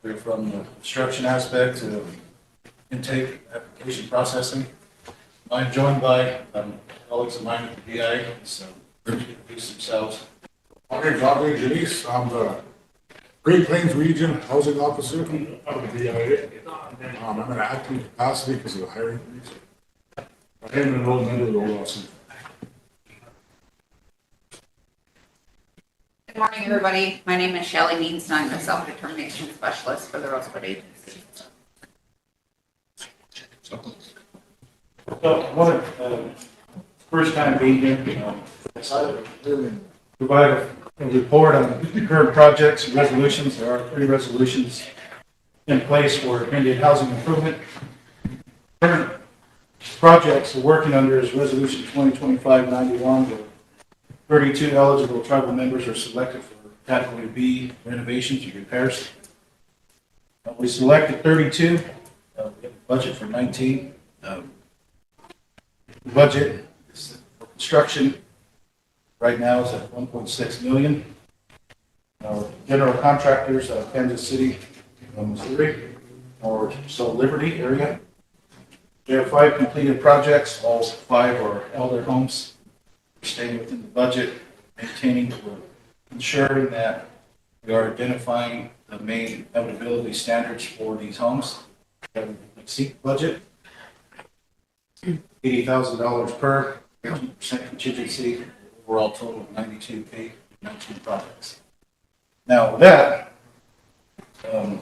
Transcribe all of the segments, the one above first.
They're from the construction aspect to intake, application processing. I'm joined by colleagues of mine at the BI, so they're going to introduce themselves. My name is Andre Janice. I'm the Great Plains Region Housing Officer of the BIA. I'm in an active capacity because of the hiring freeze. I am an old member of the lawsuit. Good morning, everybody. My name is Shelley Means, and I'm the self-determination specialist for the Rosebud Agency. So, first time being here, excited to provide a report on the current projects and resolutions. There are 3 resolutions in place for Indian housing improvement. Current projects we're working under is Resolution 2025-91, where 32 eligible tribal members are selected for Category B renovations and repairs. We selected 32. We have a budget for 19. The budget for construction right now is at $1.6 million. Our general contractors out of Kansas City, Missouri, or so Liberty area. We have 5 completed projects. All 5 are elder homes. We're staying within the budget, maintaining, ensuring that we are identifying the main habitability standards for these homes. We have a exceed budget. $80,000 per, 50% contingency, overall total of $92,000, 19 projects. Now with that, 5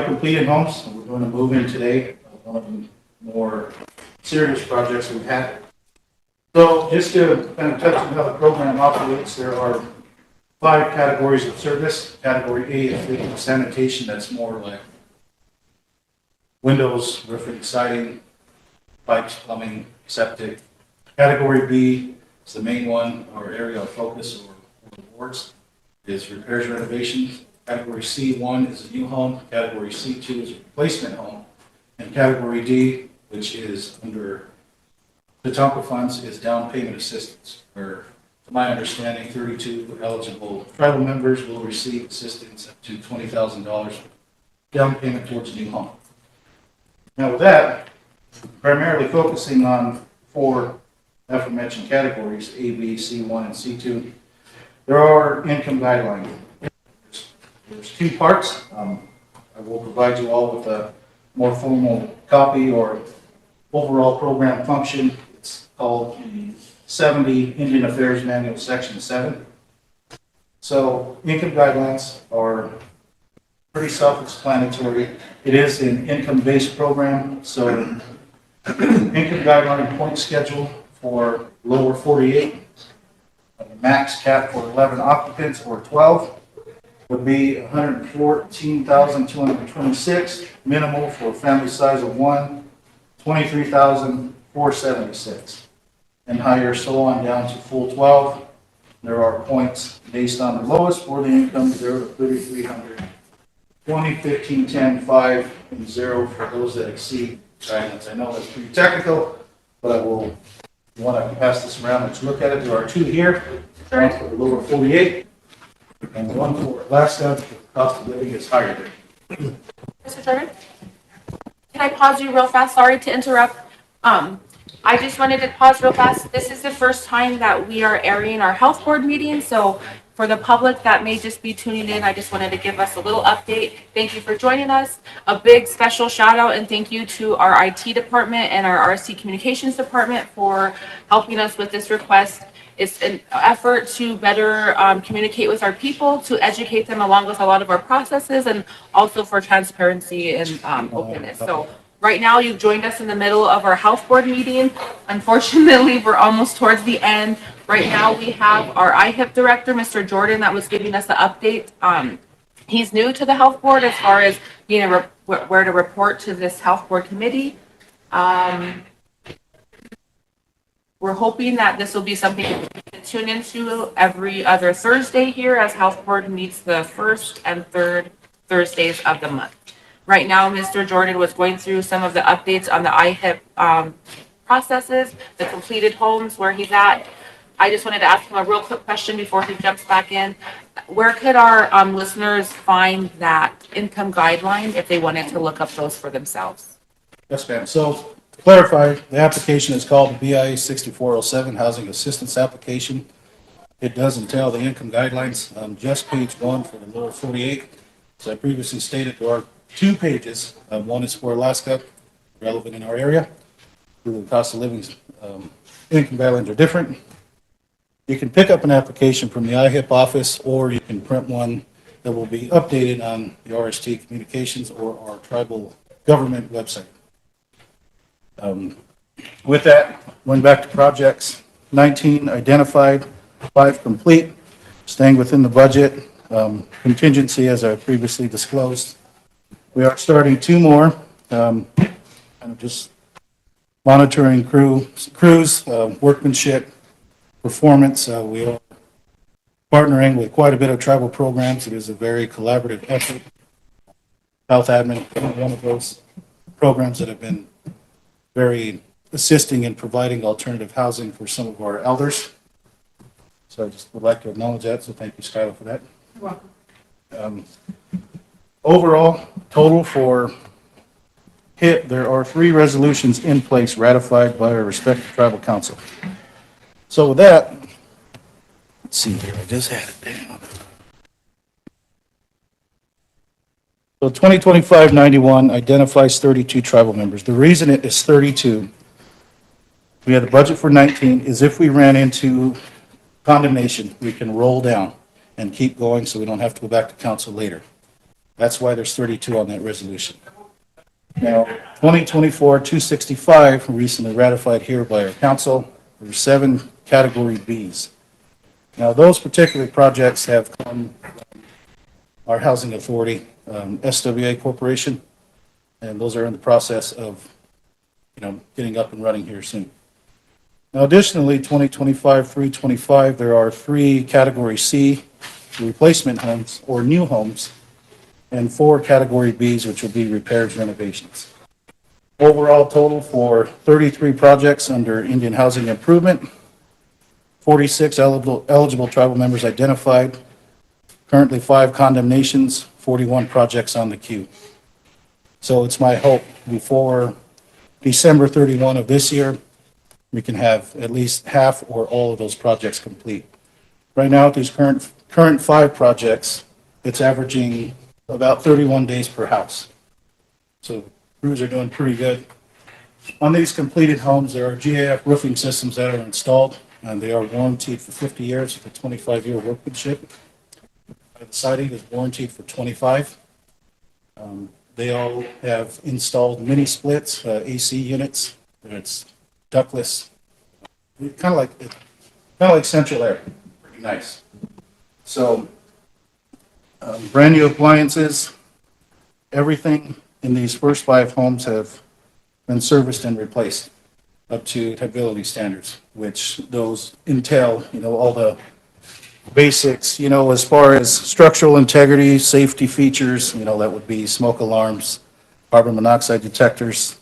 completed homes, and we're going to move in today, one of the more serious projects we've had. So just to kind of touch on how the program operates, there are 5 categories of service. Category A is leaking sanitation, that's more like windows, roofing, siding, pipes, plumbing, septic. Category B is the main one, our area of focus or awards, is repairs, renovations. Category C1 is a new home. Category C2 is a replacement home. And Category D, which is under the Tonka funds, is down payment assistance, where, to my understanding, 32 eligible tribal members will receive assistance up to $20,000 down payment towards a new home. Now with that, primarily focusing on 4 aforementioned categories, A, B, C1, and C2, there are income guidelines. There's 2 parts. I will provide you all with a more formal copy or overall program function. It's called the 70 Indian Affairs Manual, Section 7. So income guidelines are pretty self-explanatory. It is an income-based program, so income guideline point schedule for lower 48, the max cap for 11 occupants or 12 would be $114,226, minimal for family size of 1, $23,476, and higher, so on down to full 12. There are points based on the lowest for the income, 0 to 3,300, 20, 15, 10, 5, and 0 for those that exceed guidance. I know that's pretty technical, but I will want to pass this around. Let's look at it. There are 2 here, one for the lower 48, and 1 for Alaska. The cost of living is higher there. Mr. Chairman, can I pause you real fast? Sorry to interrupt. I just wanted to pause real fast. This is the first time that we are airing our health board meeting, so for the public that may just be tuning in, I just wanted to give us a little update. Thank you for joining us. A big special shout out and thank you to our IT department and our RC communications department for helping us with this request. It's an effort to better communicate with our people, to educate them along with a lot of our processes, and also for transparency and openness. So right now, you've joined us in the middle of our health board meeting. Unfortunately, we're almost towards the end. Right now, we have our IHIP director, Mr. Jordan, that was giving us the update. He's new to the health board as far as being where to report to this health board committee. We're hoping that this will be something we can tune into every other Thursday here, as health board meets the 1st and 3rd Thursdays of the month. Right now, Mr. Jordan was going through some of the updates on the IHIP processes, the completed homes, where he's at. I just wanted to ask him a real quick question before he jumps back in. Where could our listeners find that income guideline if they wanted to look up those for themselves? Yes, ma'am. So to clarify, the application is called the BIA 6407 Housing Assistance Application. It does entail the income guidelines. Just page 1 for the lower 48. As I previously stated, there are 2 pages. One is for Alaska, relevant in our area. The cost of living income guidelines are different. You can pick up an application from the IHIP office, or you can print one that will be updated on the RST Communications or our tribal government website. With that, going back to projects, 19 identified, 5 complete, staying within the budget. Contingency, as I previously disclosed. We are starting 2 more, kind of just monitoring crews, workmanship, performance. We are partnering with quite a bit of tribal programs. It is a very collaborative effort. Health admin, one of those programs that have been very assisting in providing alternative housing for some of our elders. So I just would like to acknowledge that. So thank you, Skylar, for that. You're welcome. Overall, total for HIT, there are 3 resolutions in place ratified by our respective tribal council. So with that, let's see here, I just had it down. So 2025-91 identifies 32 tribal members. The reason it is 32, we had the budget for 19, is if we ran into condemnation, we can roll down and keep going so we don't have to go back to council later. That's why there's 32 on that resolution. Now, 2024-265 recently ratified here by our council. There's 7 category Bs. Now, those particular projects have come from our housing authority, SWA Corporation, and those are in the process of, getting up and running here soon. Now, additionally, 2025-325, there are 3 category C replacement homes or new homes, and 4 category Bs, which will be repairs, renovations. Overall total for 33 projects under Indian Housing Improvement, 46 eligible tribal members identified, currently 5 condemnations, 41 projects on the queue. So it's my hope before December 31 of this year, we can have at least half or all of those projects complete. Right now, at these current 5 projects, it's averaging about 31 days per house. So crews are doing pretty good. On these completed homes, there are GAF roofing systems that are installed, and they are warranted for 50 years with a 25-year workmanship. The siding is warranted for 25. They all have installed mini splits, AC units. It's ductless, kind of like central air. Pretty nice. So, brand new appliances. Everything in these first 5 homes have been serviced and replaced up to habitability standards, which those entail, all the basics, as far as structural integrity, safety features, that would be smoke alarms, carbon monoxide detectors,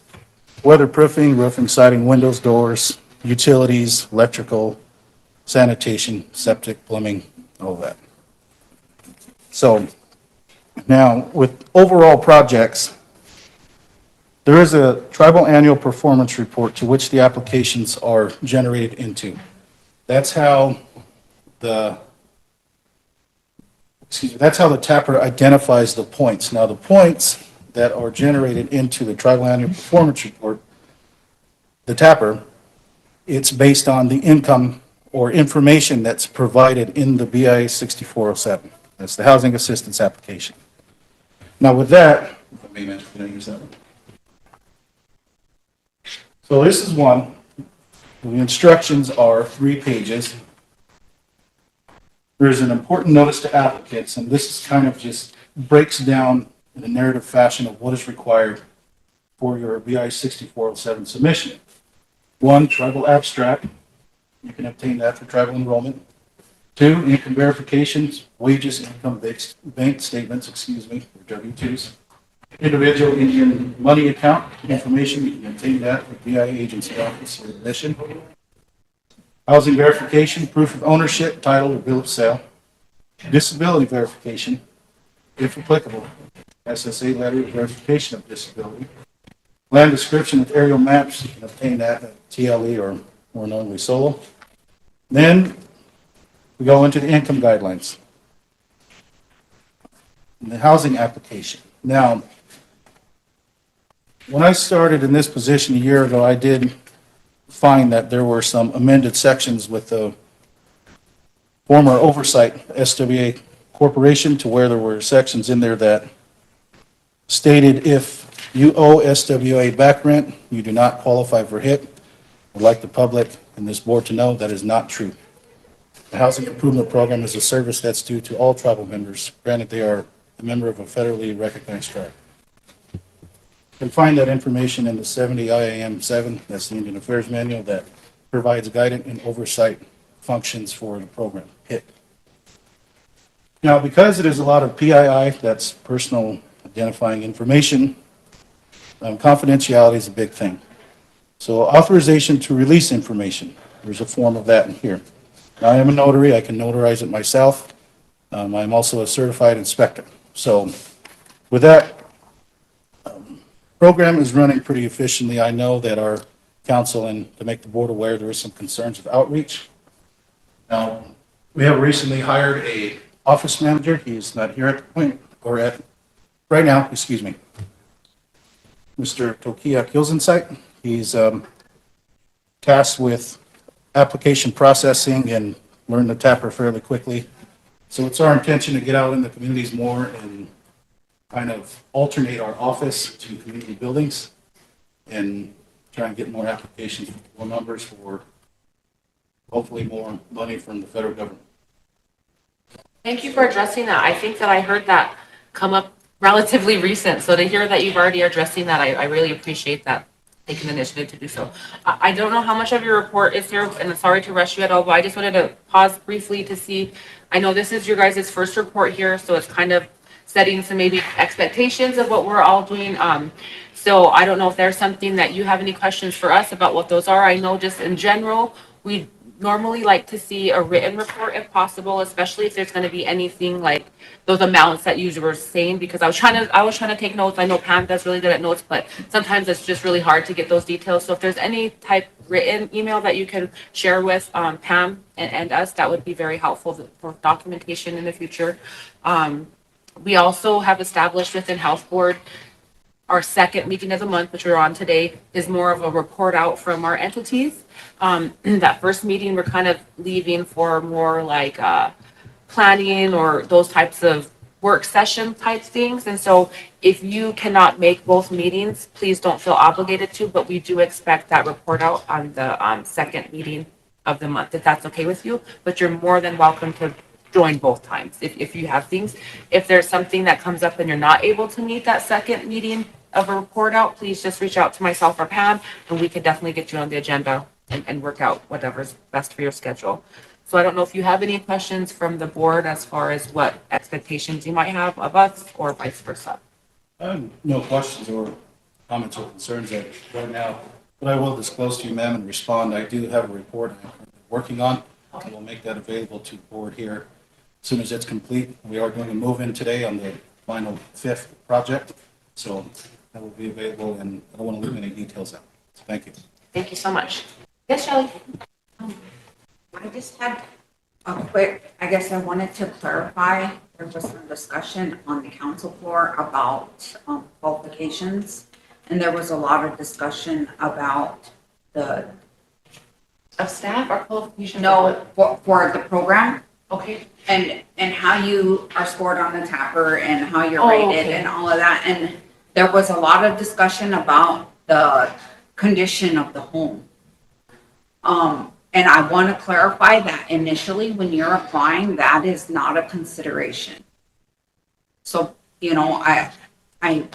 weatherproofing, roofing, siding, windows, doors, utilities, electrical, sanitation, septic, plumbing, all of that. So now with overall projects, there is a tribal annual performance report to which the applications are generated into. That's how the TAPR identifies the points. Now the points that are generated into the tribal annual performance report, the TAPR, it's based on the income or information that's provided in the BIA 6407. That's the housing assistance application. Now with that, can I use that one? So this is one. The instructions are 3 pages. There's an important notice to applicants, and this is kind of just breaks down in a narrative fashion of what is required for your BI 6407 submission. 1, tribal abstract. You can obtain that for tribal enrollment. 2, income verifications, wages, income bank statements, or W-2s. Individual Indian money account information, you can obtain that with BIA agency office or admission. Housing verification, proof of ownership, title, or bill of sale. Disability verification, if applicable. SSA letter, verification of disability. Land description with aerial maps, you can obtain that at TLE or normally solo. Then we go into the income guidelines. And the housing application. Now, when I started in this position a year ago, I did find that there were some amended sections with the former oversight SWA corporation to where there were sections in there that stated if you owe SWA back rent, you do not qualify for HIT. I'd like the public and this board to know that is not true. The Housing Improvement Program is a service that's due to all tribal members, granted they are a member of a federally recognized tribe. You can find that information in the 70 IAM 7, that's the Indian Affairs Manual, that provides guidance and oversight functions for the program, HIT. Now, because it is a lot of PII, that's personal identifying information, confidentiality is a big thing. So authorization to release information, there's a form of that in here. Now, I am a notary, I can notarize it myself. I'm also a certified inspector. So with that, program is running pretty efficiently. I know that our council, and to make the board aware, there is some concerns of outreach. Now, we have recently hired a office manager. He is not here at the point, or at, right now, excuse me. Mr. Tokia Kilzensight. He's tasked with application processing and learned the tapper fairly quickly. So it's our intention to get out in the communities more and kind of alternate our office to community buildings and try and get more applications, more numbers for hopefully more money from the federal government. Thank you for addressing that. I think that I heard that come up relatively recent. So to hear that you've already addressing that, I really appreciate that, taking the initiative to do so. I don't know how much of your report is here, and I'm sorry to rush you at all, but I just wanted to pause briefly to see. I know this is your guys' first report here, so it's kind of setting some maybe expectations of what we're all doing. So I don't know if there's something that you have any questions for us about what those are. I know just in general, we normally like to see a written report if possible, especially if there's going to be anything like those amounts that you were saying, because I was trying to take notes. I know Pam does really good at notes, but sometimes it's just really hard to get those details. So if there's any type written email that you can share with Pam and us, that would be very helpful for documentation in the future. We also have established within Health Board, our second meeting of the month, which we're on today, is more of a report out from our entities. That first meeting, we're kind of leaving for more like planning or those types of work session type things. And so if you cannot make both meetings, please don't feel obligated to, but we do expect that report out on the second meeting of the month, if that's okay with you. But you're more than welcome to join both times if you have things. If there's something that comes up and you're not able to meet that second meeting of a report out, please just reach out to myself or Pam, and we could definitely get you on the agenda and work out whatever's best for your schedule. So I don't know if you have any questions from the board as far as what expectations you might have of us or vice versa. No questions or comments or concerns right now, but I will disclose to you, ma'am, and respond. I do have a report I'm working on. I will make that available to the board here as soon as it's complete. We are doing a move-in today on the final 5th project, so that will be available, and I don't want to leave any details out. So thank you. Thank you so much. Yes, Shelley? I just had a quick, I guess I wanted to clarify, there was some discussion on the council floor about qualifications. And there was a lot of discussion about the, Of staff or qualifications? no, for the program Okay. and how you are scored on the tapper and how you're Oh, rated okay. and all of that. And there was a lot of discussion about the condition of the home. And I want to clarify that initially when you're applying, that is not a consideration. So, you know, I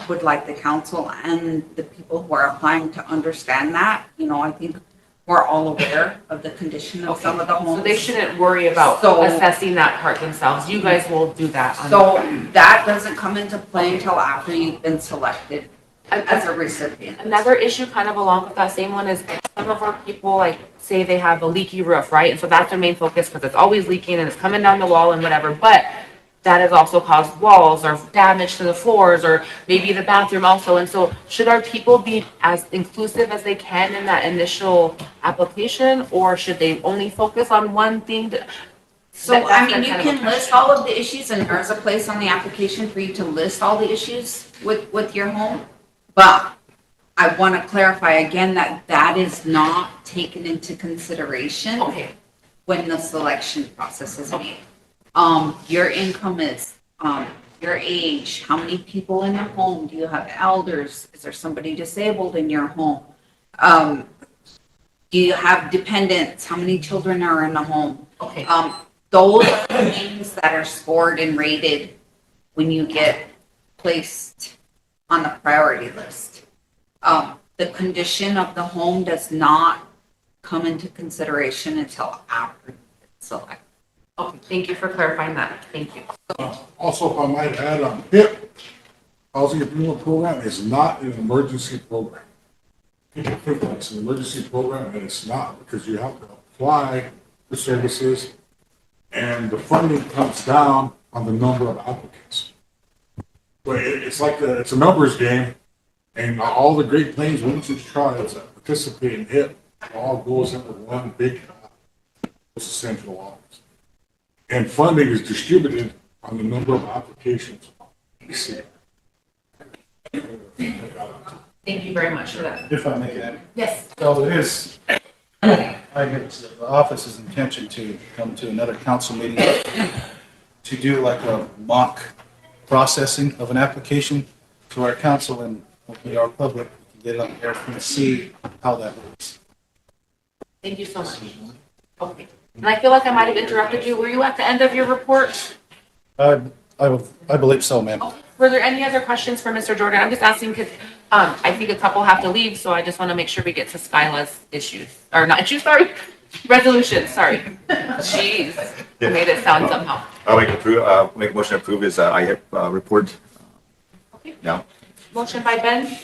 would like the council and the people who are applying to understand that. You know, I think we're all aware of the condition of some of the homes. So they shouldn't worry about So- assessing that part themselves. You guys will do that. So that doesn't come into play until after you've been selected as a recipient. Another issue kind of along with that same one is some of our people like say they have a leaky roof, right? And so that's their main focus because it's always leaking and it's coming down the wall and whatever. But that has also caused walls or damage to the floors or maybe the bathroom also. And so should our people be as inclusive as they can in that initial application, or should they only focus on one thing? So, I mean, you can list all of the issues, and there's a place on the application for you to list all the issues with your home. But I want to clarify again that that is not taken into consideration Okay, when the selection process is made. Your income is, your age, how many people in the home, do you have elders? Is there somebody disabled in your home? Do you have dependents? How many children are in the home? okay, Those are the things that are scored and rated when you get placed on the priority list. The condition of the home does not come into consideration until after it's selected. okay, thank you for clarifying that, thank you. Also, if I might add on HIP, Housing Improvement Program is not an emergency program. People think that it's an emergency program, and it's not, because you have to apply for services, and the funding comes down on the number of applicants. But it's like it's a numbers game, and all the Great Plains Region tribes that participate in HIP all goes into one big central office. And funding is distributed on the number of applications. Thank you very much for that. If I may add. Yes. So it is, I get the office's intention to come to another council meeting to do like a mock processing of an application to our council and hopefully our public can get it on there and see how that works. Thank you so much. Okay, and I feel like I might have interrupted you. Were you at the end of your report? I believe so, ma'am. Were there any other questions for Mr. Jordan? I'm just asking because I think a couple have to leave, so I just want to make sure we get to Skyla's issues, or not issues, sorry, resolution, sorry. Jeez, I made it sound somehow. I'll make a motion to approve his IHIP report. Okay. Now, Motion by Ben,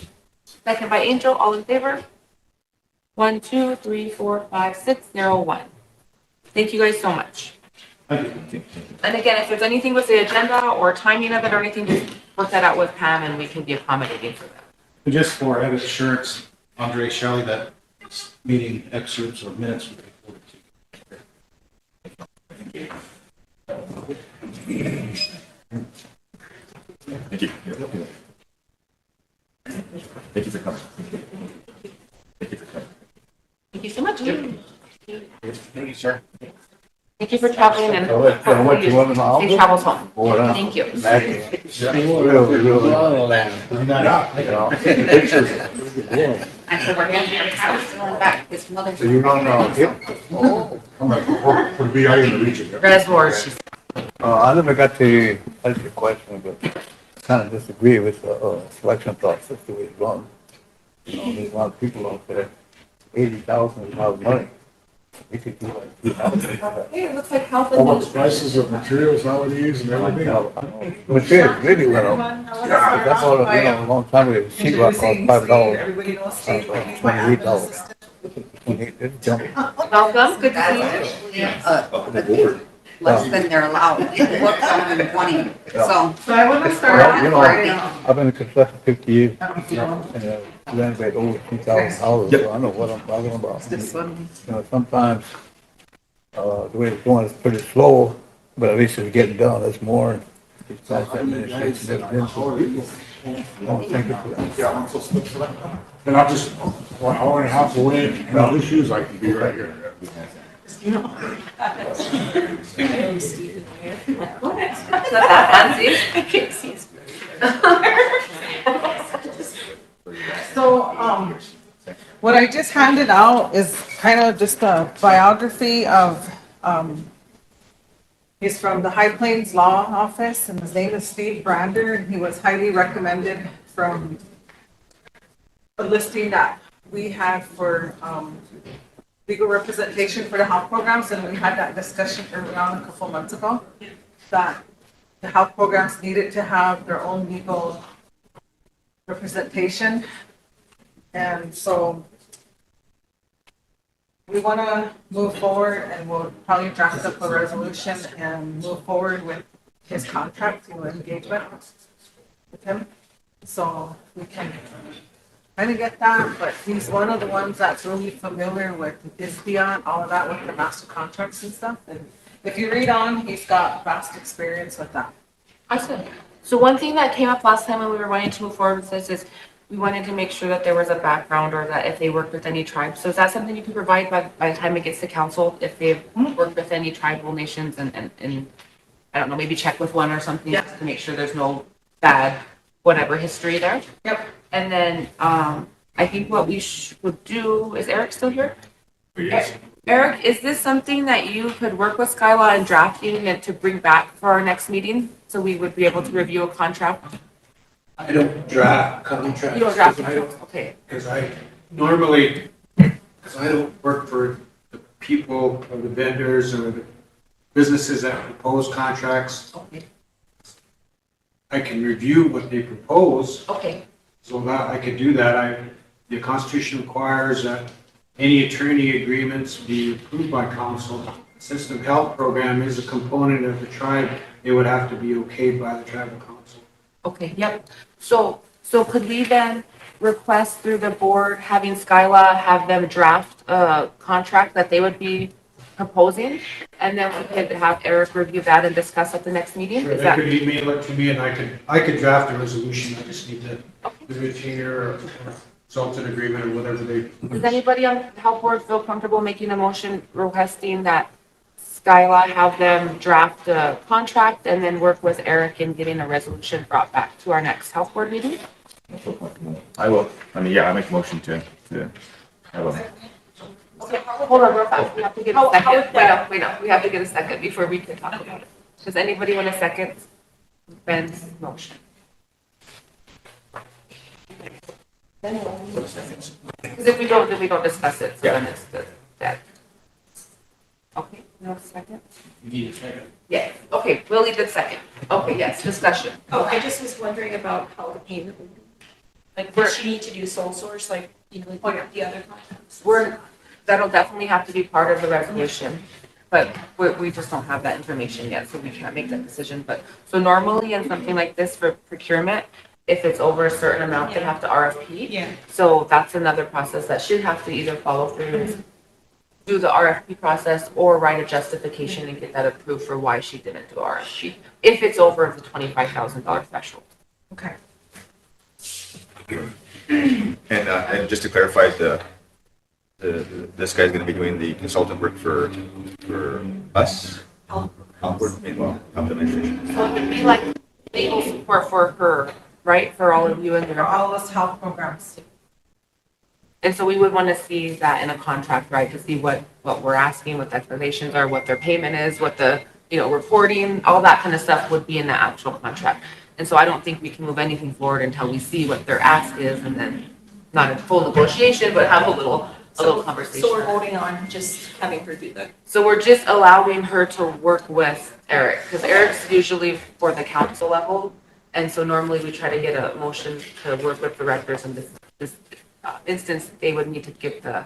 second by Angel, all in favor? 1, 2, 3, 4, 5, 6, 0, 1. Thank you guys so much. Thank you. And again, if there's anything with the agenda or timing of it or anything, just work that out with Pam and we can be accommodating for that. And just for added assurance, Andre, Shelley, that meeting excerpts or minutes will be forwarded to you. thank you. Thank you for coming. Thank you for coming. Thank you so much. Thank you, sir. Thank you for traveling and what you want in the safe office? travels home. Boy, Thank you. And so we're going to be going back his mother's So you don't know, I'm like, for the BI in the region. reservoirs. I never got to ask your question, but kind of disagree with the selection process the way it's run. You know, there's a lot of people out there, 80,000 is a lot of money. We could do like 2,000. Hey, it looks like health All and the prices of materials nowadays and everything. Materials really went up. That's all, you know, a long time ago, sheet rock cost $5. Everybody knows Steve. $28. It's jumping. welcome. Good to see you. Less than they're allowed, what's 120, so. So I want to start Well, you off know, I've been in construction 50 years, and renovate over 2,000 houses, so I know what I'm talking about. this one. You know, sometimes, the way it's going is pretty slow, but at least it's getting done, it's more. It's not that administration that's been for people. I don't think it's, Yeah, I'm so stuck for that. And I'm just 1 hour and a half away, and no issues, I can be right here. Not that fancy. So, what I just handed out is kind of just a biography of, he's from the High Plains Law Office, and his name is Steve Brander, and he was highly recommended from a listing that we had for, legal representation for the health programs, and we had that discussion early on a couple months ago, that the health programs needed to have their own legal representation. And so we want to move forward and we'll probably draft up a resolution and move forward with his contract, engagement with him. So we can kind of get that, but he's one of the ones that's really familiar with ISBA, all of that with the master contracts and stuff. And if you read on, he's got vast experience with that. Awesome. So one thing that came up last time when we were wanting to move forward with this is we wanted to make sure that there was a background or that if they worked with any tribes. So is that something you can provide by the time it gets to council, if they've worked with any tribal nations and I don't know, maybe check with one or something Yeah. just to make sure there's no bad, whatever history there? Yep. And then, I think what we would do, is Eric still here? Yes. Eric, is this something that you could work with Skyla in drafting and to bring back for our next meeting? So we would be able to review a contract? I don't draft contracts. You don't draft, because I don't- okay, Because I normally, because I don't work for the people or the vendors or the businesses that propose contracts. okay, I can review what they propose, okay, so that I could do that. The Constitution requires that any attorney agreements be approved by council. Since the health program is a component of the tribe, it would have to be okayed by the tribal council. okay, yep. So could we then request through the board, having Skyla have them draft a contract that they would be proposing? And then we could have Eric review that and discuss at the next meeting? Sure, Is they that, could email it to me and I could draft a resolution. I just need to do it here or consultant agreement or whatever they. does anybody on the health board feel comfortable making a motion requesting that Skyla have them draft a contract and then work with Eric in getting a resolution brought back to our next health board meeting? I will, I make a motion to have a, Hold on real fast, we have to get a second. Wait up, we have to get a second before we can talk about it. Does anybody want a second Ben's motion? Because if we don't, then we don't discuss it, so then it's dead. Okay, no second? You need a second. Yes, okay, Willie did second. Okay, yes, discussion. Oh, I just was wondering about how the payment would be. Like, We're- does she need to do sole source like, like the other contracts? That'll definitely have to be part of the resolution, but we just don't have that information yet, so we can't make that decision. But, so normally in something like this for procurement, if it's over a certain amount, they have to RFP. Yeah. So that's another process that should have to either follow through, do the RFP process, or write a justification and get that approved for why she didn't do RFP, if it's over the $25,000 threshold. Okay. and just to clarify, this guy's gonna be doing the consultant work for us? Outward, well, health administration. So it would be like legal support for her, right, for all of you in For there. all of us health programs. And so we would want to see that in a contract, right, to see what we're asking, what the expectations are, what their payment is, what the, reporting, all that kind of stuff would be in the actual contract. And so I don't think we can move anything forward until we see what their ask is and then not a full negotiation, but have a little conversation. So we're voting on just having her do that. So we're just allowing her to work with Eric, because Eric's usually for the council level. And so normally we try to get a motion to work with directors in this instance, they would need to get the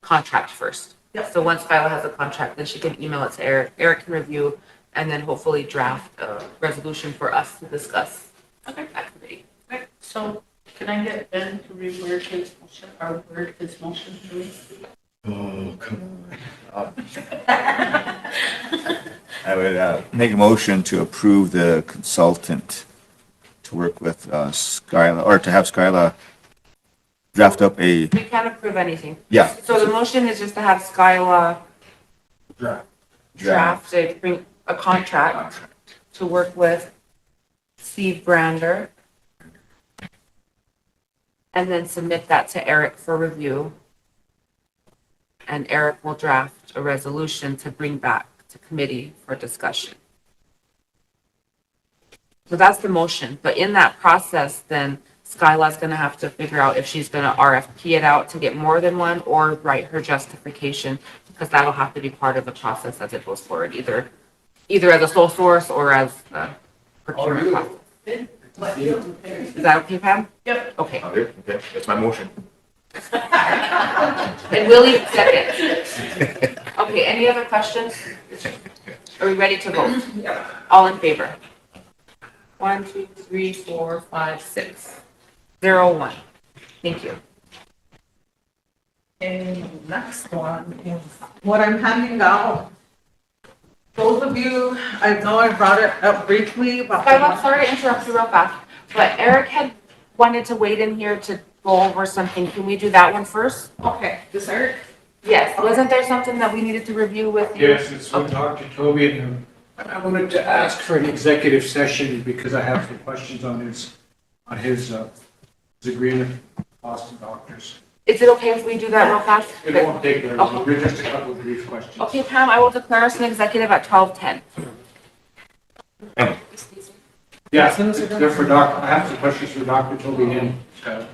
contract first. Yep. So once Skyla has a contract, then she can email it to Eric. Eric can review and then hopefully draft a resolution for us to discuss Okay. at committee. So can I get Ben to reword his motion, or word his motion to me? Oh, come on. I would make a motion to approve the consultant to work with Skyla, or to have Skyla draft up a, We can't approve anything. yeah. So the motion is just to have Skyla draft a contract to work with Steve Brander. And then submit that to Eric for review. And Eric will draft a resolution to bring back to committee for discussion. So that's the motion, but in that process, then Skyla's gonna have to figure out if she's gonna RFP it out to get more than one or write her justification, because that'll have to be part of the process as it goes forward, either as a sole source or as a procurement process. Is that okay, Pam? Yep. Okay. Okay, that's my motion. And Willie second. Okay, any other questions? Are we ready to vote? All in favor? 1, 2, 3, 4, 5, 6. 0, 1. Thank you. And the next one is what I'm handing out. Those of you, I know I brought it up briefly, but. I'm sorry to interrupt you real fast, but Eric had wanted to wait in here to go over something. Can we do that one first? Okay, this Eric? Yes. Wasn't there something that we needed to review with you? Yes, it's with Dr. Toby, and I wanted to ask for an executive session because I have some questions on his agreement with Boston doctors. Is it okay if we do that real fast? It won't take very long, Okay. just a couple of brief questions. Okay, Pam, I will declare us an executive at 12:10. Yeah, they're for I have some questions for Dr. Toby and Scott.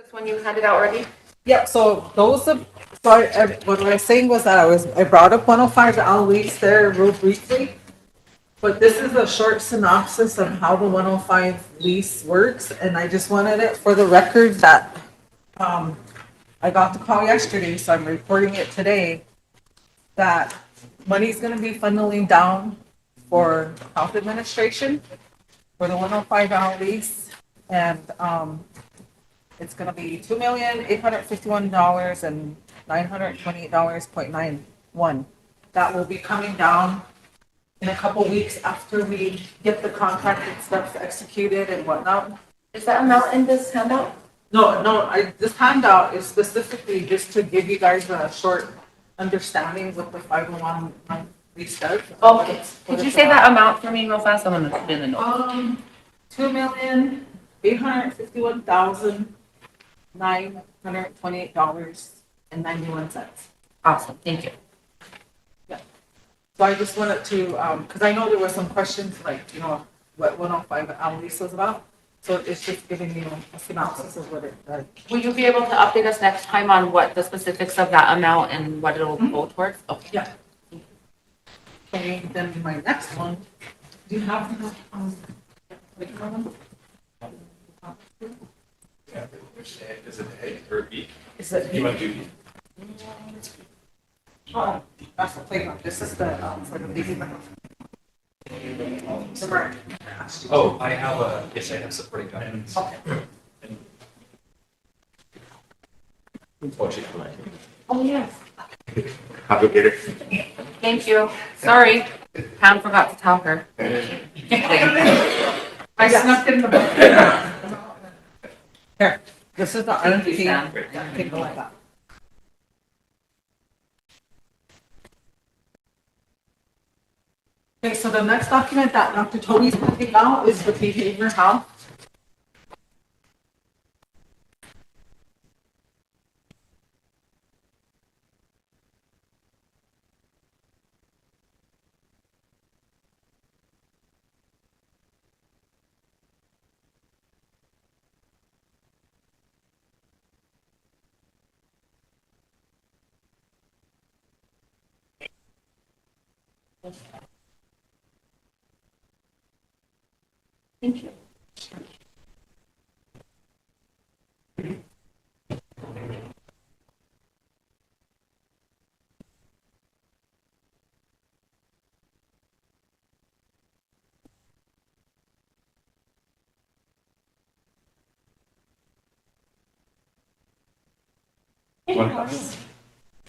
This one you handed out already? Yeah, so those are, so what I was saying was that I brought up 105 Al lease there real briefly. But this is a short synopsis of how the 105 lease works, and I just wanted it for the record that, I got the call yesterday, so I'm reporting it today, that money's gonna be funneling down for health administration for the 105 Al lease, and, it's gonna be $2,851 and $928.91. That will be coming down in a couple weeks after we get the contract and stuff executed and whatnot. Is that amount in this handout? No, this handout is specifically just to give you guys a short understanding what the 501 lease does. Okay. Could you say that amount for me real fast? I'm gonna put in the note. $2,851,928.91. Awesome, thank you. So I just wanted to, because I know there were some questions like, what 105 Al lease was about. So it's just giving you a synopsis of what it does. Will you be able to update us next time on what the specifics of that amount and what it'll go towards? Okay. Yeah. Okay, then my next one, do you have, Is it A or B? is it? You want to do Oh, that's the playground. This is the, for the baby room. Right. Oh, I have supporting documents. Okay. Unfortunately. Oh, yes. I'll go get it. Thank you. Sorry, Pam forgot to tell her. I snuck in the book. Here, this is the RFP. Take a look at that. Okay, so the next document that Dr. Toby's putting out is the behavior health. Thank you.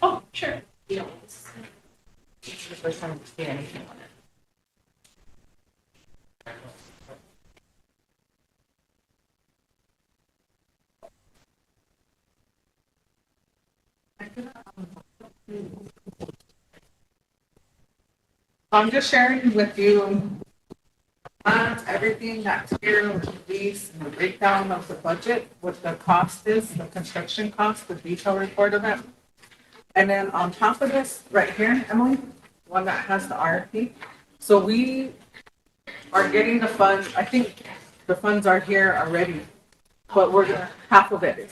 Oh, sure. You know, it's the first time I've seen anything on it. I'm just sharing with you everything that's here with the lease and the breakdown of the budget, what the cost is, the construction cost, the detail report of it. And then on top of this, right here, Emily, one that has the RFP. So we are getting the funds, I think the funds are here already, but we're gonna, half of it is.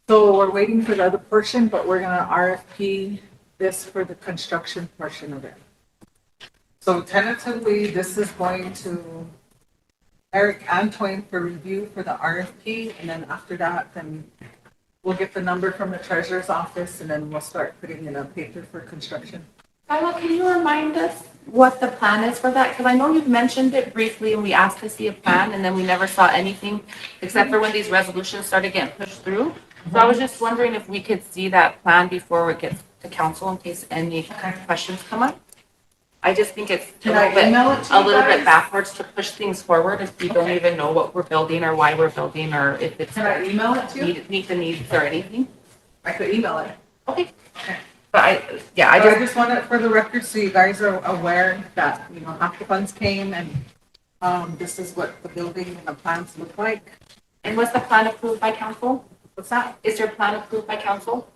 So we're waiting for the other portion, but we're gonna RFP this for the construction portion of it. So tentatively, this is going to Eric Antoine for review for the RFP, and then after that, then we'll get the number from the treasurer's office, and then we'll start putting in a paper for construction. Kyla, can you remind us what the plan is for that? Because I know you've mentioned it briefly and we asked to see a plan and then we never saw anything except for when these resolutions started getting pushed through. So I was just wondering if we could see that plan before it gets to council in case any questions come up. I just think it's Can I email it to a you little guys? bit backwards to push things forward if we don't even know what we're building or why we're building or if it's Can I email it to you? meet the needs or anything. I could email it. Okay. Okay. But I just want it for the record so you guys are aware that, half the funds came and this is what the building and the plans look like. And was the plan approved by council? What's that? Is your plan approved by council?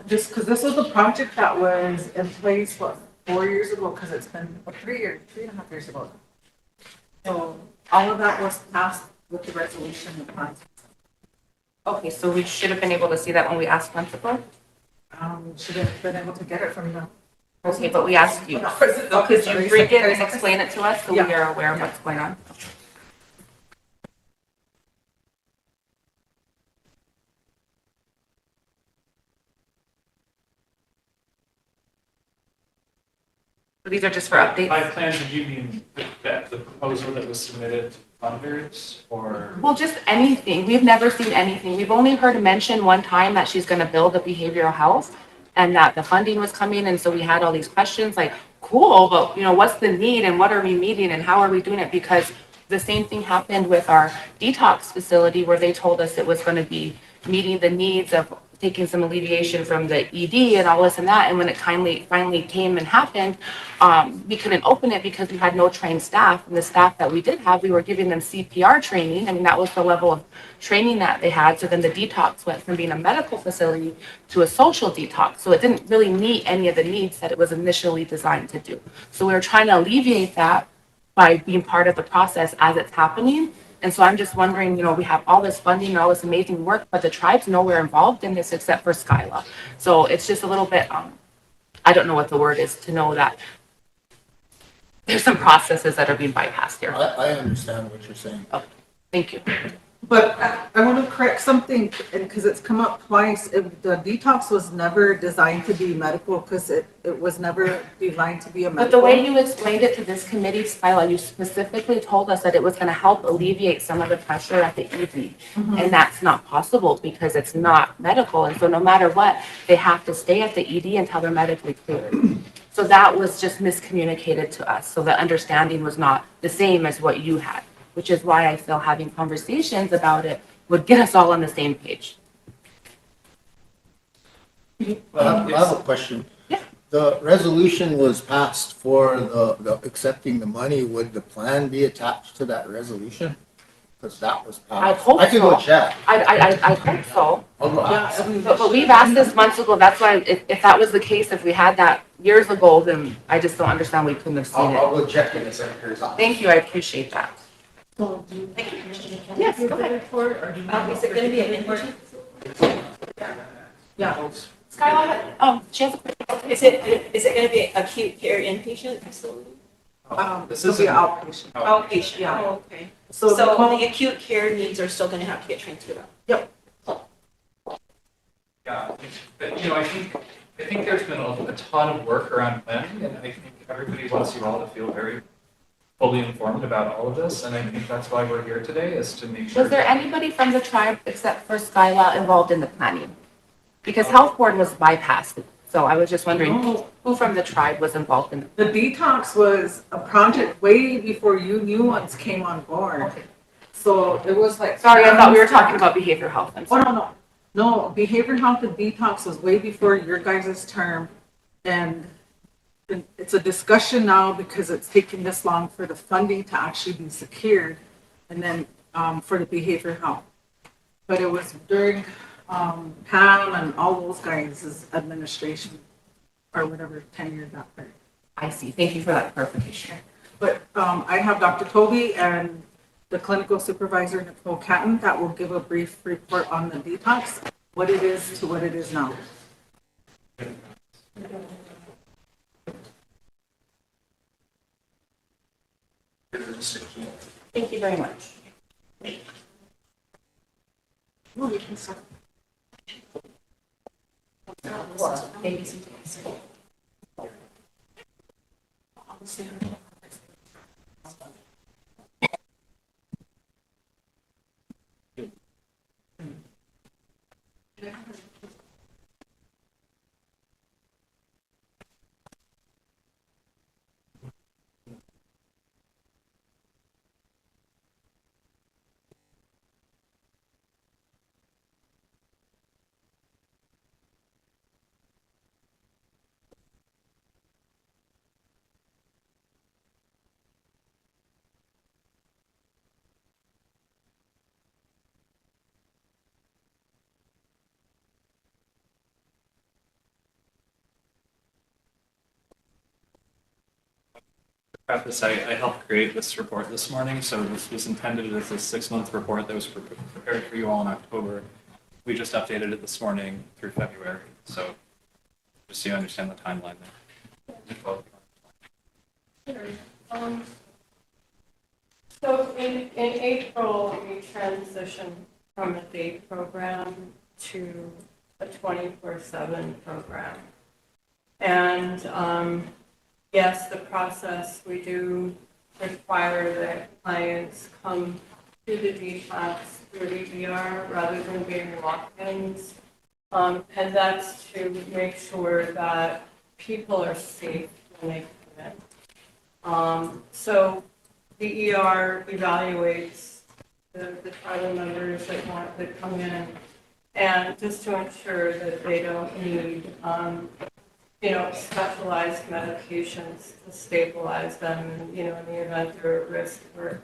Just because this was a project that was in place, 4 years ago, because it's been 3 and a half years ago. So all of that was passed with the resolution and plans. Okay, so we should have been able to see that when we asked months ago? Should have been able to get it from the. Okay, but we asked you. So could you bring it and explain it to us so we are aware of what's going on? So these are just for updates? By plans, do you mean that the proposal that was submitted to funders or? Well, just anything. We've never seen anything. We've only heard mention one time that she's gonna build a behavioral health and that the funding was coming, and so we had all these questions like, cool, but what's the need and what are we meeting and how are we doing it? Because the same thing happened with our detox facility where they told us it was gonna be meeting the needs of taking some alleviation from the ED and all this and that. And when it finally came and happened, we couldn't open it because we had no trained staff. And the staff that we did have, we were giving them CPR training. I mean, that was the level of training that they had. So then the detox went from being a medical facility to a social detox. So it didn't really meet any of the needs that it was initially designed to do. So we were trying to alleviate that by being part of the process as it's happening. And so I'm just wondering, we have all this funding and all this amazing work, but the tribe's nowhere involved in this except for Skyla. So it's just a little bit, I don't know what the word is to know that there's some processes that are being bypassed here. I understand what you're saying. Thank you. But I want to correct something, because it's come up twice. The detox was never designed to be medical, because it was never designed to be a But medical. the way you explained it to this committee, Skyla, you specifically told us that it was going to help alleviate some of the pressure at the ED. And that's not possible because it's not medical. And so no matter what, they have to stay at the ED until they're medically cleared. So that was just miscommunicated to us. So the understanding was not the same as what you had, which is why I feel having conversations about it would get us all on the same page. I have a question. Yeah. The resolution was passed for the accepting the money. Would the plan be attached to that resolution? Because that was passed. I hope I could go so. check. I hope so. I'll go ask. But we've asked this months ago. That's why if that was the case, if we had that years ago, then I just don't understand we couldn't have seen I'll it. go check in the secretary's office. Thank you. I appreciate that. Yes, go ahead. Is it gonna be an inpatient? Yeah. Skylar, she has a question. Is it gonna be acute care inpatient facility? This It'll be is outpatient. Outpatient, Yeah. oh, okay. So So the the acute care needs are still gonna have to get transferred out? Yeah, but, I think there's been a ton of work around planning, and I think everybody wants you all to feel very fully informed about all of this, and I think that's why we're here today, is to make sure. Was there anybody from the tribe except for Skyla involved in the planning? Because health board was bypassed. So I was just wondering who from the tribe was involved in it? The detox was a project way before you new ones came on board. So it was like. Sorry, I thought we were talking about behavioral health. I'm Oh, sorry. no. No, behavioral health and detox was way before your guys' term. And it's a discussion now because it's taking this long for the funding to actually be secured. And then for the behavioral health. But it was during Pam and all those guys' administration or whatever tenure that part. I see. Thank you for that clarification. But I have Dr. Toby and the clinical supervisor, Nicole Catton, that will give a brief report on the detox, what it is to what it is now. Thank you very much. Preface, I helped create this report this morning, so this was intended as a 6-month report that was prepared for you all in October. we just updated it this morning through February, so just so you understand the timeline there. So in April, we transitioned from a day program to a 24/7 program. And yes, the process, we do require that clients come to the detox through ER rather than being walk-ins. And that's to make sure that people are safe when they come in. So the ER evaluates the tribal members that come in, and just to ensure that they don't need, specialized medications to stabilize them, in the event they're at risk for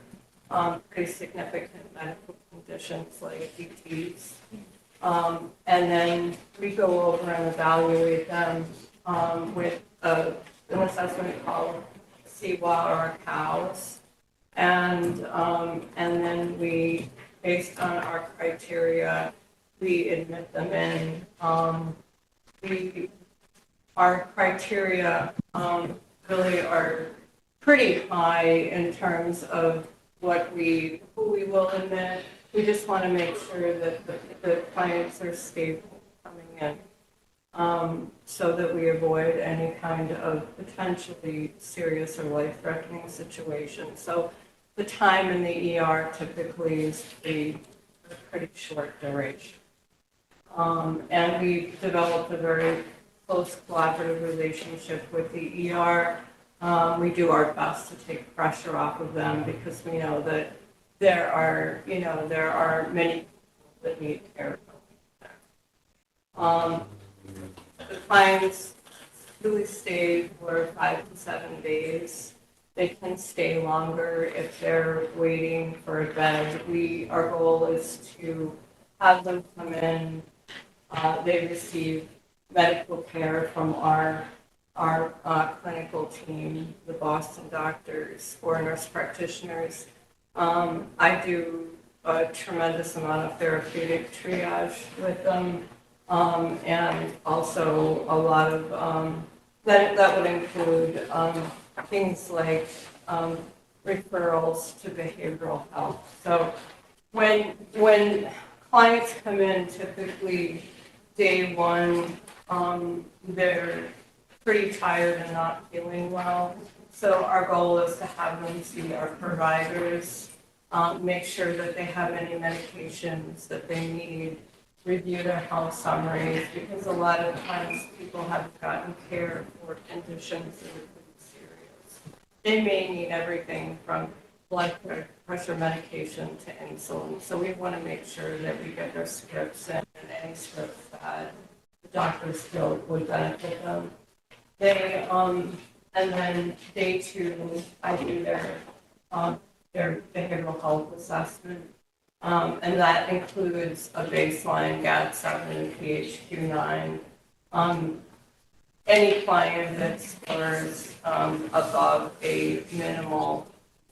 pretty significant medical conditions like DTs. And then we go over and evaluate them with an assessment called CWA or COWS. And then we, based on our criteria, we admit them in. Our criteria really are pretty high in terms of who we will admit. We just want to make sure that the clients are stable coming in, so that we avoid any kind of potentially serious or life-threatening situation. So the time in the ER typically is a pretty short duration. And we've developed a very close collaborative relationship with the ER. We do our best to take pressure off of them because we know that there are many people that need care. The clients really stay for 5 to 7 days. They can stay longer if they're waiting for a bed. Our goal is to have them come in. They receive medical care from our clinical team, the Boston doctors or nurse practitioners. I do a tremendous amount of therapeutic triage with them, and also a lot of that would include things like referrals to behavioral health. So when clients come in, typically day one, they're pretty tired and not feeling well. So our goal is to have them see our providers, make sure that they have any medications that they need, review their health summaries, because a lot of times people haven't gotten care for conditions that are pretty serious. They may need everything from blood pressure medication to insulin. So we want to make sure that we get their scripts and any scripts that the doctors feel would benefit them. And then day 2, I do their behavioral health assessment. And that includes a baseline GAD-7 and PHQ-9. Any client that scores above a minimal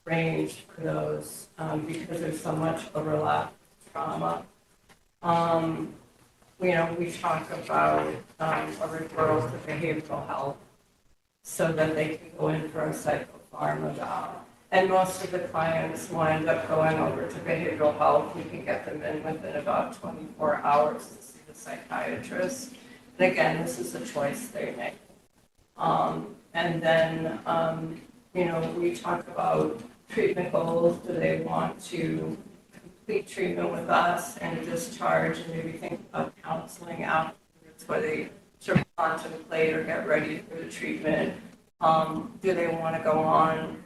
range for those, because there's so much overlap with trauma. We talk about a referral to behavioral health so that they can go in for a psychopharm eval. And most of the clients wind up going over to behavioral health. We can get them in within about 24 hours to see the psychiatrist. And again, this is a choice they make. And then, we talk about treatment goals. Do they want to complete treatment with us and discharge, and maybe think about counseling afterwards, where they sort of contemplate or get ready for the treatment? Do they want to go on,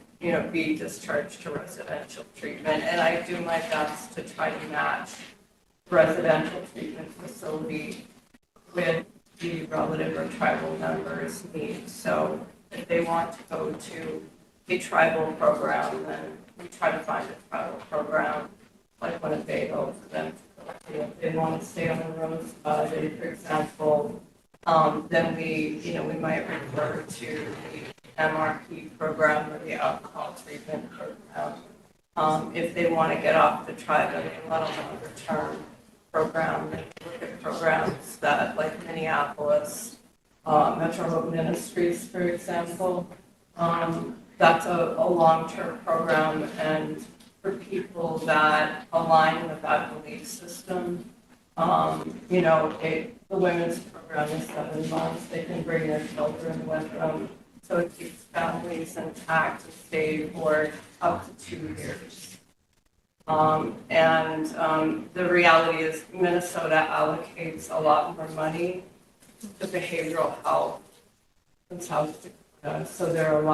be discharged to residential treatment? And I do my best to try to match residential treatment facility with the relative or tribal members' needs. So if they want to go to a tribal program, then we try to find a tribal program, like one of Bagel, for them to go to. If they want to stay on the Rosebud, for example, then we might refer to the MRP program or the alcohol treatment program. If they want to get off the tribe and a little longer term, program. If you look at programs that like Minneapolis, Metro Hope Ministries, for example, that's a long-term program, and for people that align with that belief system, the women's program is 7 months. They can bring their children with them. So it keeps families intact to stay for up to 2 years. The reality is Minnesota allocates a lot more money to behavioral health than South Dakota. So there are a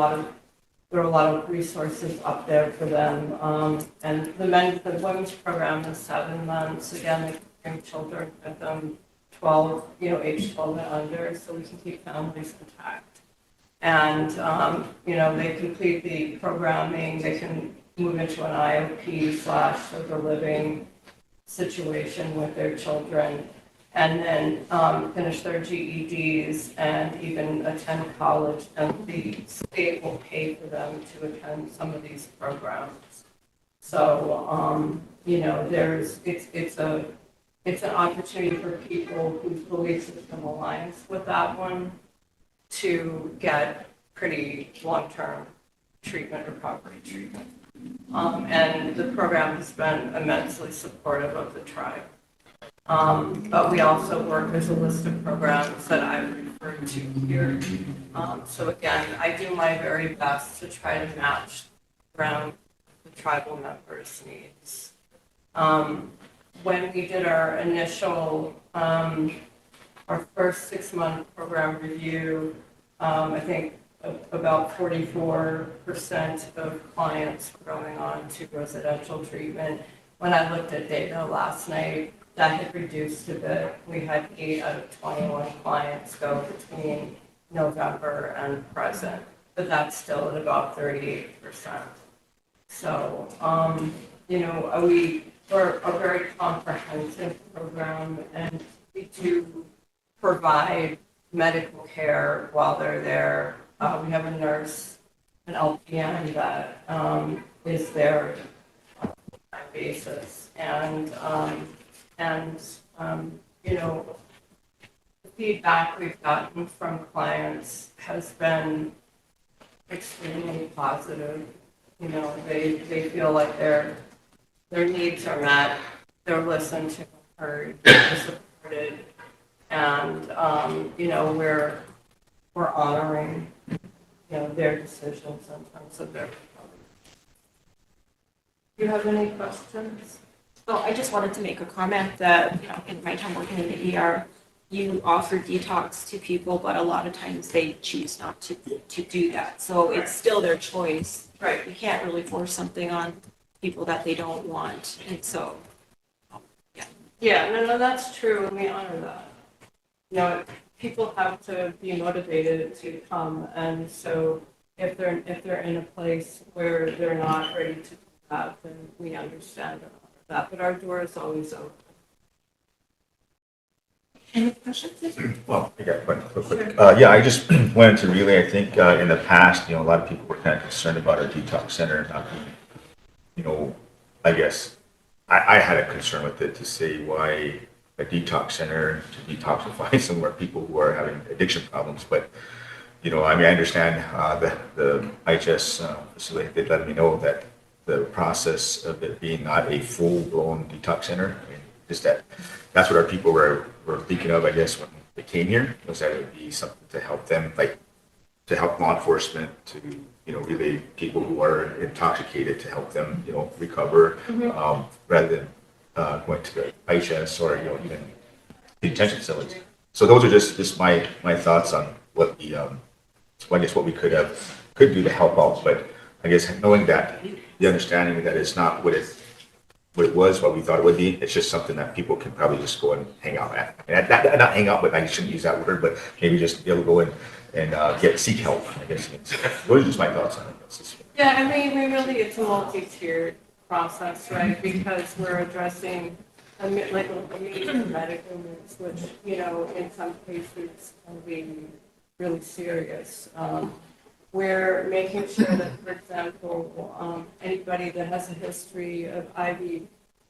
lot of resources up there for them. And the women's program is 7 months. Again, they can bring children with them, age 12 and under, so we can keep families intact. And, they complete the programming, they can move into an IOP/sober living situation with their children, and then finish their GEDs and even attend college, and the state will pay for them to attend some of these programs. So, it's an opportunity for people whose belief system aligns with that one to get pretty long-term treatment, recovery treatment. And the program has been immensely supportive of the tribe. But we also work as a list of programs that I've referred to here. So again, I do my very best to try to match around the tribal members' needs. When we did our initial, our first 6-month program review, I think about 44% of clients were going on to residential treatment. When I looked at data last night, that had reduced a bit. We had 8 out of 21 clients go between November and present, but that's still at about 38%. So, we're a very comprehensive program, and we do provide medical care while they're there. We have a nurse, an LPN that is there on a basis, and the feedback we've gotten from clients has been extremely positive. They feel like their needs are met, they're listened to, heard, they're supported, and we're honoring their decisions in terms of their recovery. Do you have any questions? Oh, I just wanted to make a comment that, in my time working in the ER, you offer detox to people, but a lot of times they choose not to do that. So it's still their choice. Right. You can't really force something on people that they don't want. And so, Yeah, no, that's true, and we honor that. People have to be motivated to come, and so if they're in a place where they're not ready to do that, then we understand that. But our door is always open. any questions? Well, I got one real quick. I just wanted to relay, I think, in the past, a lot of people were kind of concerned about our detox center not being, I guess, I had a concern with it to say why a detox center to detoxify some of our people who are having addiction problems. But, I understand the IHS facility, they let me know that the process of it being not a full-blown detox center, just that's what our people were thinking of, I guess, when they came here, was that it would be something to help them, like to help law enforcement, to really people who are intoxicated, to help them recover, rather than going to the IHS or even the detention facilities. So those are just my thoughts on what I guess what we could do to help out. But I guess knowing that, the understanding that it's not what it was, what we thought it would be. It's just something that people can probably just go and hang out at. And not hang out, but I shouldn't use that word, but maybe just be able to go and seek help, I guess. Those are just my thoughts on it. Yeah, it's a multi-tiered process, right? Because we're addressing a major medical needs, which, in some cases can be really serious. We're making sure that, for example, anybody that has a history of IV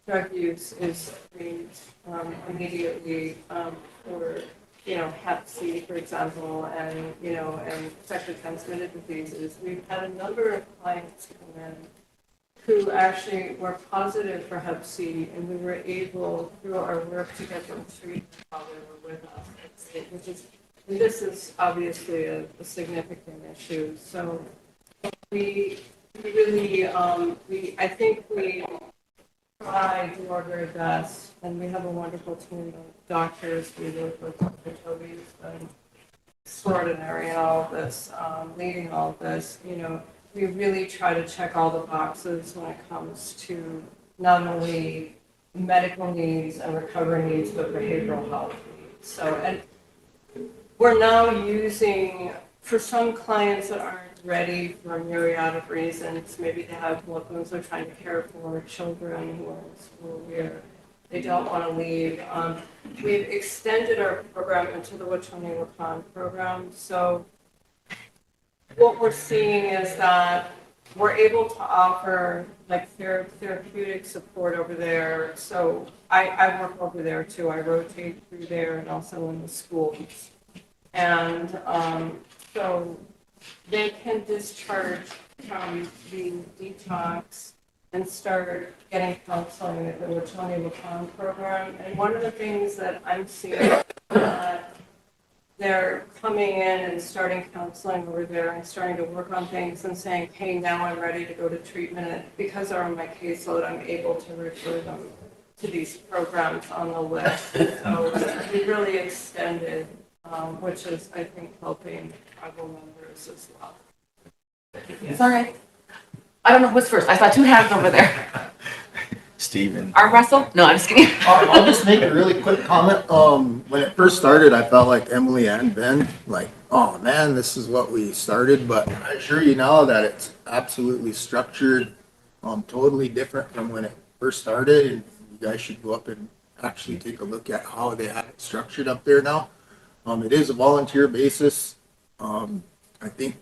drug use is screened immediately for, Hep C, for example, and, and sexually transmitted diseases. We've had a number of clients come in who actually were positive for Hep C, and we were able, through our work, to get them treated while they were with us. This is obviously a significant issue. So we really, I think we try to do our very best, and we have a wonderful team of doctors. We work with Dr. Toby's extraordinary in all of this, leading all of this. We really try to check all the boxes when it comes to not only medical needs and recovery needs, but behavioral health needs. So, and we're now using, for some clients that aren't ready for a myriad of reasons, maybe they have loved ones they're trying to care for, children who are in school here, they don't want to leave. We've extended our program into the Wachoni Wakan program. So what we're seeing is that we're able to offer like therapeutic support over there. So I work over there too. I rotate through there and also in the schools. And so they can discharge from the detox and start getting counseling at the Wachoni Wakan program. And one of the things that I'm seeing that they're coming in and starting counseling over there and starting to work on things and saying, hey, now I'm ready to go to treatment. And because they're on my caseload, I'm able to refer them to these programs on the list. So we really extended, which is, I think, helping tribal members as well. Sorry. I don't know who's first. I saw two hands over there. Steven. Arm wrestle? No, I'm just kidding. I'll just make a really quick comment. When it first started, I felt like Emily and Ben, like, oh man, this is what we started. But I assure you now that it's absolutely structured, totally different from when it first started. And you guys should go up and actually take a look at how they have it structured up there now. It is a volunteer basis. I think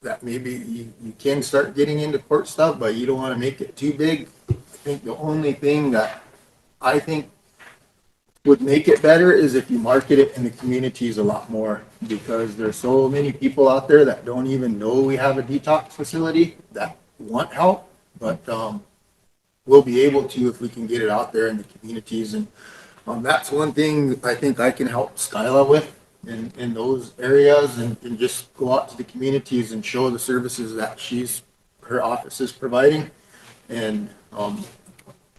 that maybe you can start getting into court stuff, but you don't want to make it too big. I think the only thing that I think would make it better is if you market it in the communities a lot more, because there's so many people out there that don't even know we have a detox facility that want help, but we'll be able to if we can get it out there in the communities. And that's one thing I think I can help Skyla with in those areas, and just go out to the communities and show the services that her office is providing. And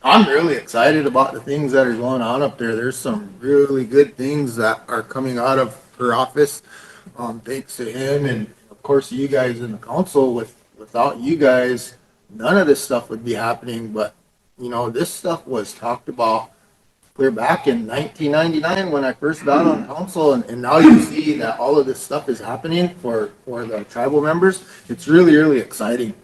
I'm really excited about the things that are going on up there. There's some really good things that are coming out of her office, thanks to him and of course you guys in the council. Without you guys, none of this stuff would be happening. But this stuff was talked about clear back in 1999 when I first got on council, and now you see that all of this stuff is happening for the tribal members. It's really, really exciting.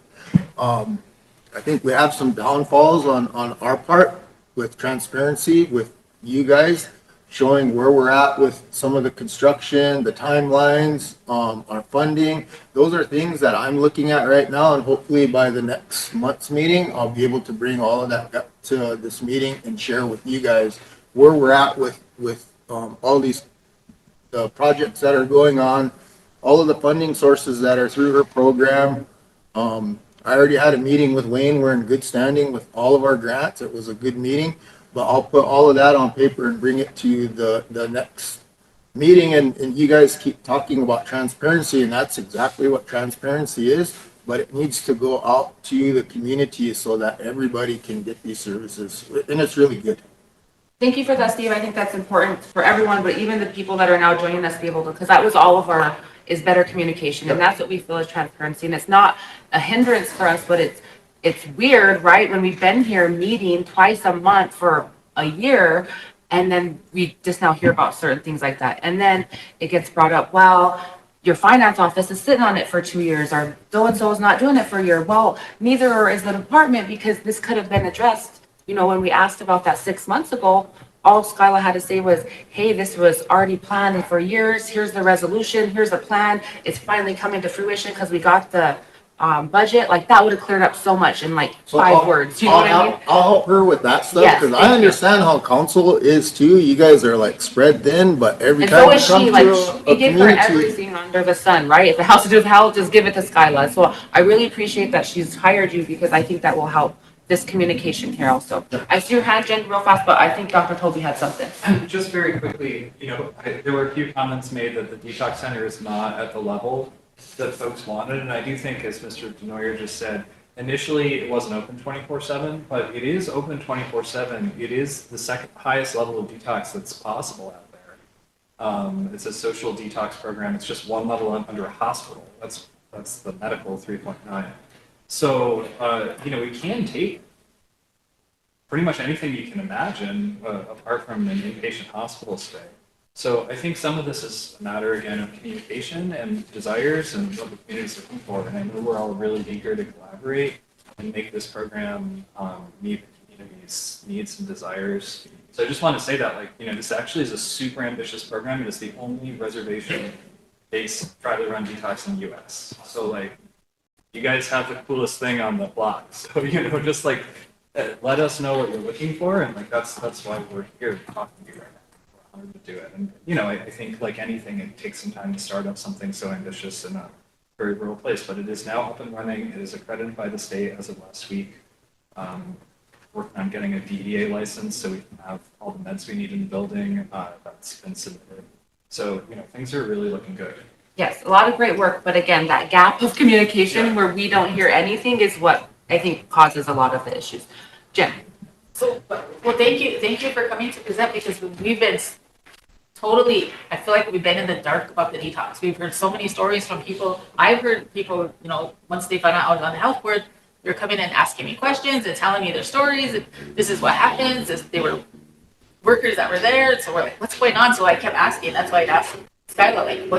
I think we have some downfalls on our part with transparency, with you guys showing where we're at with some of the construction, the timelines, our funding. Those are things that I'm looking at right now, and hopefully by the next month's meeting, I'll be able to bring all of that up to this meeting and share with you guys where we're at with all these projects that are going on, all of the funding sources that are through her program. I already had a meeting with Wayne. We're in good standing with all of our grants. It was a good meeting, but I'll put all of that on paper and bring it to the next meeting. And you guys keep talking about transparency, and that's exactly what transparency is, but it needs to go out to the community so that everybody can get these services. And it's really good. Thank you for that, Steve. I think that's important for everyone, but even the people that are now joining us to be able to, because that was all of our, is better communication. And that's what we feel is transparency. And it's not a hindrance for us, but it's weird, right? When we've been here meeting twice a month for a year, and then we just now hear about certain things like that. And then it gets brought up, well, your finance office is sitting on it for 2 years, or so-and-so is not doing it for a year. Well, neither is the department, because this could have been addressed. When we asked about that 6 months ago, all Skyla had to say was, hey, this was already planned for years. Here's the resolution. Here's the plan. It's finally coming to fruition because we got the budget, like that would have cleared up so much in like So 5 words, you know what I mean? I'll help her with that stuff, Yes, cause thank I you. understand how council is too. You guys are like spread thin, but every And time so you is come she, to like, a we give her community. everything under the sun, right? If it has to do with health, just give it to Skyla. So I really appreciate that she's hired you because I think that will help this communication here also. I see your hand, Jen, real fast, but I think Dr. Toby had something. Just very quickly, there were a few comments made that the detox center is not at the level that folks wanted, and I do think, as Mr. Denoyer just said, initially it wasn't open 24/7, but it is open 24/7. It is the second highest level of detox that's possible out there. It's a social detox program. It's just one level under a hospital. That's the medical 3.9. So, we can take pretty much anything you can imagine apart from an inpatient hospital stay. So I think some of this is a matter, again, of communication and desires and what the community is looking for. And I know we're all really eager to collaborate and make this program meet the community's needs and desires. So I just want to say that, this actually is a super ambitious program. It is the only reservation-based privately run detox in the U.S. So, you guys have the coolest thing on the block. So, just let us know what you're looking for. And that's why we're here talking to you right now. To do it. And, I think like anything, it takes some time to start up something so ambitious in a very rural place, but it is now up and running. It is accredited by the state as of last week. Working on getting a DEA license so we can have all the meds we need in the building. That's been submitted. So, things are really looking good. Yes, a lot of great work, but again, that gap of communication where we don't hear anything is what I think causes a lot of the issues. Jen. So, well, thank you for coming to present because we've been totally, I feel like we've been in the dark about the detox. We've heard so many stories from people. I've heard people, once they found out I was on the health board, they're coming and asking me questions and telling me their stories. And this is what happens. They were workers that were there. So we're like, what's going on? So I kept asking. That's why I asked Skyla,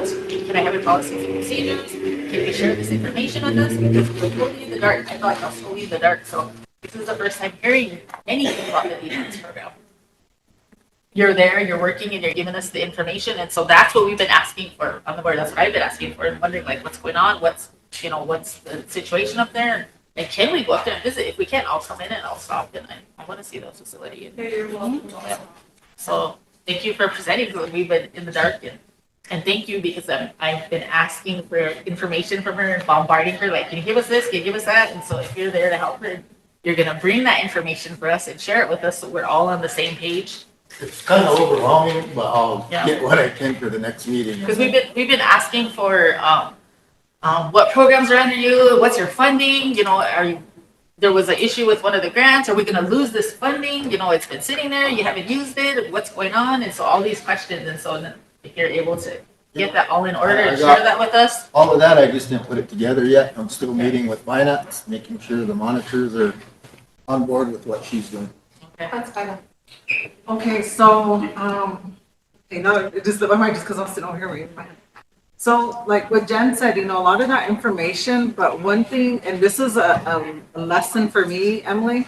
can I have your policies and procedures? Can we share this information with us? Because we're totally in the dark. I feel like I was totally in the dark. So this is the first time hearing anything about the detox program. You're there, you're working, and you're giving us the information, and so that's what we've been asking for on the board. That's what I've been asking for, and wondering what's going on, what's the situation up there, and can we go up there and visit? If we can, I'll come in and I'll stop, and I want to see the facility. Yeah, you're welcome. So thank you for presenting, because we've been in the dark, and thank you because I've been asking for information from her and bombarding her, can you give us this, can you give us that, and so if you're there to help her, you're gonna bring that information for us and share it with us so we're all on the same page. It's kind of overwhelming, but I'll get what I can for the next meeting. Because we've been asking for what programs are under you, what's your funding, there was an issue with one of the grants, are we going to lose this funding? It's been sitting there, you haven't used it, what's going on? And so all these questions, and so then if you're able to get that all in order and share that with us. All of that, I just didn't put it together yet. I'm still meeting with finance, making sure the monitors are on board with what she's doing. Okay. That's fine. Okay, so, it just slipped my mind just because I'm sitting over here waiting. So like what Jen said, a lot of that information, but one thing, and this is a lesson for me, Emily,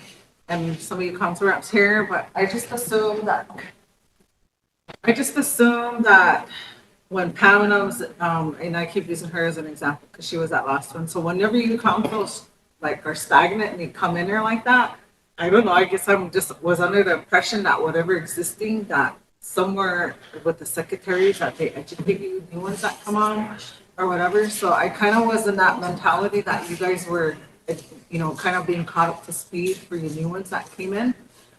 and some of you council reps here, but I just assume that when Pam and I was, and I keep using her as an example because she was that last one. So whenever you councils are stagnant and you come in there like that, I don't know, I guess was under the impression that whatever existing, that somewhere with the secretaries that they educate you, new ones that come on or whatever. So I kind of was in that mentality that you guys were, kind of being caught up to speed for your new ones that came in.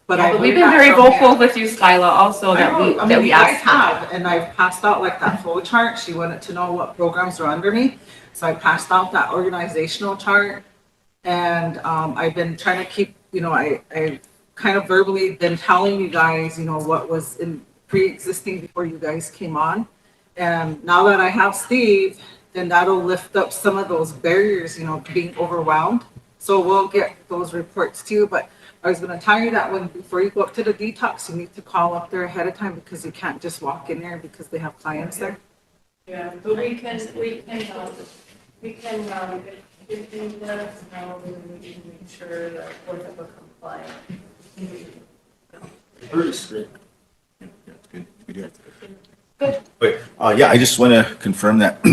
But we've been very vocal with you, Skyla, also that we asked her. And I've passed out that flow chart. She wanted to know what programs are under me. So I passed out that organizational chart. And I've been trying to keep, I kind of verbally been telling you guys, what was in pre-existing before you guys came on. And now that I have Steve, then that'll lift up some of those barriers, being overwhelmed. So we'll get those reports too. But I was going to tell you that before you go up to the detox, you need to call up there ahead of time because you can't just walk in there because they have clients there. Yeah, but we can if you let us know, we can make sure that we're compliant. Very strict. Yeah, it's good. Good. But I just want to confirm that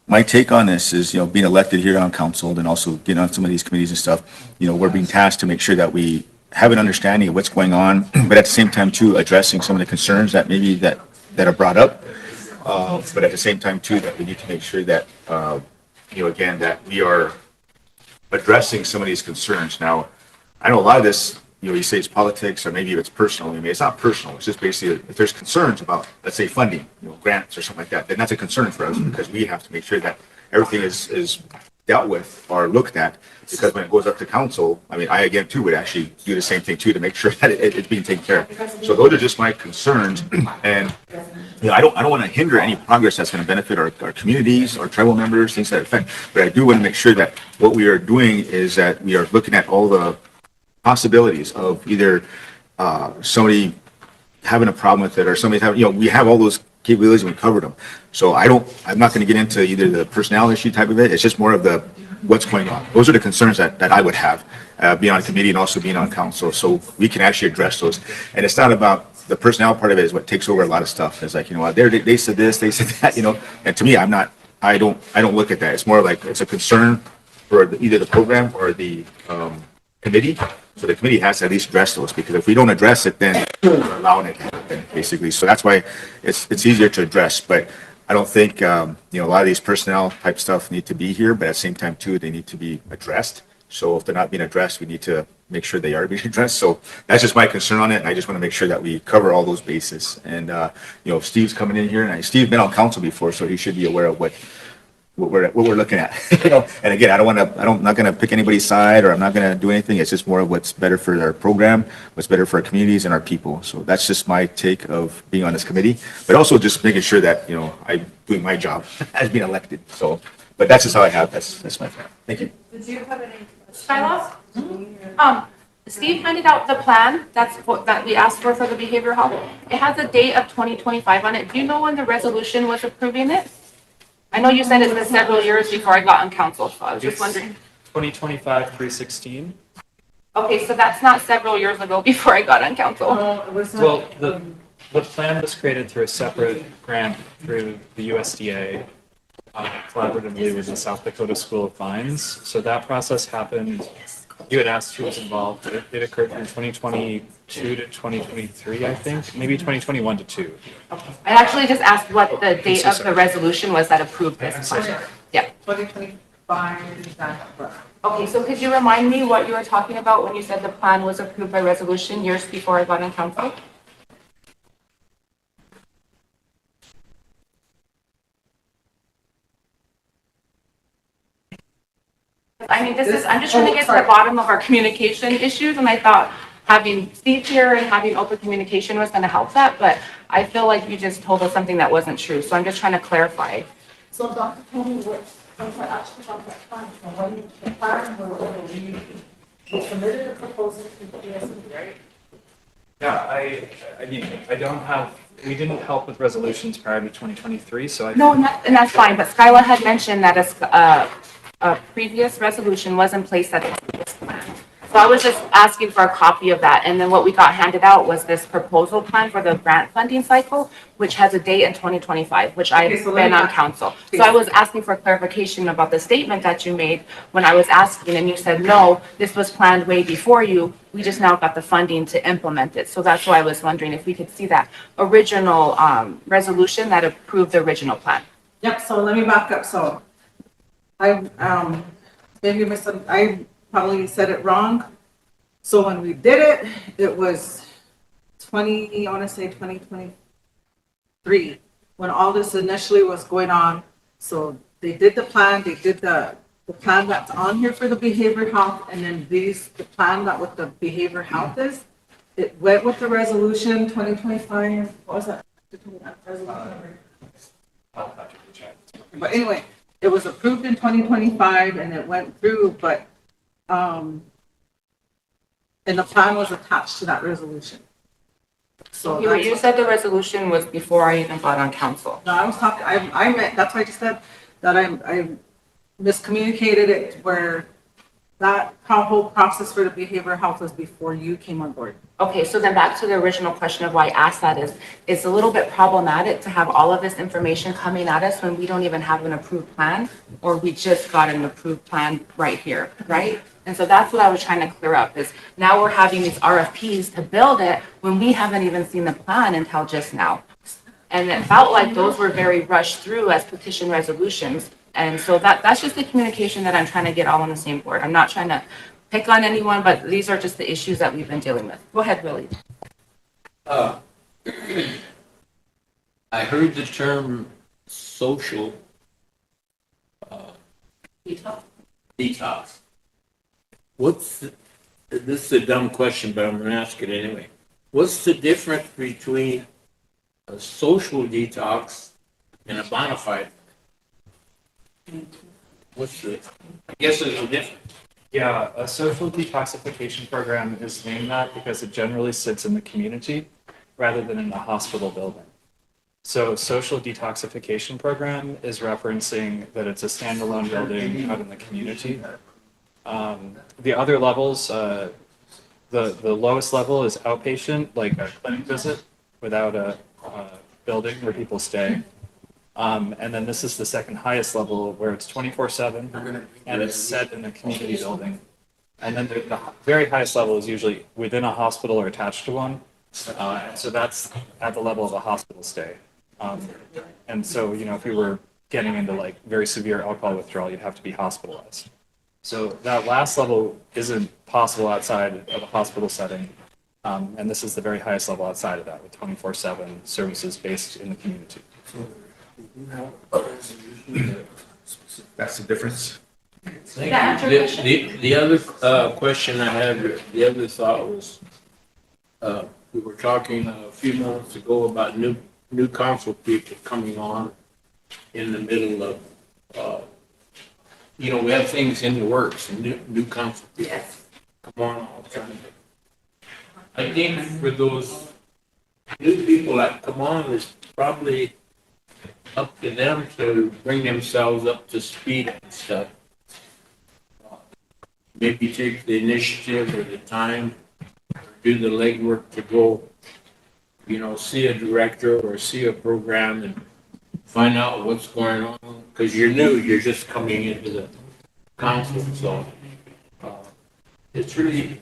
my take on this is, being elected here on council and also getting on some of these committees and stuff, we're being tasked to make sure that we have an understanding of what's going on, but at the same time too, addressing some of the concerns that maybe that are brought up. But at the same time too, that we need to make sure that, again, that we are addressing some of these concerns. Now, I know a lot of this, you say it's politics or maybe it's personal. I mean, it's not personal. It's just basically if there's concerns about, let's say, funding, grants or something like that, then that's a concern for us because we have to make sure that everything is dealt with or looked at. Because when it goes up to council, I mean, I again too would actually do the same thing too to make sure that it's being taken care of. So those are just my concerns, and I don't want to hinder any progress that's going to benefit our communities, our tribal members, things that affect. But I do want to make sure that what we are doing is that we are looking at all the possibilities of either somebody having a problem with it or somebody having, we have all those capabilities and we covered them. So I'm not going to get into either the personnel issue type of it. It's just more of the what's going on. Those are the concerns that I would have being on a committee and also being on council. So we can actually address those. And it's not about the personnel part of it is what takes over a lot of stuff. It's like, they said this, they said that, and to me, I don't look at that. It's more like it's a concern for either the program or the committee. So the committee has to at least address those, because if we don't address it, then we're allowing it to happen, basically. So that's why it's easier to address. But I don't think, a lot of these personnel type stuff need to be here, but at the same time too, they need to be addressed. So if they're not being addressed, we need to make sure they are being addressed. So that's just my concern on it. And I just want to make sure that we cover all those bases. And, Steve's coming in here, and Steve's been on council before, so he should be aware of what we're looking at. And again, I'm not going to pick anybody's side, or I'm not going to do anything. It's just more of what's better for our program, what's better for our communities and our people. So that's just my take of being on this committee, but also just making sure that, I'm doing my job as being elected. So, but that's just how I have. That's my plan. Thank you. Did you have any? Skylar? Steve handed out the plan that we asked for the behavioral health. It has a date of 2025 on it. Do you know when the resolution was approving it? I know you said it's been several years before I got on council, so I was just wondering. 2025-316. Okay, so that's not several years ago before I got on council. Well, the plan was created through a separate grant through the USDA, collaboratively with the South Dakota School of Mines. So that process happened. You had asked who was involved. It occurred from 2022 to 2023, I think, maybe 2021 to 2. Okay. I actually just asked what the date of the resolution was that approved this plan. Yeah. 2025 is that. Okay, so could you remind me what you were talking about when you said the plan was approved by resolution years before I got on council? I mean, I'm just trying to get to the bottom of our communication issues, and I thought having Steve here and having open communication was gonna help that, but I feel like you just told us something that wasn't true, so I'm just trying to clarify. So Dr. Tony, actually about that plan, so when the plan we submitted a proposal to the PSC, right? Yeah, I mean, we didn't help with resolutions prior to 2023, so No, and that's fine, but Skyla had mentioned that a previous resolution was in place that this plan. So I was just asking for a copy of that, and then what we got handed out was this proposal plan for the grant funding cycle, which has a date in 2025, which I've been on council. So I was asking for clarification about the statement that you made when I was asking, and you said, no, this was planned way before you. We just now got the funding to implement it. So that's why I was wondering if we could see that original resolution that approved the original plan. Yep, so let me back up. So I probably said it wrong. So when we did it, it was 2023, when all this initially was going on. So they did the plan, they did the plan that's on here for the behavior health, and then the plan that what the behavior health is, it went with the resolution 2025, what was that? But anyway, it was approved in 2025 and it went through, but and the plan was attached to that resolution. So You said the resolution was before I even got on council. No, I was talking, I meant, that's why I just said that I miscommunicated it where That whole process for the behavioral health was before you came on board. Okay, so then back to the original question of why I asked that is, it's a little bit problematic to have all of this information coming at us when we don't even have an approved plan, or we just got an approved plan right here, right? And so that's what I was trying to clear up, is now we're having these RFPs to build it when we haven't even seen the plan until just now. And it felt like those were very rushed through as petition resolutions. And so that's just the communication that I'm trying to get all on the same board. I'm not trying to pick on anyone, but these are just the issues that we've been dealing with. Go ahead, Willie. I heard the term social detox. This is a dumb question, but I'm gonna ask it anyway. What's the difference between a social detox and a bona fide? I guess there's a difference. Yeah, a social detoxification program is named that because it generally sits in the community rather than in the hospital building. So social detoxification program is referencing that it's a standalone building out in the community. The other levels, the lowest level is outpatient, like a clinic visit without a building where people stay. And then this is the second highest level where it's 24/7 and it's set in a community building. And then the very highest level is usually within a hospital or attached to one. And so that's at the level of a hospital stay. And so, you know, if you were getting into like very severe alcohol withdrawal, you'd have to be hospitalized. So that last level isn't possible outside of a hospital setting. And this is the very highest level outside of that with 24/7 services based in the community. That's the difference. Thank That answer you. your question? The other question I had, the other thought was, we were talking a few minutes ago about new council people coming on in the middle of, you know, we have things in the works, and new council people Yes. come on all the time. I think for those new people that come on, it's probably up to them to bring themselves up to speed and stuff. Maybe take the initiative or the time, do the legwork to go, you know, see a director or see a program and find out what's going on. Because you're new, you're just coming into the council, so it's really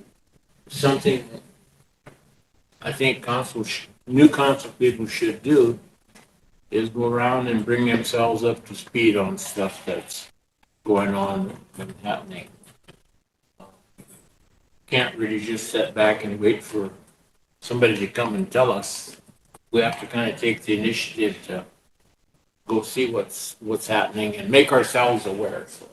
something I think new council people should do, is go around and bring themselves up to speed on stuff that's going on and happening. Can't really just sit back and wait for somebody to come and tell us. We have to kind of take the initiative to go see what's happening and make ourselves aware. So,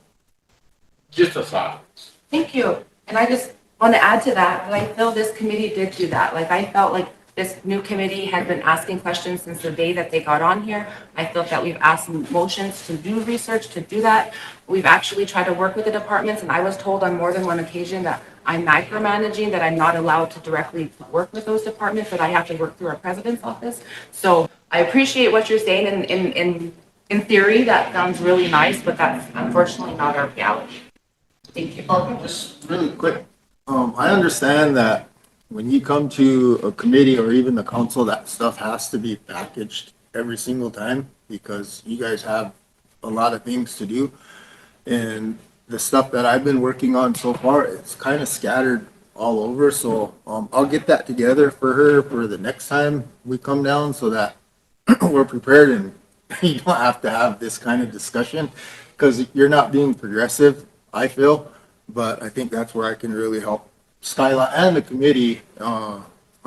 just a thought. Thank you. And I just want to add to that I feel this committee did do that. Like, I felt like this new committee had been asking questions since the day that they got on here. I felt that we've asked motions to do research, to do that. We've actually tried to work with the departments, and I was told on more than one occasion that I'm micromanaging, that I'm not allowed to directly work with those departments, that I have to work through our president's office. So I appreciate what you're saying. In theory, that sounds really nice, but that's unfortunately not our reality. Thank you. Just really quick, I understand that when you come to a committee or even the council, that stuff has to be packaged every single time because you guys have a lot of things to do. And the stuff that I've been working on so far, it's kind of scattered all over. So I'll get that together for her for the next time we come down so that we're prepared and you don't have to have this kind of discussion because you're not being progressive, I feel. But I think that's where I can really help Skyla and the committee on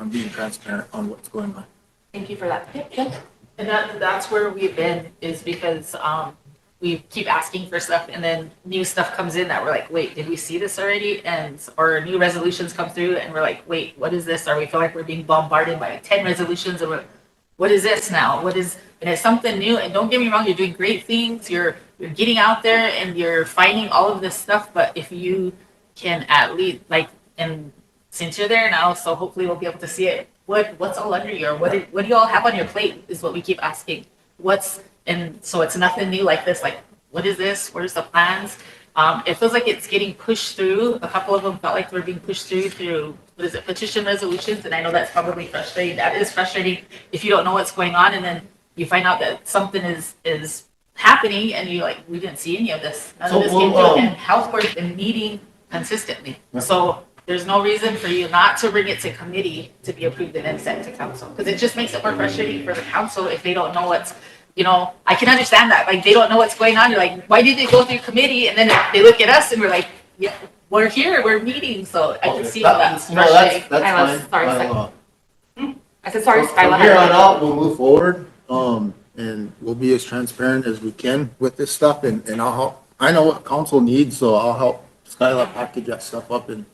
being transparent on what's going on. Thank you for that. Yep. And that's where we've been, is because we keep asking for stuff and then new stuff comes in that we're like, wait, did we see this already? Or new resolutions come through and we're like, wait, what is this? Or we feel like we're being bombarded by 10 resolutions and what is this now? And it's something new. And don't get me wrong, you're doing great things. You're getting out there and you're finding all of this stuff. But if you can at least, like, and since you're there now, so hopefully we'll be able to see it. What's all under you, or what do you all have on your plate is what we keep asking. And so it's nothing new like this, like, what is this? Where's the plans? It feels like it's getting pushed through. A couple of them felt like they were being pushed through, what is it, petition resolutions, and I know that's probably frustrating. That is frustrating if you don't know what's going on, and then you find out that something is happening, and you're like, we didn't see any of this. None of this came through, and health board's been meeting consistently. So there's no reason for you not to bring it to committee to be approved and then sent to council, because it just makes it more frustrating for the council if they don't know what's, I can understand that, like, they don't know what's going on. You're like, why did it go through committee? And then they look at us and we're like, yeah, we're here, we're meeting, so I can see how that's frustrating. That's Sorry, fine. I said, sorry, From Skyla. here on out, we'll move forward, and we'll be as transparent as we can with this stuff, and I'll help. I know what council needs, so I'll help Skyla package that stuff up and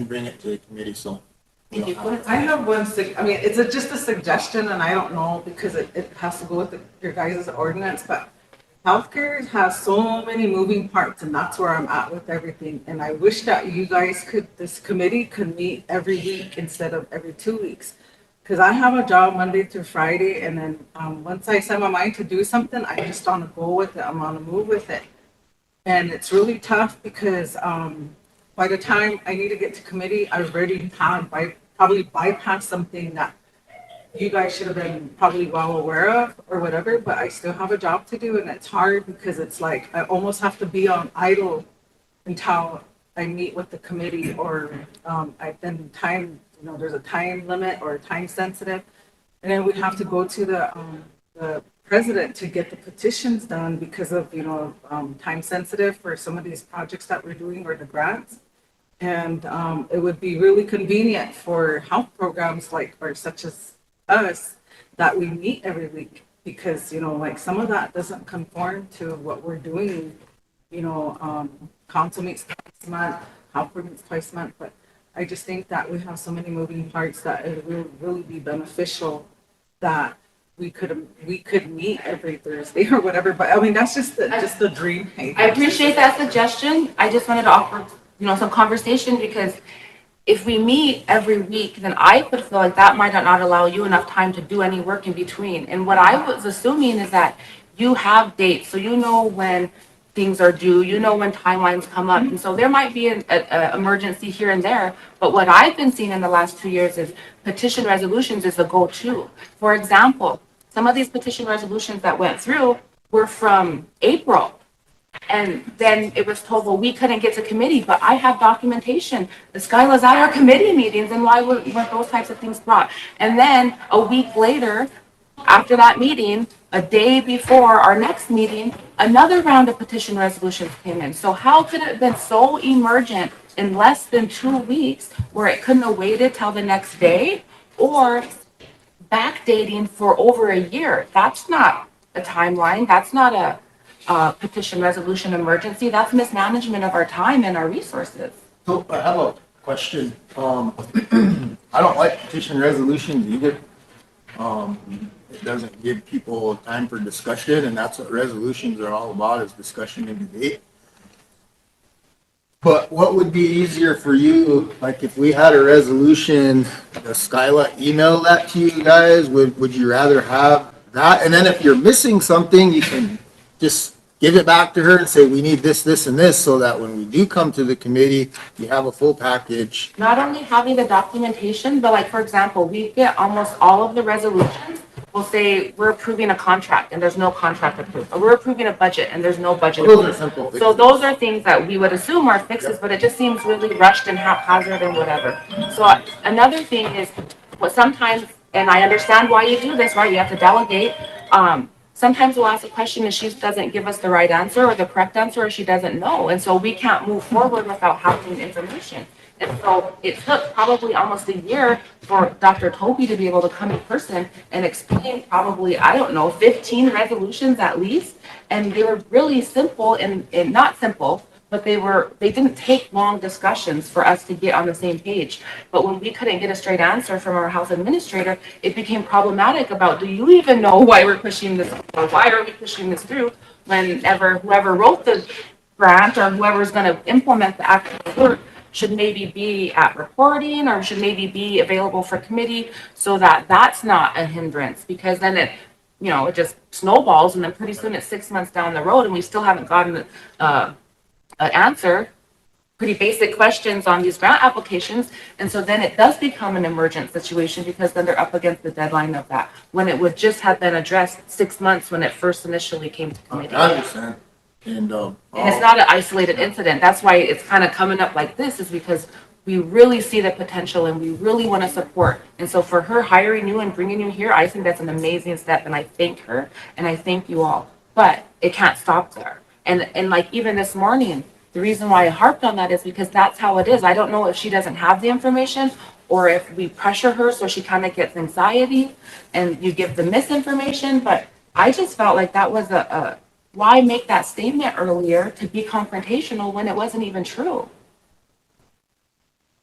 bring it to the committee, so. Thank you. I have it's just a suggestion, and I don't know, because it has to go with your guys' ordinance, but healthcare has so many moving parts, and that's where I'm at with everything. And I wish that you guys this committee could meet every week instead of every 2 weeks. Because I have a job Monday through Friday, and then once I set my mind to do something, I just want to go with it. I'm on the move with it. And it's really tough because by the time I need to get to committee, I've already probably bypassed something that you guys should have been probably well aware of or whatever, but I still have a job to do, and it's hard because it's like I almost have to be on idle until I meet with the committee, or I've been time, there's a time limit or time sensitive, and then we have to go to the president to get the petitions done because of, time sensitive for some of these projects that we're doing or the grants. And it would be really convenient for health programs such as us that we meet every week, because like some of that doesn't conform to what we're doing. Council meets twice a month, health board meets twice a month, but I just think that we have so many moving parts that it will really be beneficial that we could meet every Thursday or whatever. But I mean, that's just the dream. I appreciate that suggestion. I just wanted to offer, some conversation, because if we meet every week, then I would feel like that might not allow you enough time to do any work in between. And what I was assuming is that you have dates, so you know when things are due, when timelines come up. And so there might be an emergency here and there. But what I've been seeing in the last 2 years is petition resolutions is the go-to. For example, some of these petition resolutions that went through were from April. And then it was told, well, we couldn't get to committee, but I have documentation. The Skyla's at our committee meetings, and why weren't those types of things brought? And then a week later, after that meeting, a day before our next meeting, another round of petition resolutions came in. So how could it have been so emergent in less than 2 weeks where it couldn't have waited till the next day, or backdating for over a year? That's not a timeline. That's not a petition resolution emergency. That's mismanagement of our time and our resources. So I have a question. I don't like petition resolutions either. It doesn't give people time for discussion, and that's what resolutions are all about, is discussion and debate. But what would be easier for you, like if we had a resolution, does Skyla email that to you guys? Would you rather have that? And then if you're missing something, you can just give it back to her and say, we need this, this, and this, so that when we do come to the committee, you have a full package. Not only having the documentation, but like, for example, we get almost all of the resolutions. We'll say we're approving a contract and there's no contract approved, or we're approving a budget and there's no budget Those are approved. simple fixes. So those are things that we would assume are fixes, but it just seems really rushed and haphazard and whatever. So another thing is what sometimes, and I understand why you do this, right? You have to delegate. Sometimes we'll ask a question and she doesn't give us the right answer or the correct answer, or she doesn't know. And so we can't move forward without having information. And so it took probably almost a year for Dr. Toby to be able to come in person and explain probably, 15 resolutions at least. And they were really simple and not simple, but they didn't take long discussions for us to get on the same page. But when we couldn't get a straight answer from our house administrator, it became problematic about, do you even know why we're pushing this, or why are we pushing this through, whenever whoever wrote the grant or whoever's going to implement the actual work should maybe be at reporting, or should maybe be available for committee, so that that's not a hindrance, because then it just snowballs, and then pretty soon it's 6 months down the road and we still haven't gotten an answer, pretty basic questions on these grant applications. And so then it does become an emergent situation because then they're up against the deadline of that, when it would just have been addressed 6 months when it first initially came to committee. I understand. And, And it's not an isolated incident. That's why it's kind of coming up like this, is because we really see the potential and we really want to support. And so for her hiring you and bringing you here, I think that's an amazing step, and I thank her and I thank you all. But it can't stop there. And like even this morning, the reason why I harped on that is because that's how it is. I don't know if she doesn't have the information or if we pressure her so she kind of gets anxiety and you give the misinformation. But I just felt like that was why make that statement earlier to be confrontational when it wasn't even true?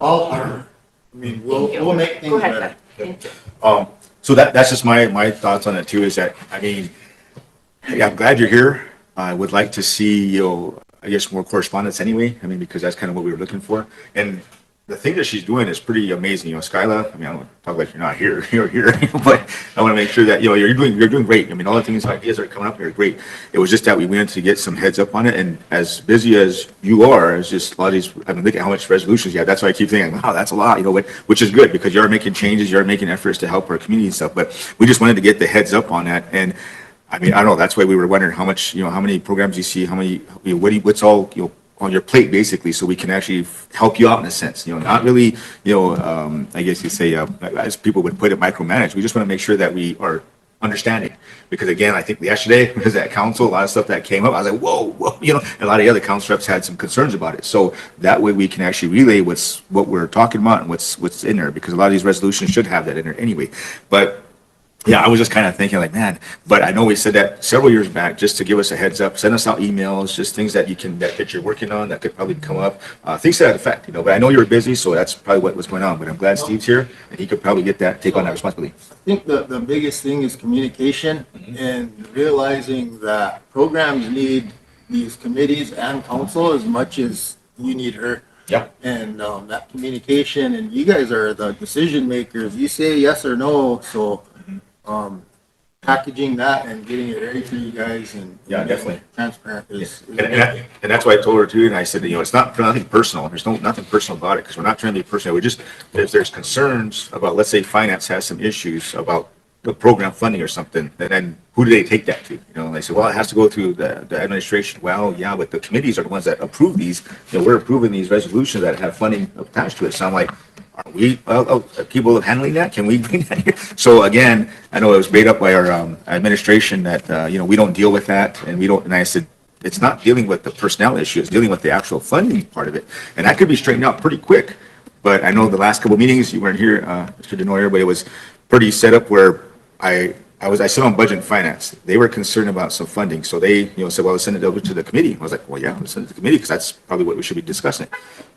all hard. I mean, we'll make things Go ahead, better. Ben. Thank you. So that's just my thoughts on it too, is that, I mean, yeah, I'm glad you're here. I would like to see, I guess more correspondence anyway. I mean, because that's kind of what we were looking for. And the thing that she's doing is pretty amazing. Skyla, I mean, I don't want to talk like you're not here, you're here, but I want to make sure that, you're doing great. I mean, all the things, ideas that are coming up here are great. It was just that we wanted to get some heads up on it. And as busy as you are, it's just a lot of these, I mean, look at how much resolutions you have. That's why I keep thinking, wow, that's a lot, which is good because you are making changes, you are making efforts to help our community and stuff. But we just wanted to get the heads up on that. And I mean, I don't know, that's why we were wondering how much, how many programs you see, how many, what's all, on your plate basically, so we can actually help you out in a sense, not really, I guess you say, as people would put it, micromanage. We just want to make sure that we are understanding, because again, I think yesterday was at council, a lot of stuff that came up, I was like, whoa, and a lot of the other council reps had some concerns about it. So that way we can actually relay what we're talking about and what's in there, because a lot of these resolutions should have that in there anyway. But yeah, I was just kind of thinking like, man, but I know we said that several years back, just to give us a heads up, send us out emails, just things that that you're working on that could probably come up, things to that effect, but I know you're busy, so that's probably what was going on, but I'm glad Steve's here and he could probably take on that responsibility. I think the biggest thing is communication and realizing that programs need these committees and council as much as you need her. Yeah. And that communication, and you guys are the decision makers. You say yes or no, so packaging that and getting it ready for you guys and definitely transparent is and that's why I told her too, and I said, it's not nothing personal. There's nothing personal about it, because we're not trying to be personal. We just, if there's concerns about, let's say finance has some issues about the program funding or something, then who do they take that to? And they say, well, it has to go through the administration. Well, yeah, but the committees are the ones that approve these. We're approving these resolutions that have funding attached to it. So I'm like, are we capable of handling that? Can we bring that here? So again, I know it was made up by our administration that, we don't deal with that, and I said, it's not dealing with the personnel issue, it's dealing with the actual funding part of it. And that could be straightened out pretty quick. But I know the last couple of meetings, you weren't here, Mr. Denoyer, but it was pretty set up where I sit on budget and finance. They were concerned about some funding. So they, said, well, let's send it over to the committee. I was like, well, yeah, let's send it to the committee, because that's probably what we should be discussing.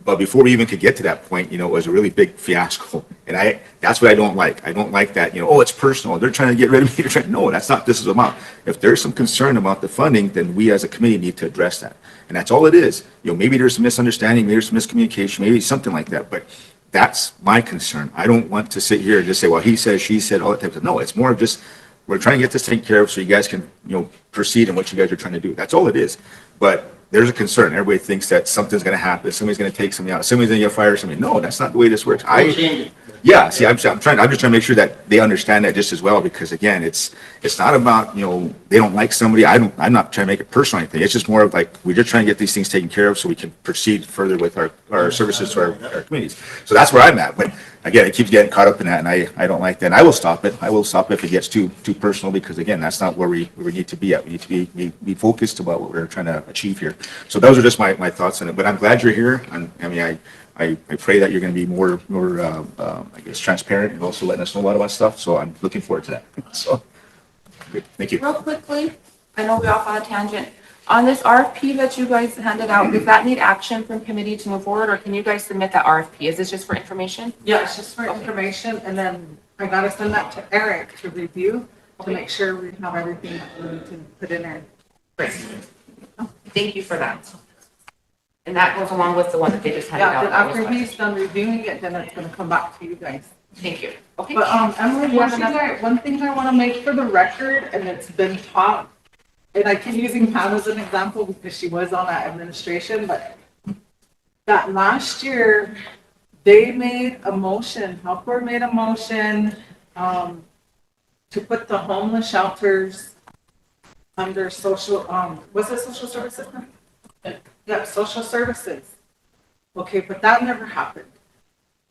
But before we even could get to that point, it was a really big fiasco. And that's what I don't like. I don't like that, it's personal. They're trying to get rid of me. No, that's not this is about. If there's some concern about the funding, then we as a committee need to address that. And that's all it is. Maybe there's some misunderstanding, maybe there's some miscommunication, maybe something like that. But that's my concern. I don't want to sit here and just say, well, he said, she said, all that type of stuff. No, it's more of just, we're trying to get this taken care of so you guys can, proceed in what you guys are trying to do. That's all it is. But there's a concern. Everybody thinks that something's going to happen. Somebody's going to take somebody out. Somebody's going to get fired. Somebody. No, that's not the way this works. Yeah, see, I'm just trying to make sure that they understand that just as well, because again, it's not about, they don't like somebody. I'm not trying to make it personal or anything. It's just more of like, we're just trying to get these things taken care of so we can proceed further with our services to our communities. So that's where I'm at. But again, it keeps getting caught up in that, and I don't like that. And I will stop it. I will stop if it gets too personal, because again, that's not where we need to be at. We need to be focused about what we're trying to achieve here. So those are just my thoughts on it. But I'm glad you're here. I pray that you're going to be more I guess, transparent, and also letting us know a lot about stuff. So I'm looking forward to that. So, good. Thank you. Real quickly, I know we off on a tangent. On this RFP that you guys handed out, does that need action from committee to move forward, or can you guys submit that RFP? Is this just for information? Yeah, it's just for information, and then I gotta send that to Eric to review to make sure we have everything that we need to put in there. Great. Thank you for that. And that goes along with the one that they just handed Yeah, out. then after he's done reviewing it, then it's gonna come back to you guys. Thank you. Okay. But Emily, one thing I wanna make for the record, and it's been taught and I keep using Pam as an example because she was on that administration, but that last year, they made a motion, health board made a motion, to put the homeless shelters under social, was it social services? Yeah, social services. Okay, but that never happened.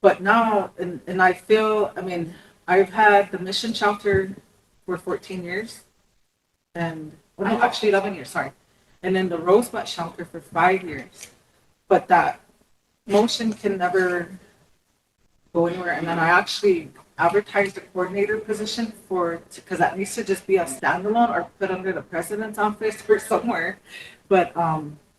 But now, and I feel, I mean, I've had the mission shelter for 14 years. And, well, no, actually 11 years, sorry. And then the Rosebud shelter for 5 years. But that motion can never go anywhere. And then I actually advertised a coordinator position because that needs to just be a standalone or put under the president's office or somewhere. But,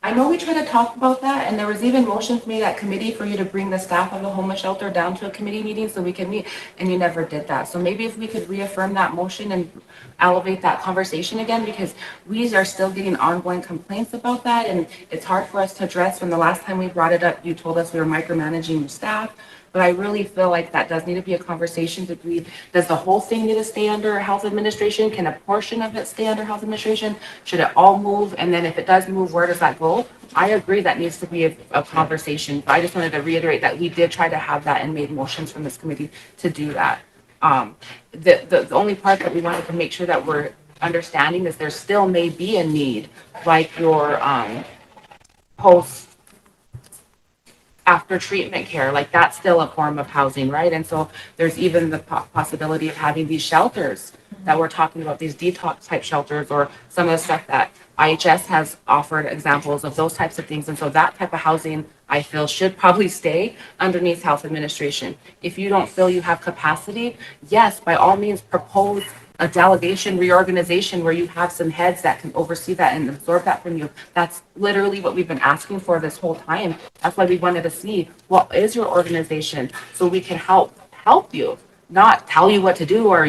I know we tried to talk about that, and there was even motions made at committee for you to bring the staff of the homeless shelter down to a committee meeting so we can meet, and you never did that. So maybe if we could reaffirm that motion and elevate that conversation again, because we are still getting ongoing complaints about that, and it's hard for us to address. When the last time we brought it up, you told us we were micromanaging your staff. But I really feel like that does need to be a conversation. Does the whole thing need to stay under health administration? Can a portion of it stay under health administration? Should it all move? And then if it does move, where does that go? I agree that needs to be a conversation. But I just wanted to reiterate that we did try to have that and made motions from this committee to do that. The only part that we wanted to make sure that we're understanding is there still may be a need, like your post after treatment care, like that's still a form of housing, right? And so there's even the possibility of having these shelters that we're talking about, these detox type shelters, or some of the stuff that IHS has offered examples of those types of things. And so that type of housing, I feel, should probably stay underneath health administration. If you don't feel you have capacity, yes, by all means, propose a delegation reorganization where you have some heads that can oversee that and absorb that from you. That's literally what we've been asking for this whole time. That's why we wanted to see what is your organization so we can help you, not tell you what to do or,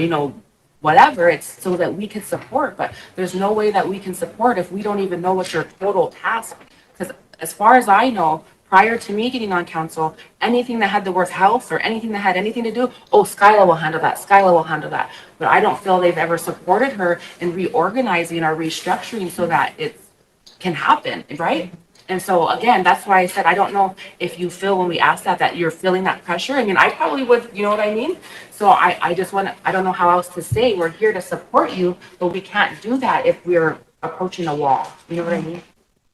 whatever. It's so that we can support, but there's no way that we can support if we don't even know what your total task. Because as far as I know, prior to me getting on council, anything that had the word health or anything that had anything to do, Skyla will handle that. Skyla will handle that. But I don't feel they've ever supported her in reorganizing or restructuring so that it can happen, right? And so again, that's why I said, I don't know if you feel when we ask that you're feeling that pressure. I mean, I probably would, you know what I mean? So I just want to, I don't know how else to say, we're here to support you, but we can't do that if we're approaching a wall. You know what I mean?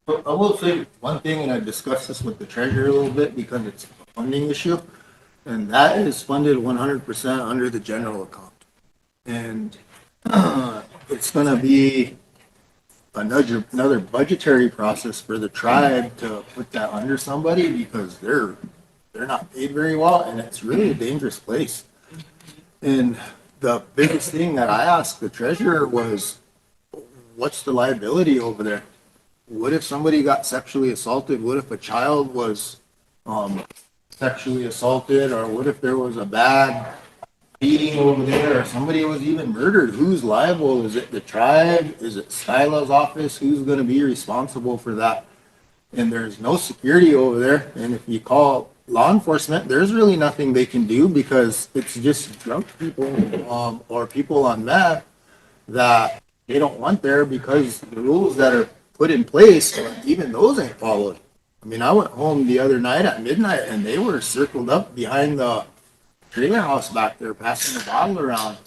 But I will say one thing, and I discussed this with the treasurer a little bit because it's a funding issue, and that is funded 100% under the general account. And it's going to be another budgetary process for the tribe to put that under somebody because they're not paid very well, and it's really a dangerous place. And the biggest thing that I asked the treasurer was, what's the liability over there? What if somebody got sexually assaulted? What if a child was sexually assaulted? Or what if there was a bad beating over there? Or somebody was even murdered? Who's liable? Is it the tribe? Is it Skyla's office? Who's going to be responsible for that? And there's no security over there. And if you call law enforcement, there's really nothing they can do because it's just drunk people or people on meth that they don't want there because the rules that are put in place, even those ain't followed. I mean, I went home the other night at midnight and they were circled up behind the trailer house back there, passing the bottle around.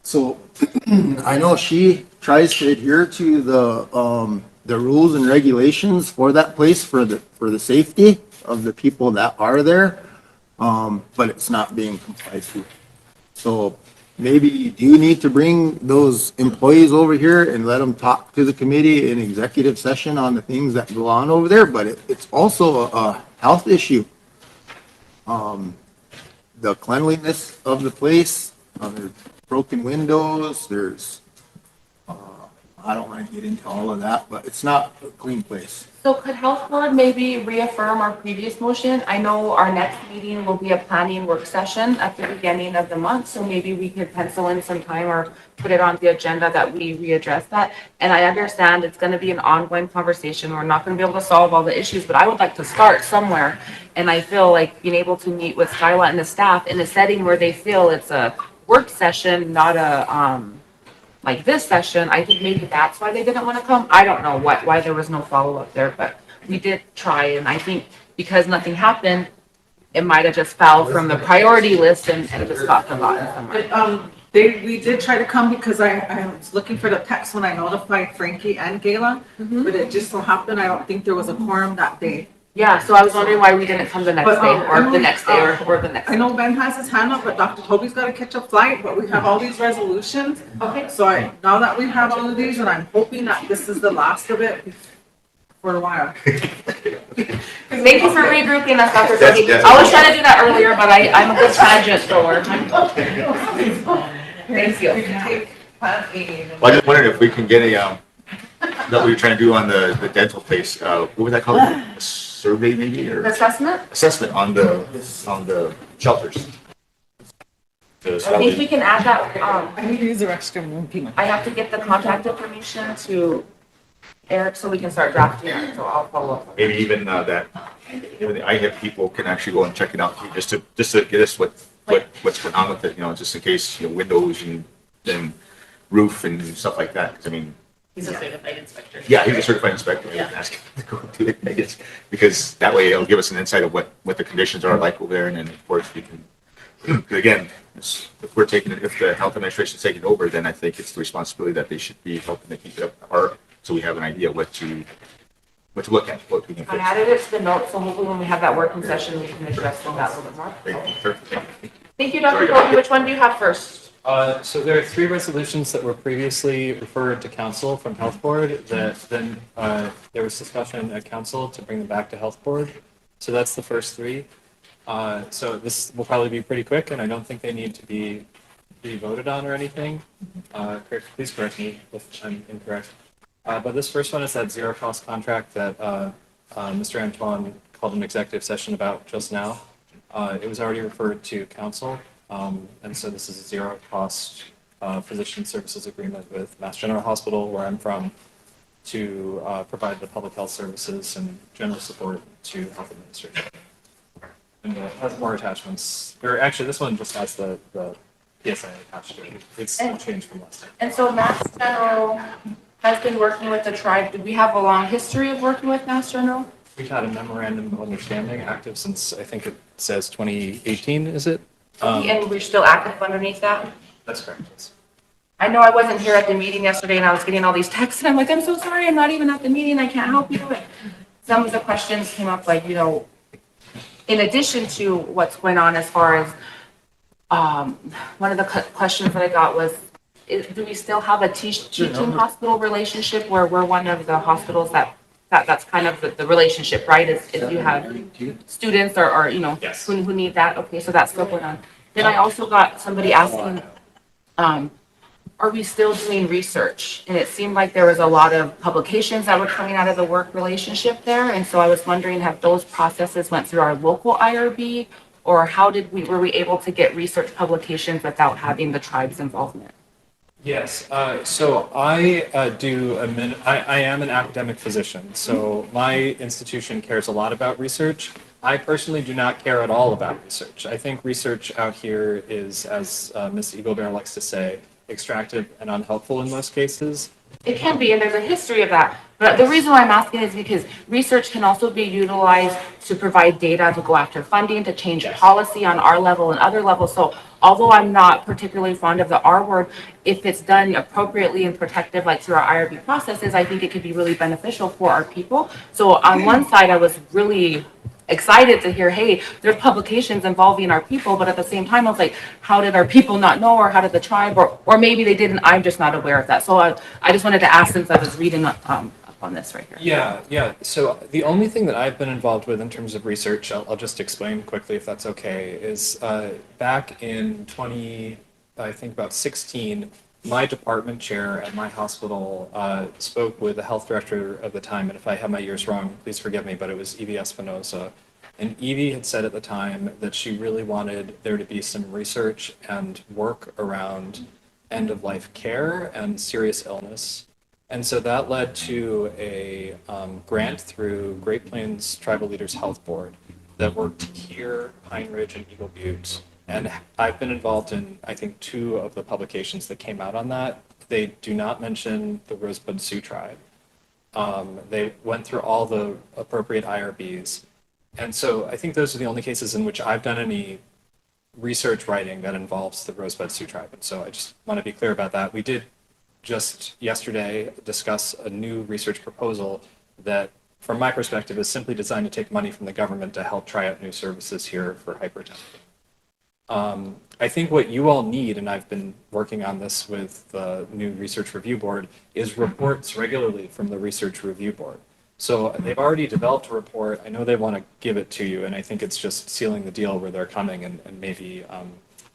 So I know she tries to adhere to the rules and regulations for that place for the safety of the people that are there, but it's not being complied to. So maybe you do need to bring those employees over here and let them talk to the committee in executive session on the things that go on over there, but it's also a health issue. The cleanliness of the place, there's broken windows, there's, I don't want to get into all of that, but it's not a clean place. So could health board maybe reaffirm our previous motion? I know our next meeting will be a planning work session at the beginning of the month, so maybe we could pencil in some time or put it on the agenda that we readdress that. And I understand it's going to be an ongoing conversation. We're not going to be able to solve all the issues, but I would like to start somewhere. And I feel like being able to meet with Skyla and the staff in a setting where they feel it's a work session, not a like this session, I think maybe that's why they didn't want to come. I don't know why there was no follow-up there, but we did try, and I think because nothing happened, it might have just fell from the priority list and just got forgotten somewhere. But, we did try to come because I was looking for the text when I notified Frankie and Gayla, but it just so happened, I don't think there was a quorum that day. Yeah, so I was wondering why we didn't come the next But, day, or the Emily, next day, or the next. I know Ben has his hand up, but Dr. Toby's gotta catch a flight, but we have all these resolutions. Okay. So now that we have all of these, and I'm hoping that this is the last of it for a while. Thank you for regrouping us, Dr. That's- Toby. that's I was okay. trying to do that earlier, but I'm a good tangent thrower. Thank you. We can take Plan A. Well, I just wondered if we can get a, that we were trying to do on the dental place, what was that called? A survey maybe, or Assessment? assessment on the shelters? I think we can add that, I need to use the restroom room, Pima. I have to get the contact information to Eric so we can start drafting it, so I'll follow up. Maybe even that, even the IHIP people can actually go and check it out, just to get us what's going on with it, just in case, windows and roof and stuff like that, 'cause I mean. He's a certified inspector. Yeah, he's a certified inspector. I can ask him to go do it, I guess, because that way it'll give us an insight of what the conditions are like over there, and then of course we can, again, if the health administration is taking over, then I think it's the responsibility that they should be helping to keep it up, or so we have an idea what to look at, what we can I fix. added it to the notes, so hopefully when we have that working session, we can address that a little bit more. Perfect. Thank you, Dr. Toby. Which one do you have first? So there are 3 resolutions that were previously referred to council from health board that then there was discussion at council to bring them back to health board. So that's the first 3. So this will probably be pretty quick, and I don't think they need to be voted on or anything. Please correct me if I'm incorrect. But this first one is that zero cost contract that Mr. Antoine called an executive session about just now. It was already referred to council. And so this is a zero cost physician services agreement with Mass General Hospital, where I'm from, to provide the public health services and general support to health administration. And it has more attachments. Or actually, this one just has the PSA attached to it. It's changed from last time. And so Mass General has been working with the tribe. Do we have a long history of working with Mass General? We've had a memorandum of understanding active since, I think it says 2018, is it? And we're still active underneath that? That's correct. Yes. I know I wasn't here at the meeting yesterday and I was getting all these texts and I'm like, I'm so sorry, I'm not even at the meeting, I can't help you. And some of the questions came up like, in addition to what's going on as far as, one of the questions that I got was, do we still have a teaching hospital relationship where we're one of the hospitals that's kind of the relationship, right? Is you have students or Yes. who need that. Okay, so that's still going on. Then I also got somebody asking, are we still doing research? And it seemed like there was a lot of publications that were coming out of the work relationship there. And so I was wondering, have those processes went through our local IRB, or were we able to get research publications without having the tribe's involvement? Yes, so I I am an academic physician, so my institution cares a lot about research. I personally do not care at all about research. I think research out here is, as Ms. Eaglebear likes to say, extractive and unhelpful in most cases. It can be, and there's a history of that. But the reason why I'm asking is because research can also be utilized to provide data to go after funding, to change policy on our level and other levels. So although I'm not particularly fond of the R word, if it's done appropriately and protective, like through our IRB processes, I think it could be really beneficial for our people. So on one side, I was really excited to hear, hey, there's publications involving our people, but at the same time, I was like, how did our people not know, or how did the tribe, or maybe they didn't, I'm just not aware of that. So I just wanted to ask, since I was reading up on this right here. Yeah. So the only thing that I've been involved with in terms of research, I'll just explain quickly if that's okay, is back in I think about 16, my department chair at my hospital spoke with the health director of the time, and if I have my years wrong, please forgive me, but it was Evie Espinosa. And Evie had said at the time that she really wanted there to be some research and work around end-of-life care and serious illness. And so that led to a grant through Great Plains Tribal Leaders Health Board that worked here, Pine Ridge, and Eagle Butte. And I've been involved in, I think, 2 of the publications that came out on that. they do not mention the Rosebud Sioux tribe. They went through all the appropriate IRBs. And so I think those are the only cases in which I've done any research writing that involves the Rosebud Sioux tribe. And so I just want to be clear about that. We did just yesterday discuss a new research proposal that, from my perspective, is simply designed to take money from the government to help try out new services here for hypertension. I think what you all need, and I've been working on this with the new Research Review Board, is reports regularly from the Research Review Board. So they've already developed a report. I know they want to give it to you, and I think it's just sealing the deal where they're coming, and maybe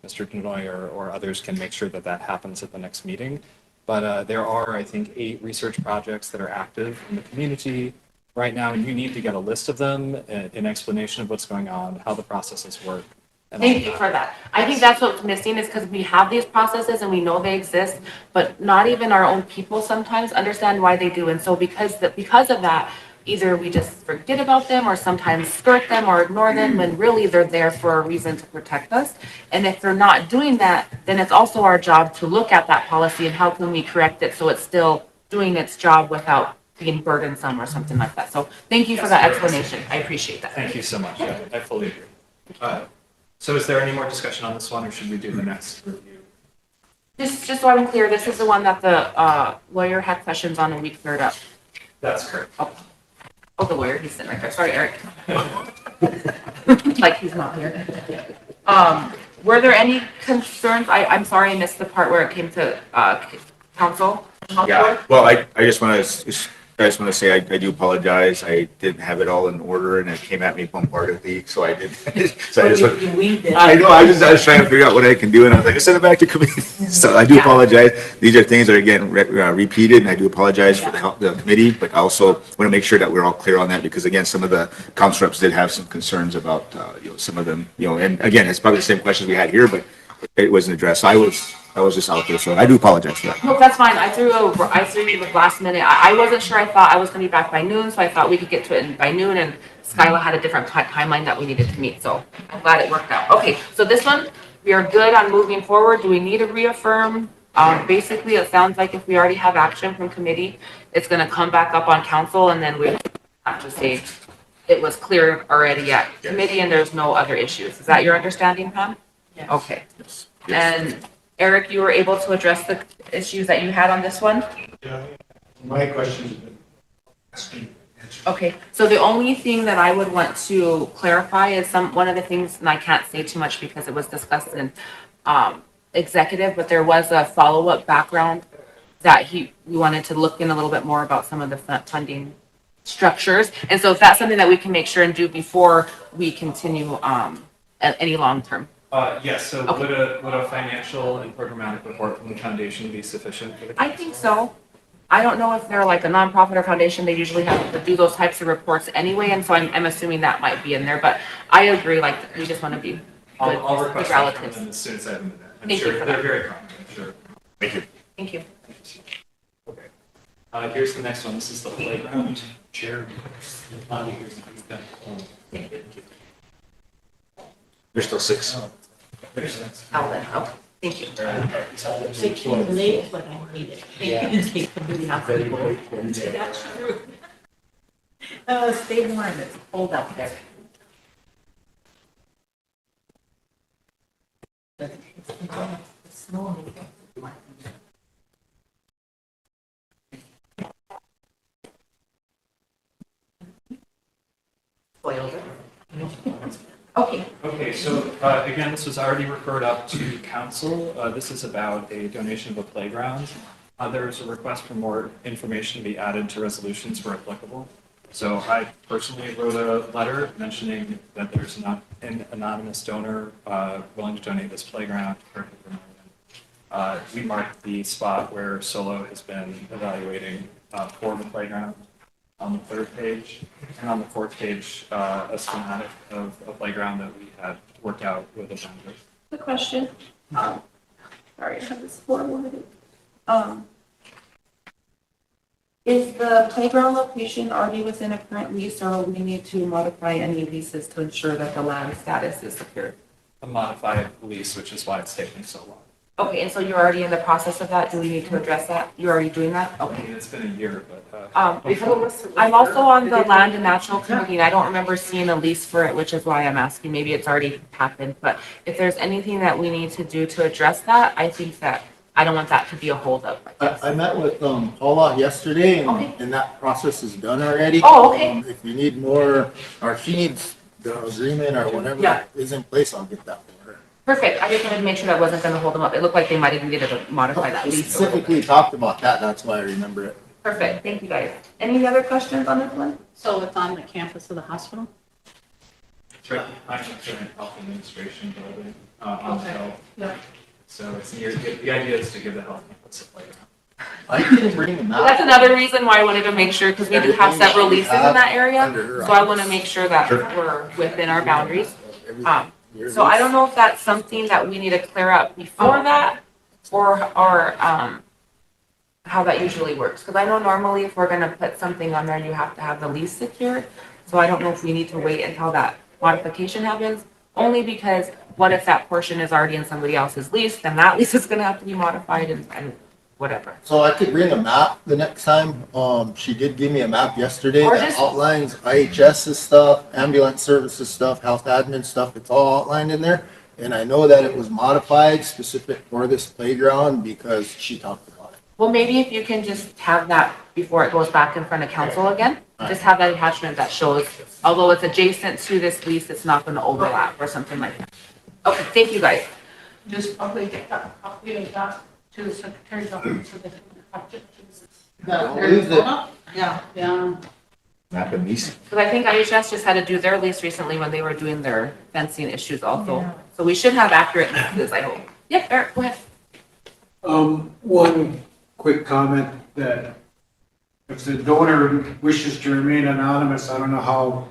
Mr. Denoy or others can make sure that that happens at the next meeting. But there are, I think, 8 research projects that are active in the community right now, and you need to get a list of them, an explanation of what's going on, how the processes work. Thank you for that. I think that's what's missing is because we have these processes and we know they exist, but not even our own people sometimes understand why they do. And so because of that, either we just forget about them or sometimes skirt them or ignore them when really they're there for a reason to protect us. And if they're not doing that, then it's also our job to look at that policy and how can we correct it so it's still doing its job without being burdensome or something like that. So thank you for that explanation. I appreciate that. Thank you so much. I fully agree. So is there any more discussion on this one, or should we do the next review? Just so I'm clear, this is the one that the lawyer had questions on and we cleared up. That's correct. Oh, the lawyer, he's sitting right there. Sorry, Eric. Like he's not here. Were there any concerns? I'm sorry, I missed the part where it came to council. Yeah, well, I just want to say I do apologize. I didn't have it all in order and it came at me bombardedly. So I did. I know. I was trying to figure out what I can do, and I was like, send it back to committee. So I do apologize. These are things that are getting repeated, and I do apologize for the committee. But I also want to make sure that we're all clear on that because again, some of the council reps did have some concerns about some of them. And again, it's probably the same questions we had here, but it wasn't addressed. So I was just out there, so I do apologize for that. No, that's fine. I threw you the last minute. I wasn't sure. I thought I was going to be back by noon, so I thought we could get to it by noon. And Skyla had a different timeline that we needed to meet, so I'm glad it worked out. Okay, so this one we are good on moving forward. Do we need to reaffirm? Basically, it sounds like if we already have action from committee, it's going to come back up on council, and then we have to say it was clear already at committee, and there's no other issues. Is that your understanding, Pam? Yes. Okay. Yes. And Eric, you were able to address the issues that you had on this one? Yeah, my questions have been asked. Okay, so the only thing that I would want to clarify is one of the things, and I can't say too much because it was discussed in executive, but there was a follow-up background that we wanted to look in a little bit more about some of the funding structures. And so if that's something that we can make sure and do before we continue any long-term. Yes, so Okay. would a financial and programmatic report from the foundation be sufficient for the I think so. I don't know if they're like a nonprofit or foundation, they usually have to do those types of reports anyway, and so I'm assuming that might be in there, but I agree, like, we just want to be I'll good request that from relatives. them as soon as I have them. I'm Thank you sure for they're that. very confident, sure. Thank you. Thank you. Okay. Here's the next one. This is the playground chair. There's still 6. Outlet, okay, thank you. They came late, but I hate it. They really have to. That's true. Stay warm, it's cold out there. It's snowing. Spoiled it. Okay. Okay, so again, this was already referred up to council. This is about a donation of a playground. There's a request for more information to be added to resolutions where applicable. So I personally wrote a letter mentioning that there's not an anonymous donor willing to donate this playground. We marked the spot where Solo has been evaluating for the playground on the 3rd page, and on the 4th page, a schematic of a playground that we had worked out with a vendor. Good question. Sorry, I have this forwarded. Is the playground location already within a current lease, or will we need to modify any leases to ensure that the land status is secured? A modified lease, which is why it's taking so long. Okay, and so you're already in the process of that? Do we need to address that? You're already doing that? I Okay. mean, it's been a year, but, I'm also on the Land and Natural Committee, and I don't remember seeing a lease for it, which is why I'm asking. Maybe it's already happened, but if there's anything that we need to do to address that, I think that, I don't want that to be a holdup. I met with, Paula yesterday Okay. and that process is done already. Oh, okay. If you need more, or if she needs the agreement or whatever Yeah. is in place, I'll get that for her. Perfect. I just wanted to make sure that wasn't gonna hold them up. It looked like they might even needed to modify that We lease. a little bit. specifically talked about that, that's why I remember it. Perfect. Thank you, guys. Any other questions on this one? So it's on the campus of the hospital? it's right behind the current health administration building, on the Okay. hill. Yeah. So it's near, the idea is to give the health campus a playground. I can bring them Well, out. that's another reason why I wanted to make sure, because we do have several leases in that area. Under her So I want to make sure that we're within our boundaries. office. So I don't know if that's something that we need to clear up before that or how that usually works. Because I know normally if we're gonna put something on there, you have to have the lease secured. So I don't know if we need to wait until that modification happens, only because what if that portion is already in somebody else's lease, then that lease is gonna have to be modified and whatever. So I could bring a map the next time. She did give me a map yesterday Or that just- outlines IHS's stuff, ambulance services stuff, health admin stuff. It's all outlined in there. And I know that it was modified specific for this playground because she talked about it. Well, maybe if you can just have that before it goes back in front of council again, just have that attachment that shows, although it's adjacent to this lease, it's not gonna overlap or something like that. Okay, thank you guys. Just probably get that copy of that to the secretary's office so they can attach it to I'll leave it. Yeah. Yeah. Map and lease. Because I think IHS just had to do their lease recently when they were doing their fencing issues also. So we should have accurate leases, I hope. Yeah, Eric, go ahead. One quick comment that if the donor wishes to remain anonymous, I don't know how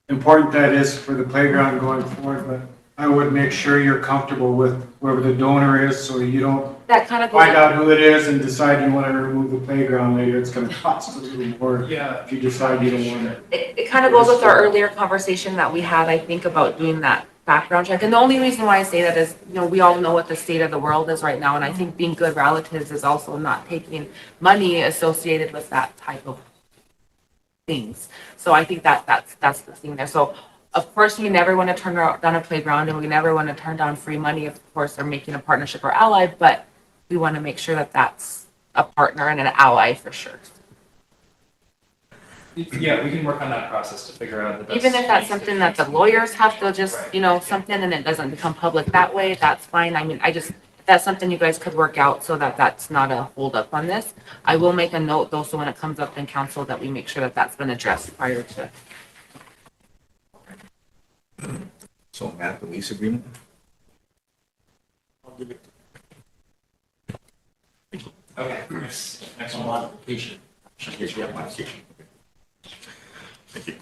important that is for the playground going forward, but I would make sure you're comfortable with whoever the donor is, so you don't That kind of goes, find out who it is and decide you want to remove the playground later. It's gonna cost a little more Yeah. if you decide you don't want it. it kind of goes with our earlier conversation that we had, I think, about doing that background check. And the only reason why I say that is, you know, we all know what the state of the world is right now. And I think being good relatives is also not taking money associated with that type of things. So I think that's the thing there. So of course, we never want to turn down a playground and we never want to turn down free money. Of course, they're making a partnership or ally, but we want to make sure that that's a partner and an ally for sure. Yeah, we can work on that process to figure out the best. Even if that's something that the lawyers have to just, you know, something and it doesn't become public that way, that's fine. I mean, if that's something you guys could work out so that that's not a holdup on this. I will make a note though, so when it comes up in council that we make sure that that's been addressed prior to. So map and lease agreement? Okay, next one. Modification. Yes, you have modification. Thank you.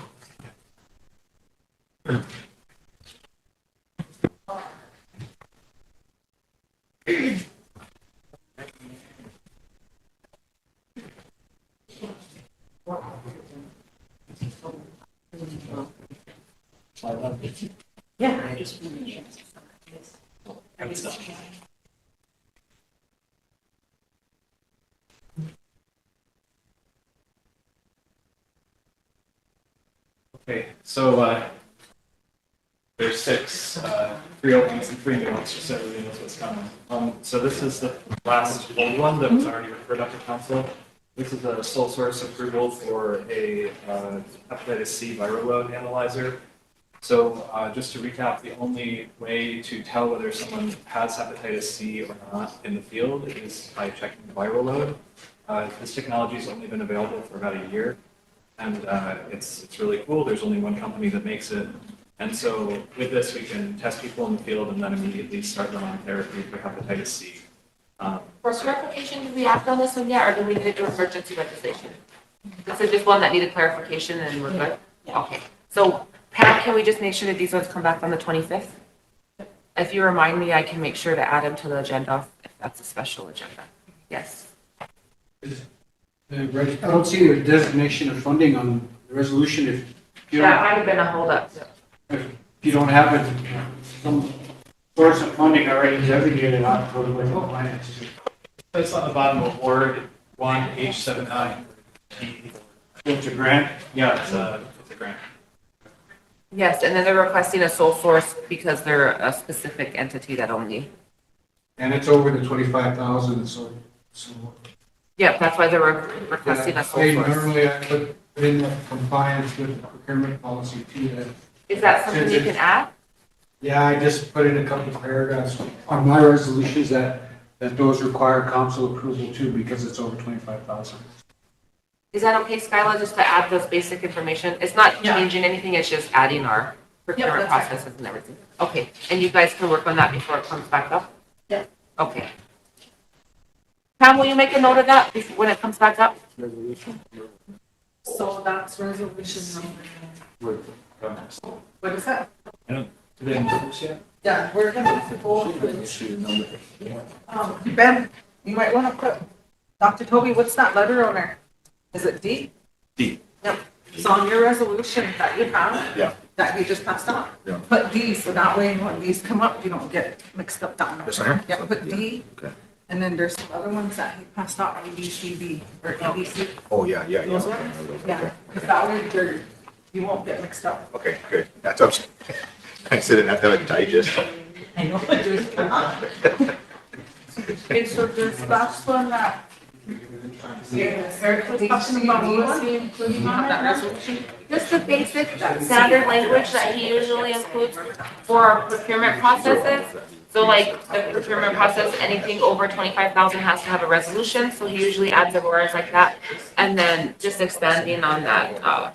Okay, so, there's 6, 3 openings and 3 new ones, just so everybody knows what's coming. So this is the last old one that was already referred up to council. This is a sole source approval for a hepatitis C viral load analyzer. So just to recap, the only way to tell whether someone has hepatitis C or not in the field is by checking the viral load. This technology has only been available for about a year, and it's really cool. There's only one company that makes it. And so with this, we can test people in the field and then immediately start them on therapy for hepatitis C. For clarification, did we act on this one yet, or do we need to do emergency legislation? This is just one that needed clarification and we're good? Okay, so Pam, can we just make sure that these ones come back on the 25th? If you remind me, I can make sure to add them to the agenda if that's a special agenda. Yes. I don't see a designation of funding on the resolution if you That don't, might have been a holdup. if you don't have it, source of funding already designated out for the finance. It's on the bottom of Ward 1, H79. It's a grant? Yeah, it's a grant. Yes, and then they're requesting a sole source because they're a specific entity that only, And it's over the 25,000, so. yeah, that's why they're requesting a sole source. Normally I put in the compliance with the procurement policy too. Is that something you can add? Yeah, I just put in a couple of paragraphs on my resolutions that those require council approval too, because it's over 25,000. Is that okay, Skyla, just to add those basic information? It's not changing anything, it's just adding our procurement that's right. processes and everything. Okay, and you guys can work on that before it comes back up? Yeah. Okay. Pam, will you make a note of that when it comes back up? So that's resolution number. What is that? Do they know this yet? Yeah, we're gonna have to go. Ben, you might wanna put, Dr. Toby, what's that letter on there? Is it D? D. Yep. It's on your resolution that you have. Yeah. That you just passed on. Yeah. Put D, so that way when these come up, you don't get mixed up down. This one here? Yeah, put D. Okay. And then there's some other ones that he passed out, A, B, C, D, or ABC. Oh, yeah, yeah, yeah. Those ones? Yeah, because that way you won't get mixed up. Okay, good. That's up. I said it, I feel like digest. I know, but there's not. Okay, so this last one that. Eric was talking about, was he including on that resolution? Just the basic standard language that he usually includes for our procurement processes. So like the procurement process, anything over 25,000 has to have a resolution, so he usually adds the words like that. And then just expanding on that,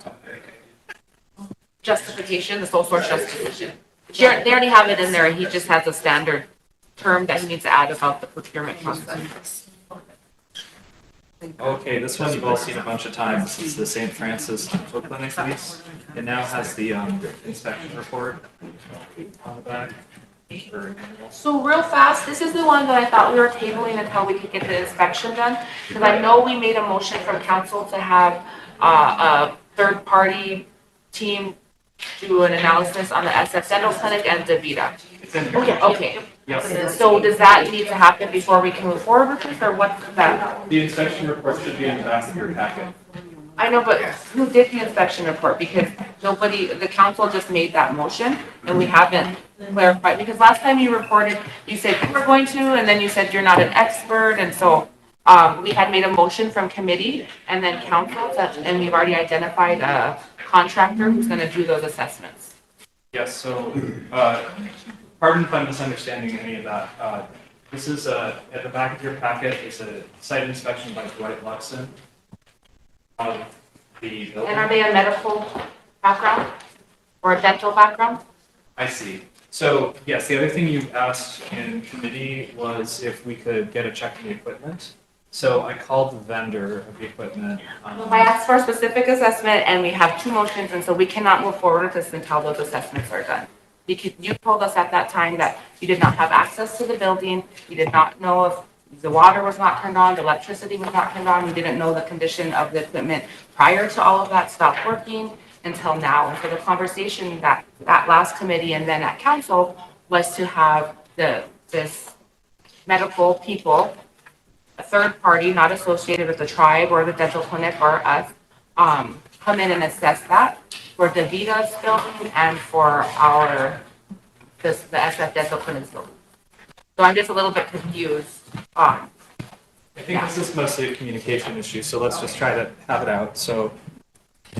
justification, the sole source justification. They already have it in there, he just has a standard term that he needs to add about the procurement process. Okay, this one you've all seen a bunch of times. It's the St. Francis Dental Clinic lease. It now has the inspection report on the back. So real fast, this is the one that I thought we were tabling until we could get the inspection done. Because I know we made a motion from council to have a third-party team do an analysis on the SF Dental Clinic and DaVita. It's in here. Oh, yeah, okay. Yep. So does that need to happen before we can move forward with this, or what's that? The inspection report should be in the back of your packet. I know, but who did the inspection report? Because nobody, the council just made that motion, and we haven't clarified, because last time you reported, you said you were going to, and then you said you're not an expert, and so we had made a motion from committee and then council, and we've already identified a contractor who's gonna do those assessments. Yes, so, pardon if I'm misunderstanding any of that. This is, at the back of your packet, it's a site inspection by Dwight Luxon of the building. And are they a medical background or a dental background? I see. So, yes, the other thing you asked in committee was if we could get a check on the equipment. So I called the vendor of the equipment. I asked for a specific assessment, and we have two motions, and so we cannot move forward with this until those assessments are done. Because you told us at that time that you did not have access to the building, you did not know if the water was not turned on, the electricity was not turned on, you didn't know the condition of the equipment prior to all of that stopped working until now. And so the conversation that last committee and then at council was to have this medical people, a third party not associated with the tribe or the dental clinic or us, come in and assess that for DaVita's building and for the SF Dental Clinic's building. So I'm just a little bit confused. I think this is mostly a communication issue, so let's just try to have it out. So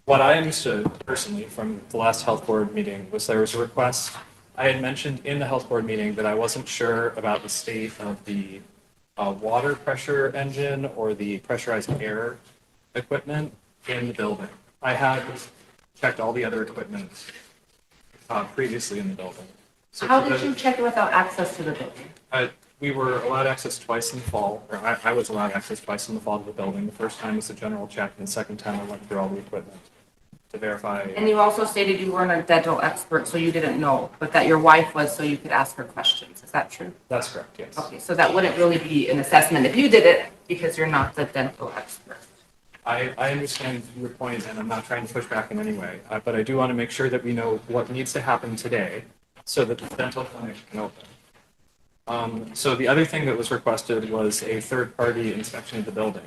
what I understood personally from the last health board meeting was there was a request. I had mentioned in the health board meeting that I wasn't sure about the state of the water pressure engine or the pressurized air equipment in the building. I had checked all the other equipment previously in the building. So How did you check it without access to the building? We were allowed access twice in the fall, or I was allowed access twice in the fall to the building. The first time was a general check, and the second time I went through all the equipment to verify. And you also stated you weren't a dental expert, so you didn't know, but that your wife was, so you could ask her questions. Is that true? That's correct, yes. Okay, so that wouldn't really be an assessment if you did it, because you're not the dental expert. I understand your point, and I'm not trying to push back in any way, but I do want to make sure that we know what needs to happen today so that the dental clinic can open. So the other thing that was requested was a third-party inspection of the building,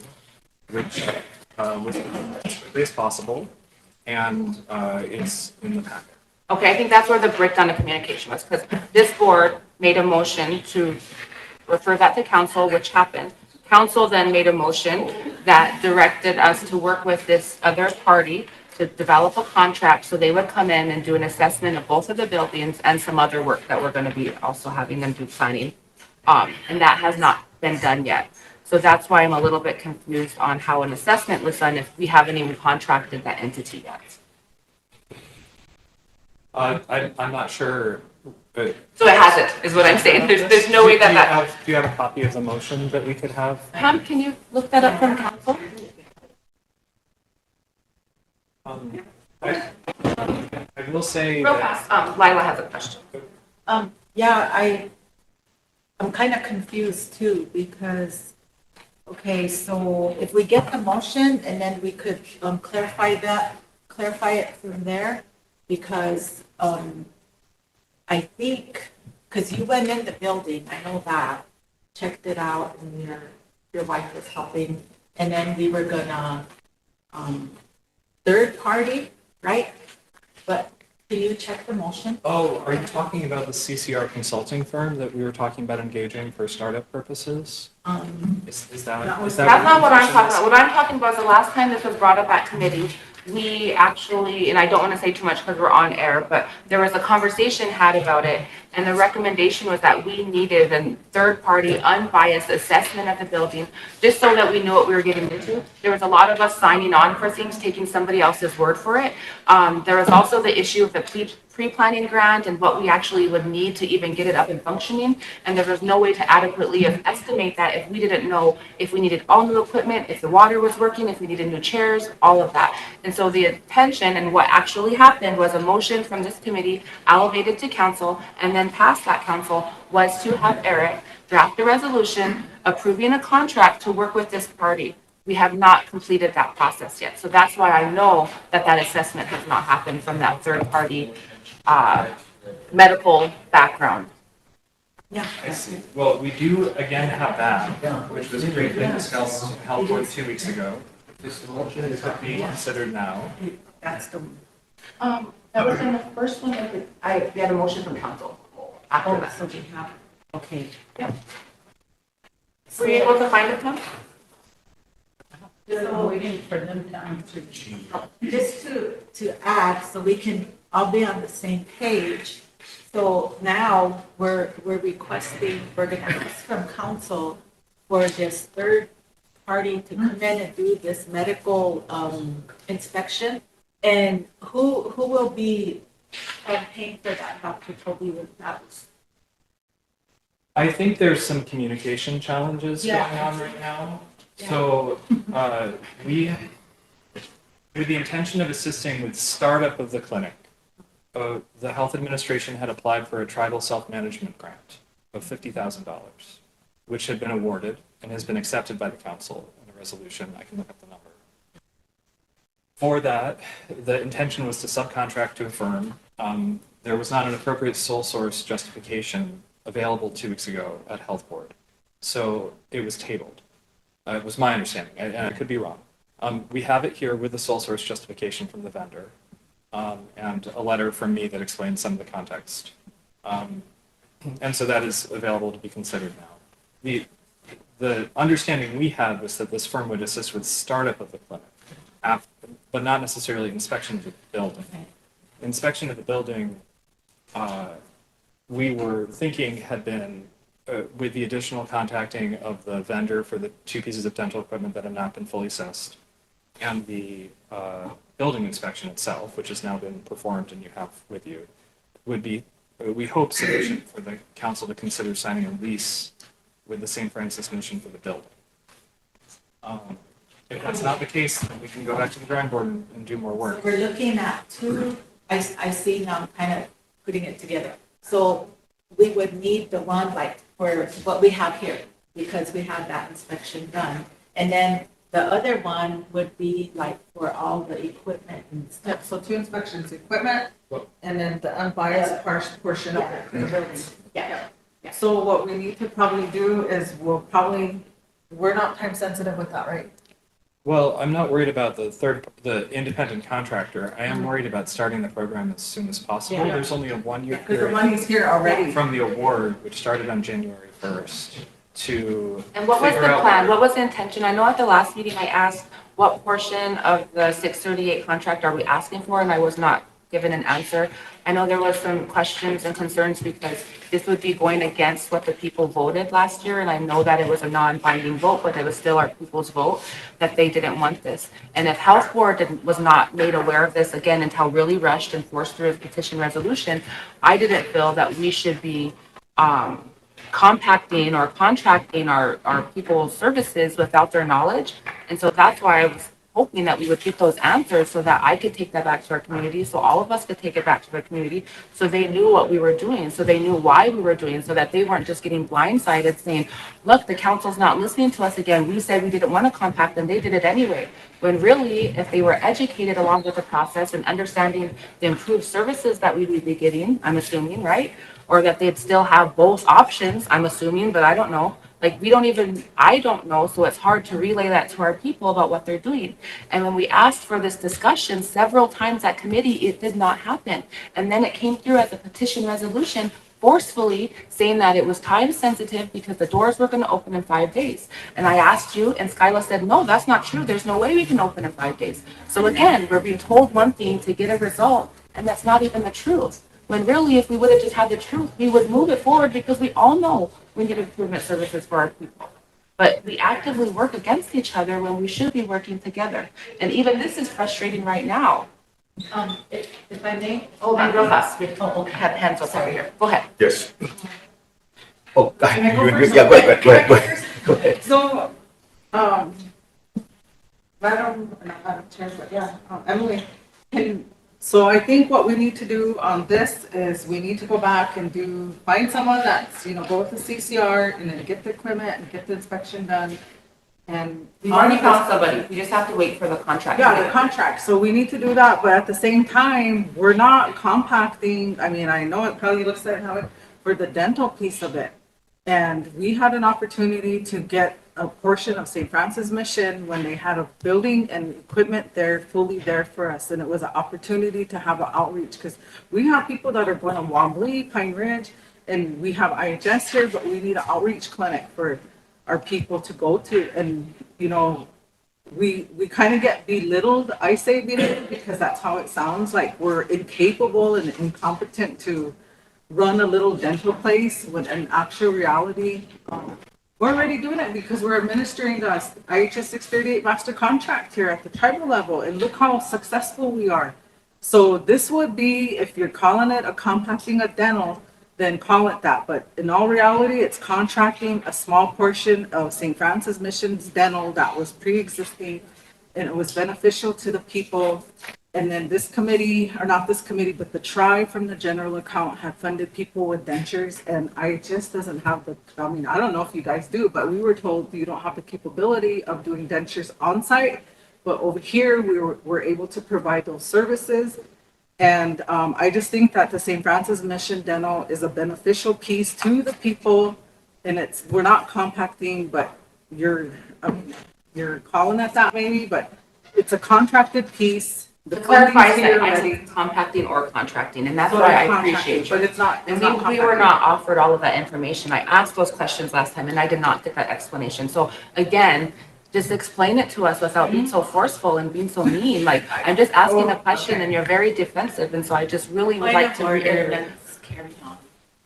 which was as quickly as possible, and it's in the packet. Okay, I think that's where the breakdown of communication was, because this board made a motion to refer that to council, which happened. Council then made a motion that directed us to work with this other party to develop a contract, so they would come in and do an assessment of both of the buildings and some other work that we're gonna be also having them do planning. And that has not been done yet. So that's why I'm a little bit confused on how an assessment was done if we haven't even contracted that entity yet. I'm not sure. So it hasn't, is what I'm saying. There's no way that. Do you have a copy of the motion that we could have? Pam, can you look that up from council? I will say Real that. fast, Lila has a question. Yeah, I'm kind of confused too, because, okay, so if we get the motion and then we could clarify it from there, because I think, because you went in the building, I know that, checked it out, and your wife was helping, and then we were gonna third party, right? But can you check the motion? Oh, are you talking about the CCR consulting firm that we were talking about engaging for startup purposes? Is that That's not what I'm talking about. What I'm talking about is the last time this was brought up at committee, we actually, and I don't want to say too much because we're on air, but there was a conversation had about it, and the recommendation was that we needed a third-party, unbiased assessment of the building, just so that we knew what we were getting into. There was a lot of us signing on for things, taking somebody else's word for it. There was also the issue of the pre-planning grant and what we actually would need to even get it up and functioning, and there was no way to adequately estimate that if we didn't know if we needed all new equipment, if the water was working, if we needed new chairs, all of that. And so the intention and what actually happened was a motion from this committee elevated to council, and then past that council was to have Eric draft a resolution approving a contract to work with this party. We have not completed that process yet. So that's why I know that that assessment has not happened from that third party medical background. Yeah. I see. Well, we do again have that, which was briefly discussed in health board 2 weeks ago. This motion is being considered now. That's the. That was in the first one, we had a motion from council after that. So we have, okay. Yep. Were you able to find it, Tom? So waiting for them to answer. Just to add, so we can all be on the same page. So now we're requesting, we're gonna ask from council for this third party to come in and do this medical inspection. And who will be paying for that, Dr. Toby, with that? I think there's some communication challenges going Yeah. on right now. So we, with the intention of assisting with startup of the clinic, the health administration had applied for a tribal self-management grant of $50,000, which had been awarded and has been accepted by the council in a resolution. I can look up the number. For that, the intention was to subcontract to a firm. There was not an appropriate sole source justification available 2 weeks ago at health board. So it was tabled. It was my understanding, and I could be wrong. We have it here with the sole source justification from the vendor, and a letter from me that explains some of the context. And so that is available to be considered now. The understanding we had was that this firm would assist with startup of the clinic, but not necessarily inspection of the building. Inspection of the building, we were thinking had been with the additional contacting of the vendor for the 2 pieces of dental equipment that have not been fully assessed, and the building inspection itself, which has now been performed and you have with you, would be, we hope, sufficient for the council to consider signing a lease with the St. Francis Mission for the building. If that's not the case, then we can go back to the drawing board and do more work. So we're looking at two, I see now I'm kind of putting it together. So we would need the one like for what we have here, because we have that inspection done. And then the other one would be like for all the equipment and stuff. So 2 inspections, equipment, and then the unbiased portion of the building. Yeah. So what we need to probably do is we're not time sensitive with that, right? Well, I'm not worried about the independent contractor. I am worried about starting the program as soon as possible. Yeah. There's only a 1 year Because the period money's here already. from the award, which started on January 1st, to And what was figure the out plan? What was the intention? I know at the last meeting I asked what portion of the 638 contract are we asking for, and I was not given an answer. I know there was some questions and concerns because this would be going against what the people voted last year, and I know that it was a non-binding vote, but it was still our people's vote that they didn't want this. And if Health Board was not made aware of this again until really rushed and forced through a petition resolution, I didn't feel that we should be compacting or contracting our people's services without their knowledge. And so that's why I was hoping that we would get those answers so that I could take that back to our community, so all of us could take it back to the community, so they knew what we were doing, so they knew why we were doing, so that they weren't just getting blindsided saying, look, the council's not listening to us again. We said we didn't want to compact and they did it anyway. When really, if they were educated along with the process and understanding the improved services that we would be getting, I'm assuming, right? Or that they'd still have both options, I'm assuming, but I don't know. Like, I don't know, so it's hard to relay that to our people about what they're doing. And when we asked for this discussion several times at committee, it did not happen. And then it came through as a petition resolution forcefully saying that it was time sensitive because the doors were going to open in 5 days. And I asked you, and Skyla said, no, that's not true. There's no way we can open in 5 days. So again, we're being told one thing to get a result, and that's not even the truth. When really, if we would have just had the truth, we would move it forward because we all know we need improvement services for our people. But we actively work against each other when we should be working together. And even this is frustrating right now. If I may? Oh, and real fast. Oh, okay. Have hands up over here. Go ahead. Yes. Oh, go Can I go ahead. first? Yeah, go ahead. Go ahead. So, Madam Chair, but yeah, Emily, so I think what we need to do on this is we need to go back and find someone that's, go with the CCR and then get the equipment and get the inspection done. And We've already found somebody. We just have to wait for the contract. yeah, the contract. So we need to do that, but at the same time, we're not compacting. I mean, I know it probably looks like how it, for the dental piece of it. And we had an opportunity to get a portion of St. Francis Mission when they had a building and equipment there, fully there for us. And it was an opportunity to have an outreach because we have people that are going to Wombly, Pine Ridge, and we have IHS here, but we need an outreach clinic for our people to go to. And, we kind of get belittled. I say belittled because that's how it sounds, like we're incapable and incompetent to run a little dental place, when in actual reality, we're already doing it because we're administering the IHS 638 master contract here at the tribal level, and look how successful we are. So this would be, if you're calling it a compacting of dental, then call it that. But in all reality, it's contracting a small portion of St. Francis Mission's dental that was pre-existing, and it was beneficial to the people. And then this committee, or not this committee, but the tribe from the general account had funded people with dentures, and I just doesn't have I don't know if you guys do, but we were told you don't have the capability of doing dentures on site. But over here, we're able to provide those services. And I just think that the St. Francis Mission Dental is a beneficial piece to the people, and we're not compacting, but you're calling it that maybe, but it's a contracted piece. To clarify, I'm compacting or contracting, and that's why I appreciate you. But it's not. And we were not offered all of that information. I asked those questions last time, and I did not get that explanation. So again, just explain it to us without being so forceful and being so mean. Like, I'm just asking a question, and you're very defensive, and so I just really would like to reiterate.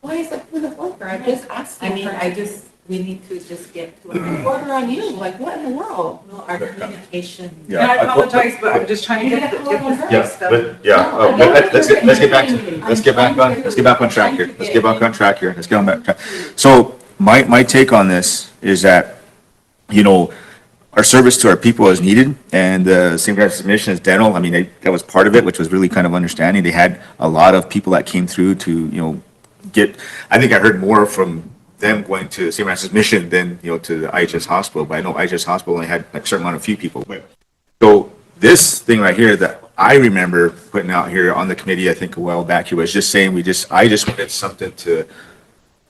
Why is it with the order? I'm just asking. We need to just get to An order on you, like what in the world? our communication. Yeah, And I apologize, but I'm just trying to get this stuff. Let's get back on track here. Let's get back on track here. Let's get on back track. So my take on this is that, our service to our people is needed, and St. Francis Mission is dental. I mean, that was part of it, which was really kind of understanding. They had a lot of people that came through to, I think I heard more from them going to St. Francis Mission than, to the IHS hospital, but I know IHS hospital only had like a certain amount of few people. So this thing right here that I remember putting out here on the committee, I think a while back, he was just saying, I just wanted something to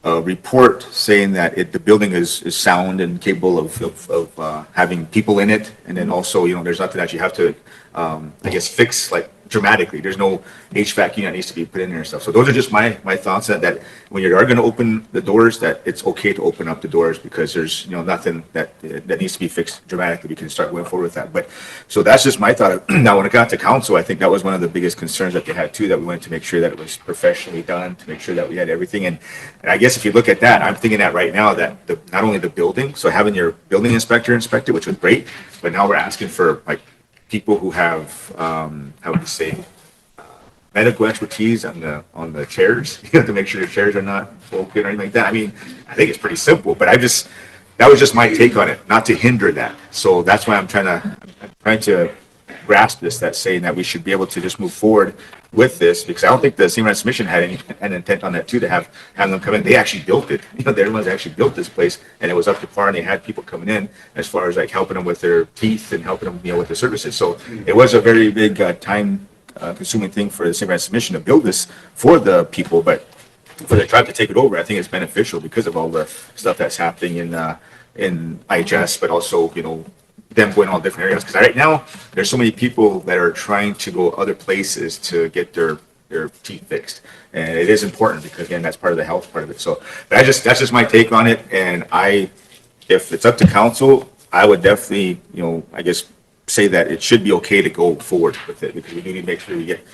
a report saying that the building is sound and capable of having people in it. And then also, there's nothing that you have to, I guess, fix like dramatically. There's no HVAC unit that needs to be put in there and stuff. So those are just my thoughts that when you are going to open the doors, that it's okay to open up the doors because there's, nothing that needs to be fixed dramatically. We can start going forward with that. But so that's just my thought. Now, when it got to council, I think that was one of the biggest concerns that they had too, that we wanted to make sure that it was professionally done, to make sure that we had everything. And I guess if you look at that, I'm thinking that right now that not only the building, so having your building inspector inspect it, which was great, but now we're asking for like people who have, how would you say, medical expertise on the chairs, to make sure the chairs are not broken or anything like that. I mean, I think it's pretty simple, but that was just my take on it, not to hinder that. So that's why I'm trying to grasp this, that's saying that we should be able to just move forward with this, because I don't think the Senior Rights Commission had an intent on that too, to have them come in. They actually built it. They're the ones that actually built this place, and it was up to par, and they had people coming in as far as like helping them with their teeth and helping them, with the services. So it was a very big time consuming thing for the Senior Rights Commission to build this for the people, but for the tribe to take it over, I think it's beneficial because of all the stuff that's happening in IHS, but also, them going all different areas. Because right now, there's so many people that are trying to go other places to get their teeth fixed. And it is important because, again, that's part of the health part of it. So that's just my take on it. And if it's up to council, I would definitely, I guess, say that it should be okay to go forward with it, because we need to make sure we get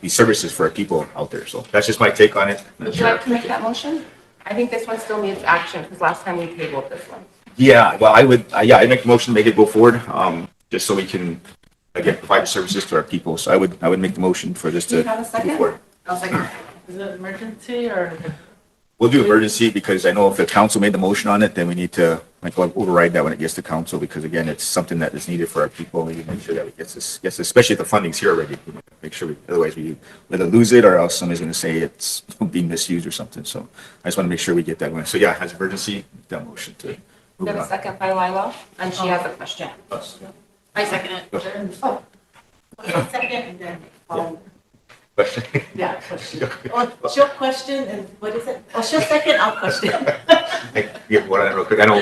these services for our people out there. So that's just my take on it. Would you like to make that motion? I think this one still needs action because last time we tabled this one. Yeah, well, I would, I'd make a motion to make it go forward, just so we can, again, provide services to our people. So I would make the motion for this Do you to have a second? go forward. I'll second. Is it emergency or? We'll do emergency, because I know if the council made the motion on it, then we need to override that when it gets to council, because again, it's something that is needed for our people. We need to make sure that we get this, especially if the funding's here already. Make sure otherwise we either lose it or else somebody's going to say it's being misused or something. So I just want to make sure we get that going. So yeah, as emergency, that motion to We move have it a on. second by Lila, and she has a question. I second it. Oh, Second, and then, Question? yeah, question. Or she'll question, and what is it? Or she'll second, I'll question. Yeah, what I real quick. I know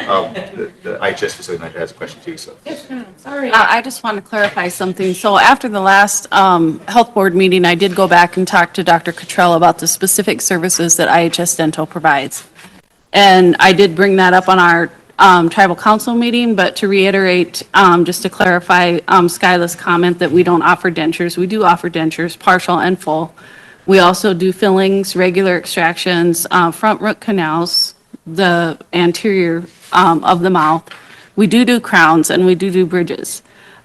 the IHS facility manager has a question too. So sorry. I just want to clarify something. So after the last health board meeting, I did go back and talk to Dr. Cottrell about the specific services that IHS Dental provides. And I did bring that up on our tribal council meeting, but to reiterate, just to clarify Skyla's comment that we don't offer dentures. We do offer dentures, partial and full. We also do fillings, regular extractions, front root canals, the anterior of the mouth. We do crowns, and we do bridges.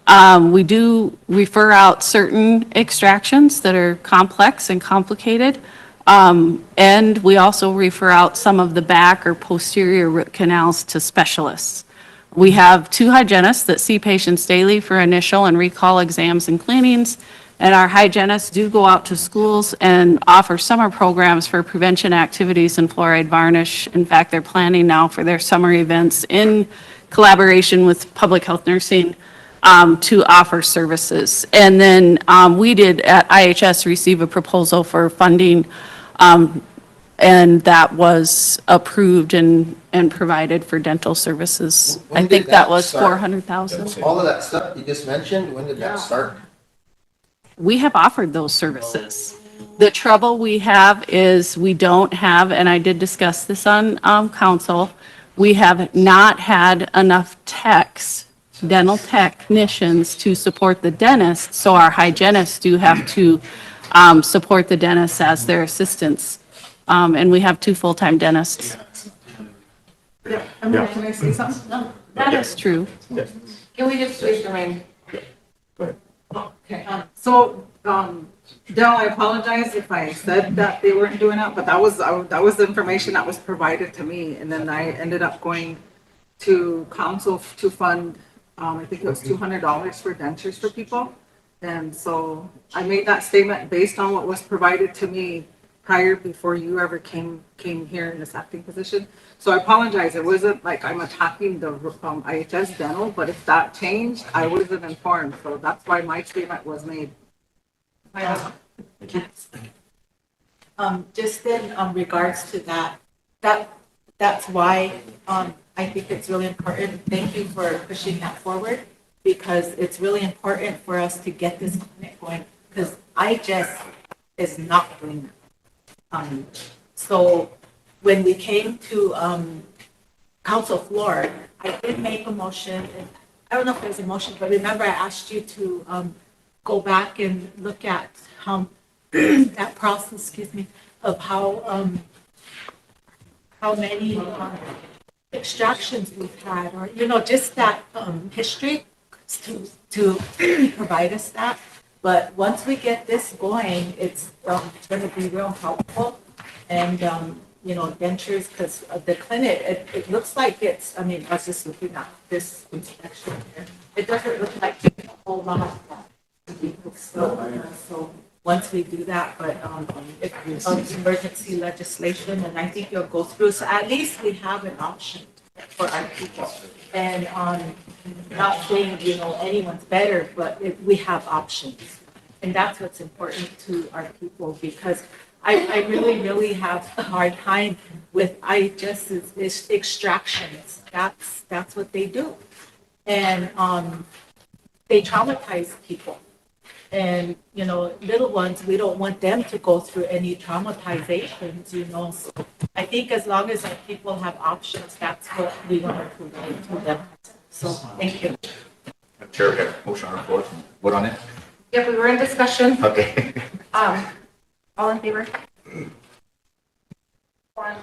We do refer out certain extractions that are complex and complicated. And we also refer out some of the back or posterior root canals to specialists. We have 2 hygienists that see patients daily for initial and recall exams and cleanings. And our hygienists do go out to schools and offer summer programs for prevention activities and fluoride varnish. In fact, they're planning now for their summer events in collaboration with public health nursing to offer services. And then we did at IHS receive a proposal for funding, and that was approved and provided for dental services. When I think did that that was start? 400,000. All of that stuff you just mentioned, when did that start? We have offered those services. The trouble we have is we don't have, and I did discuss this on council, we have not had enough techs, dental technicians to support the dentists, so our hygienists do have to support the dentists as their assistants. And we have 2 full-time dentists. Can I say something? No. That is true. Can we just please remain? Okay, so, Dell, I apologize if I said that they weren't doing it, but that was the information that was provided to me. And then I ended up going to council to fund, I think it was $200 for dentures for people. And so I made that statement based on what was provided to me prior, before you ever came here in this acting position. So I apologize. It wasn't like I'm attacking the IHS dental, but if that changed, I wasn't informed. So that's why my statement was made. Just in regards to that, that's why, I think it's really important. Thank you for pushing that forward because it's really important for us to get this clinic going because I just is not doing that. So when we came to, council floor, I did make a motion, and I don't know if there's a motion, but remember I asked you to go back and look at how that process, excuse me, of how many extractions we've had, or just that history to provide us that. But once we get this going, it's going to be real helpful, and dentures, because the clinic, it looks like it's, I mean, I was just looking at this inspection here. It doesn't look like a whole lot of that. So once we do that, but it's emergency legislation, and I think you'll go through, so at least we have an option for our people. And not saying, anyone's better, but we have options. And that's what's important to our people, because I really, really have a hard time with IHS's extractions. That's what they do. And they traumatize people. And, little ones, we don't want them to go through any traumatizations, So I think as long as our people have options, that's what we want to provide to them. So, thank you. Chair, we have a motion on the floor. Vote on it. Yep, we were in discussion. Okay. All in favor? 1,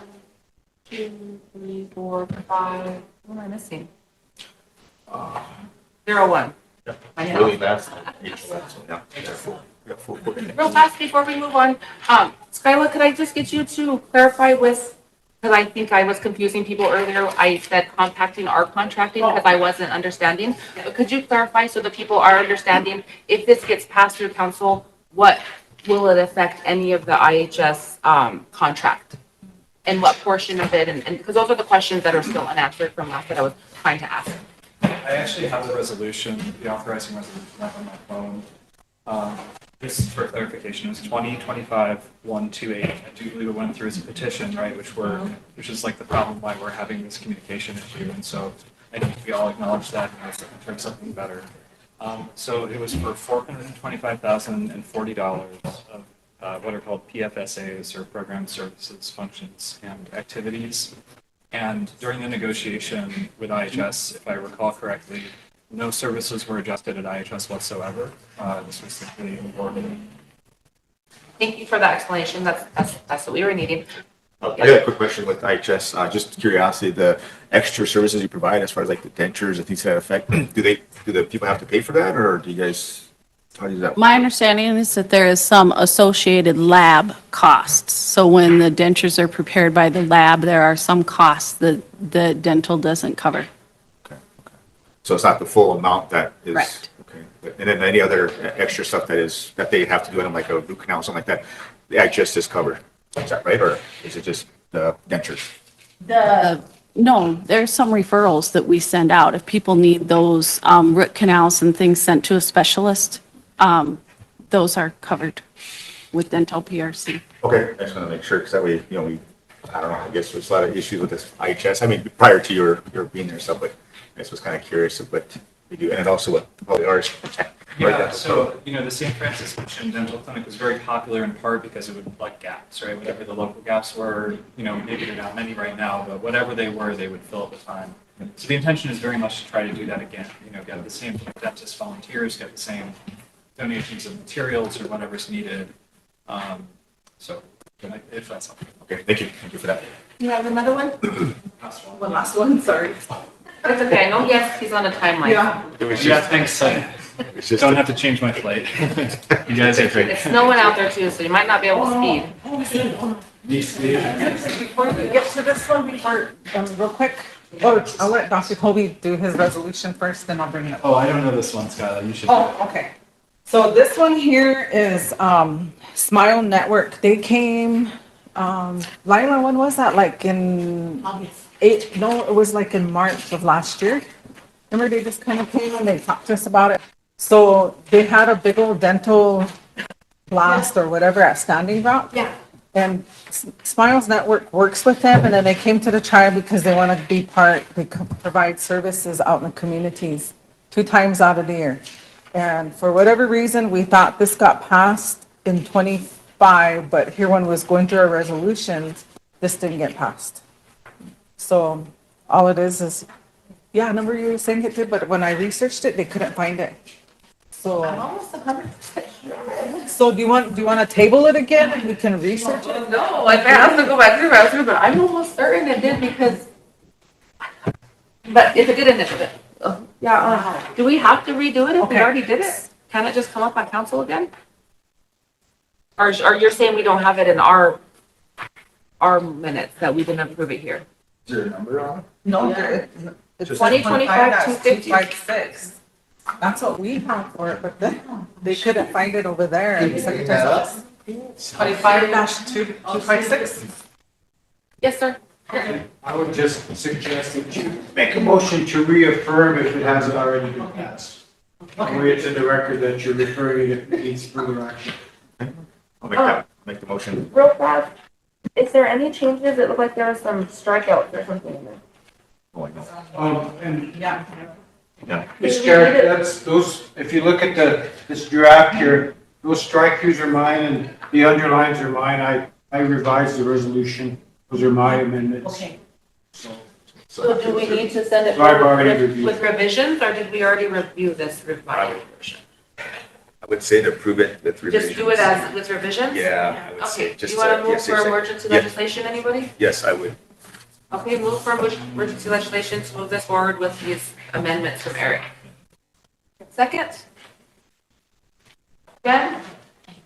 2, 3, 4, 5. What am I missing? 0, 1. Really fast. Yeah. Real fast before we move on, Skyla, could I just get you to clarify with, because I think I was confusing people earlier. I said contacting our contracting because I wasn't understanding. But could you clarify so the people are understanding, if this gets passed through council, what will it affect any of the IHS contract? And what portion of it? And because those are the questions that are still unanswered from last that I was trying to ask. I actually have the resolution, the authorizing resolution up on my phone. This is for clarification. It was 2025-128. I do believe it went through as a petition, right, which is like the problem why we're having this communication issue. And so I think we all acknowledge that and it's looking for something better. So it was for $425,040 of what are called PFSAs, or program services, functions, and activities. And during the negotiation with IHS, if I recall correctly, no services were adjusted at IHS whatsoever. This was simply awarded. Thank you for that explanation. That's what we were needing. I got a quick question with IHS. Just curiosity, the extra services you provide as far as like the dentures and things to that effect, do the people have to pay for that, or do you guys, how do you do that? My understanding is that there is some associated lab costs. So when the dentures are prepared by the lab, there are some costs that the dental doesn't cover. So it's not the full amount that is. Correct. Okay. And then any other extra stuff that they have to do in like a root canal or something like that, the IHS is covered. Is that right? Or is it just the dentures? No, there's some referrals that we send out. If people need those root canals and things sent to a specialist, those are covered with dental PRC. Okay, I just want to make sure, because that way, I don't know, I guess there's a lot of issues with this IHS. I mean, prior to your being there, stuff, but I just was kind of curious of what they do, and also what probably ours. Yeah, so, the St. Francis Mission Dental Clinic was very popular in part because it would plug gaps, right? Whatever the local gaps were, maybe there are not many right now, but whatever they were, they would fill at the time. So the intention is very much to try to do that again, get the same dentist volunteers, get the same donations of materials or whatever's needed. So if that's something. Okay, thank you for that. You have another one? One last one, sorry. That's okay. I know, yes, he's on a timeline. Yeah, thanks. Don't have to change my flight. You guys are great. It's snowing out there too, so you might not be able to speed. Before we get to this one, real quick, I'll let Dr. Kobe do his resolution first, then I'll bring it up. Oh, I don't know this one, Skylar. You should. Oh, okay. So this one here is Smile Network. They came, Lila, when was that? Like in it was like in March of last year. Remember, they just kind of came and they talked to us about it. So they had a big old dental blast or whatever at Standing Rock. Yeah. And Smiles Network works with them, and then they came to the tribe because they want to be part, they provide services out in the communities 2 times out of the year. And for whatever reason, we thought this got passed in 25, but here when was going through our resolutions, this didn't get passed. So all it is, yeah, I remember you were saying it did, but when I researched it, they couldn't find it. So. I'm almost 100% sure. So do you want to table it again and we can research it? No, I have to go back through, but I'm almost certain it did because, but if it didn't, it did. Yeah, do we have to redo it if we Okay. already did it? Can it just come up on council again? Or you're saying we don't have it in our minutes, that we didn't approve it here? Is there a number on it? No, Yeah. it's 2025, 250. 256. That's what we have for it, but then they couldn't find it over there in the secretary's office. 25-256. Yes, sir. I would just suggest that you make a motion to reaffirm if it hasn't already been passed. Where it's in the record that you're referring it needs further action. I'll make the motion. Real fast, is there any changes? It looked like there was some strikeouts or something in there. Oh, I know. And Yeah. Yeah. Ms. Garrett, that's those, if you look at this draft here, those strike-throughs are mine and the underlines are mine. I revised the resolution. Those are my amendments. Okay. So So do we need to send it So I've forward already with reviewed. with revisions, or did we already review this revised version? I would say to approve it with revisions. Just do it as with revisions? Yeah, I would say Okay, do just. you want to move yes, for exactly. emergency Yeah. legislation, anybody? Yes, I would. Okay, move for emergency legislation to move this forward with these amendments from Eric. Second? Jen?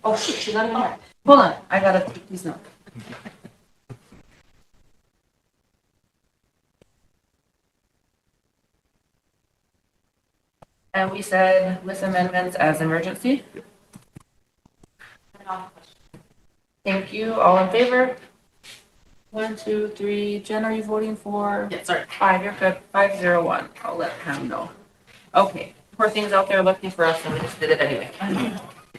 Oh, shoot, she's not even here. Hold on, I gotta take these notes. And we said with amendments as emergency? Thank you, all in favor? 1, 2, 3, Jen, are you voting for? Yeah, sorry. 5, you're good, 501, I'll let Pam know. Okay, poor thing's out there looking for us and we just did it anyway.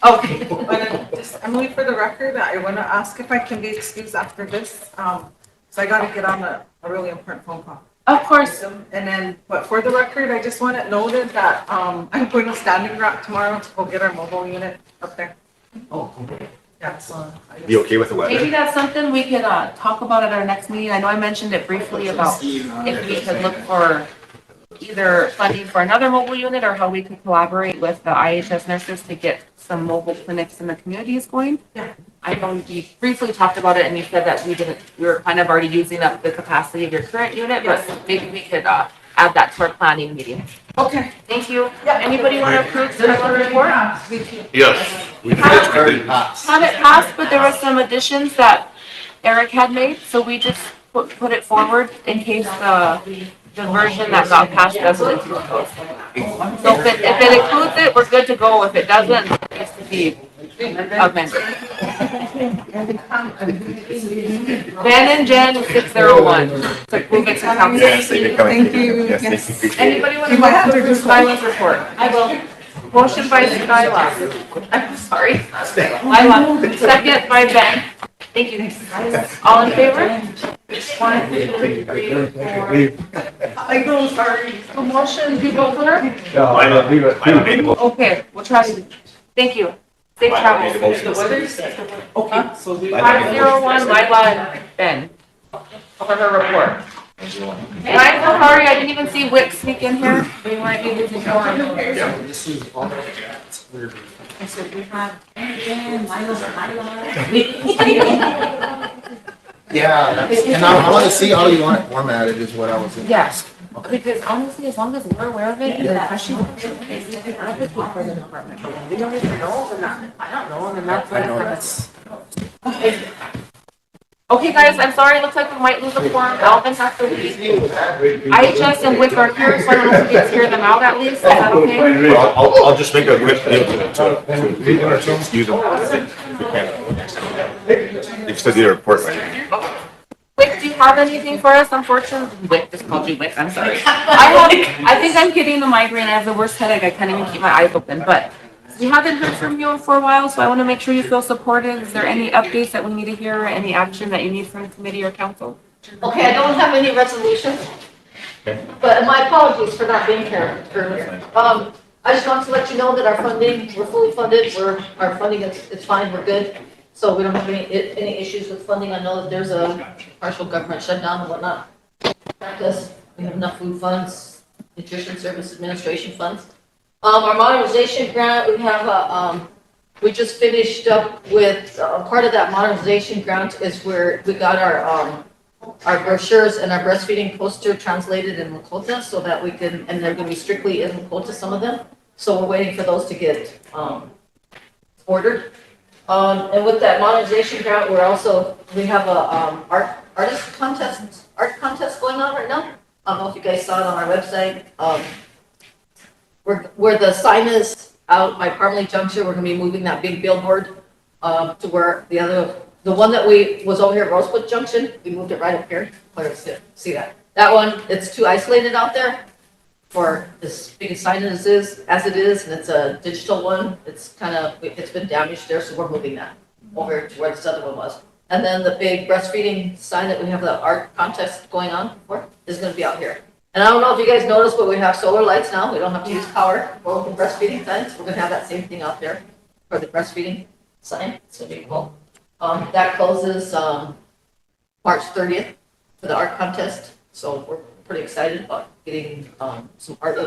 Okay. And then just, Emily, for the record, I want to ask if I can be excused after this, so I got to get on a really important phone call. Of course. And then, but for the record, I just want it noted that, I'm going to Standing Rock tomorrow to go get our mobile unit up there. Oh, Yeah, so. Be okay with the maybe weather? that's something we could talk about at our next meeting. I know I mentioned it briefly about if we could look for either funding for another mobile unit or how we could collaborate with the IHS nurses to get some mobile clinics in the communities going. Yeah. I know we briefly talked about it and you said that we were kind of already using up the capacity of your current unit, but maybe we could add that to our planning meeting. Okay. Thank you. Anybody want to approve the report? Yes. We did. Had it passed, but there were some additions that Eric had made, so we just put it forward in case the version that got passed doesn't include those. So if it includes it, we're good to go. If it doesn't, it needs to be amended. Ben and Jen, 601, to move it to council. Yes, thank you for coming. Thank you. Yes, thank Yes. you. Appreciate it. Anybody want to You might have go to through do- Skylar's report? I will. Motion by Skylar. I'm sorry. Skylar. Second by Ben. Thank you. All in favor? 1, 2, 3, 4. I know, sorry. The motion, did you vote for her? Mine made the motion. Okay, we'll try to, thank you. Safe Mine made the travels. motion. Okay, so we. 501, Lila and Ben, for her report. And I'm so sorry, I didn't even see Wick sneak in here. We might be losing more. I said, we have, again, Lila. Yeah, and I want to see how you want it formatted is what I was. Yes, because honestly, as long as we're aware of it, the question is advocate for the department. We don't even know, then I don't know, and then that's what I know it's. that's. Okay, guys, I'm sorry, it looks like we might lose a quorum. Alvin has to leave. IHS and Wick are here, so I don't know if we can hear them out at least. Is that okay? Well, I'll just make a quick deal to excuse them. If we can. You can still do your report, right? Wick, do you have anything for us? Unfortunately, Wick just called you Wick, I'm sorry. I think I'm getting the migraine. I have the worst headache. I can't even keep my eyes open, but we haven't heard from you for a while, so I want to make sure you feel supported. Is there any updates that we need to hear, or any action that you need from the committee or council? Okay, I don't have any resolutions, but my apologies for not being here earlier. I just want to let you know that our funding, we're fully funded, our funding is fine, we're good. So we don't have any issues with funding. I know that there's a partial government shutdown and whatnot. Practice, we have enough food funds, nutrition service administration funds. Our modernization grant, we have we just finished up with, part of that modernization grant is where we got our brochures and our breastfeeding poster translated in Lakota so that we can, and they're gonna be strictly in Lakota, some of them. So we're waiting for those to get, ordered. And with that modernization grant, we have a, art contest going on right now. I don't know if you guys saw it on our website. Where the sign is out by Parmalee Junction, we're gonna be moving that big billboard, to where the one that was over here at Rosebud Junction, we moved it right up here. See that? That one, it's too isolated out there for as big a sign as it is, and it's a digital one. It's been damaged there, so we're moving that over to where this other one was. And then the big breastfeeding sign that we have the art contest going on for is gonna be out here. And I don't know if you guys noticed, but we have solar lights now. We don't have to use power for the breastfeeding signs. We're gonna have that same thing out there for the breastfeeding sign. It's gonna be cool. That closes, March 30th for the art contest. So we're pretty excited about getting, some art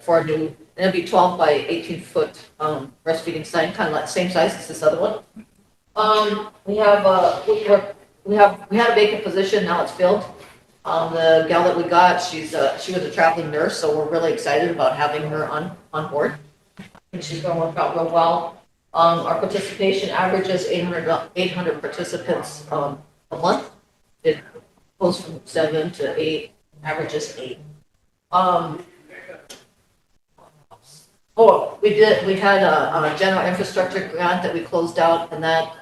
for a new, and it'll be 12 by 18 foot, breastfeeding sign, kind of like same size as this other one. We had a vacant position, now it's filled. The gal that we got, she was a traveling nurse, so we're really excited about having her on board. And she's gonna work out real well. Our participation averages 800 participants, a month. It goes from 7 to 8, averages 8. We had a general infrastructure grant that we closed out, and that,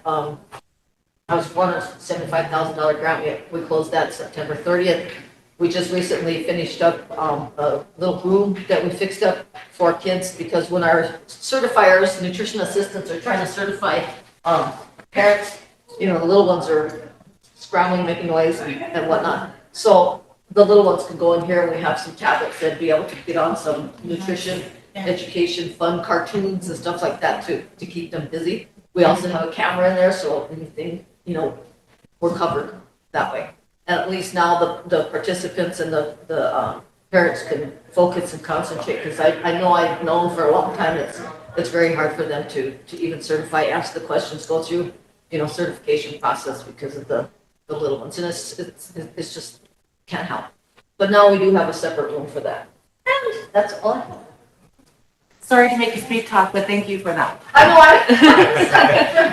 I was one of $75,000 grant. We closed that September 30th. We just recently finished up a little room that we fixed up for kids, because when our certifiers, nutrition assistants, are trying to certify parents, the little ones are scrambling, making noise and whatnot. So the little ones can go in here, and we have some tablets and be able to get on some nutrition, education, fun cartoons and stuff like that to keep them busy. We also have a camera in there, so anything, we're covered that way. And at least now the participants and the parents can focus and concentrate, because I know I've known for a long time it's very hard for them to even certify, ask the questions, go through, certification process because of the little ones. And it's just can't help. But now we do have a separate room for that. And that's all. Sorry to make you speed talk, but thank you for that. I know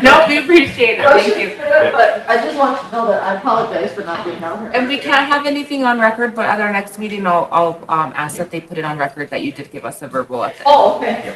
No, we appreciate it. Thank you. But I just want to know that I apologize for not being down here. And we can't have anything on record, but at our next meeting, I'll ask that they put it on record that you did give us a verbal update. Oh, okay.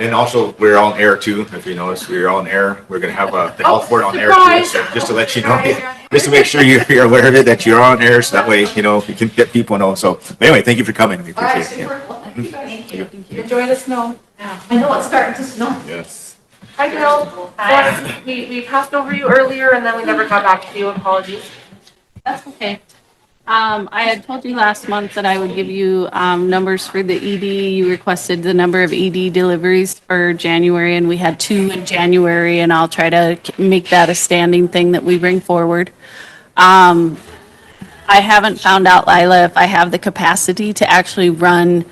And also, we're on air too, if you notice, we're on air. We're gonna have the health board on air too, surprise. so just to let you know, just to make sure you're aware of it, that you're on air, so that way, you can get people know. So, but anyway, thank you for coming. We All right, appreciate it. super. Well, thank you guys. Thank you. Enjoy the snow. I know it's starting to snow. Yes. Hi, Bill. Sorry, we passed over you earlier and then we never got back to you. Apologies. That's okay. I had told you last month that I would give you numbers for the ED. You requested the number of ED deliveries for January, and we had 2 in January, and I'll try to make that a standing thing that we bring forward. I haven't found out, Lila, if I have the capacity to actually run.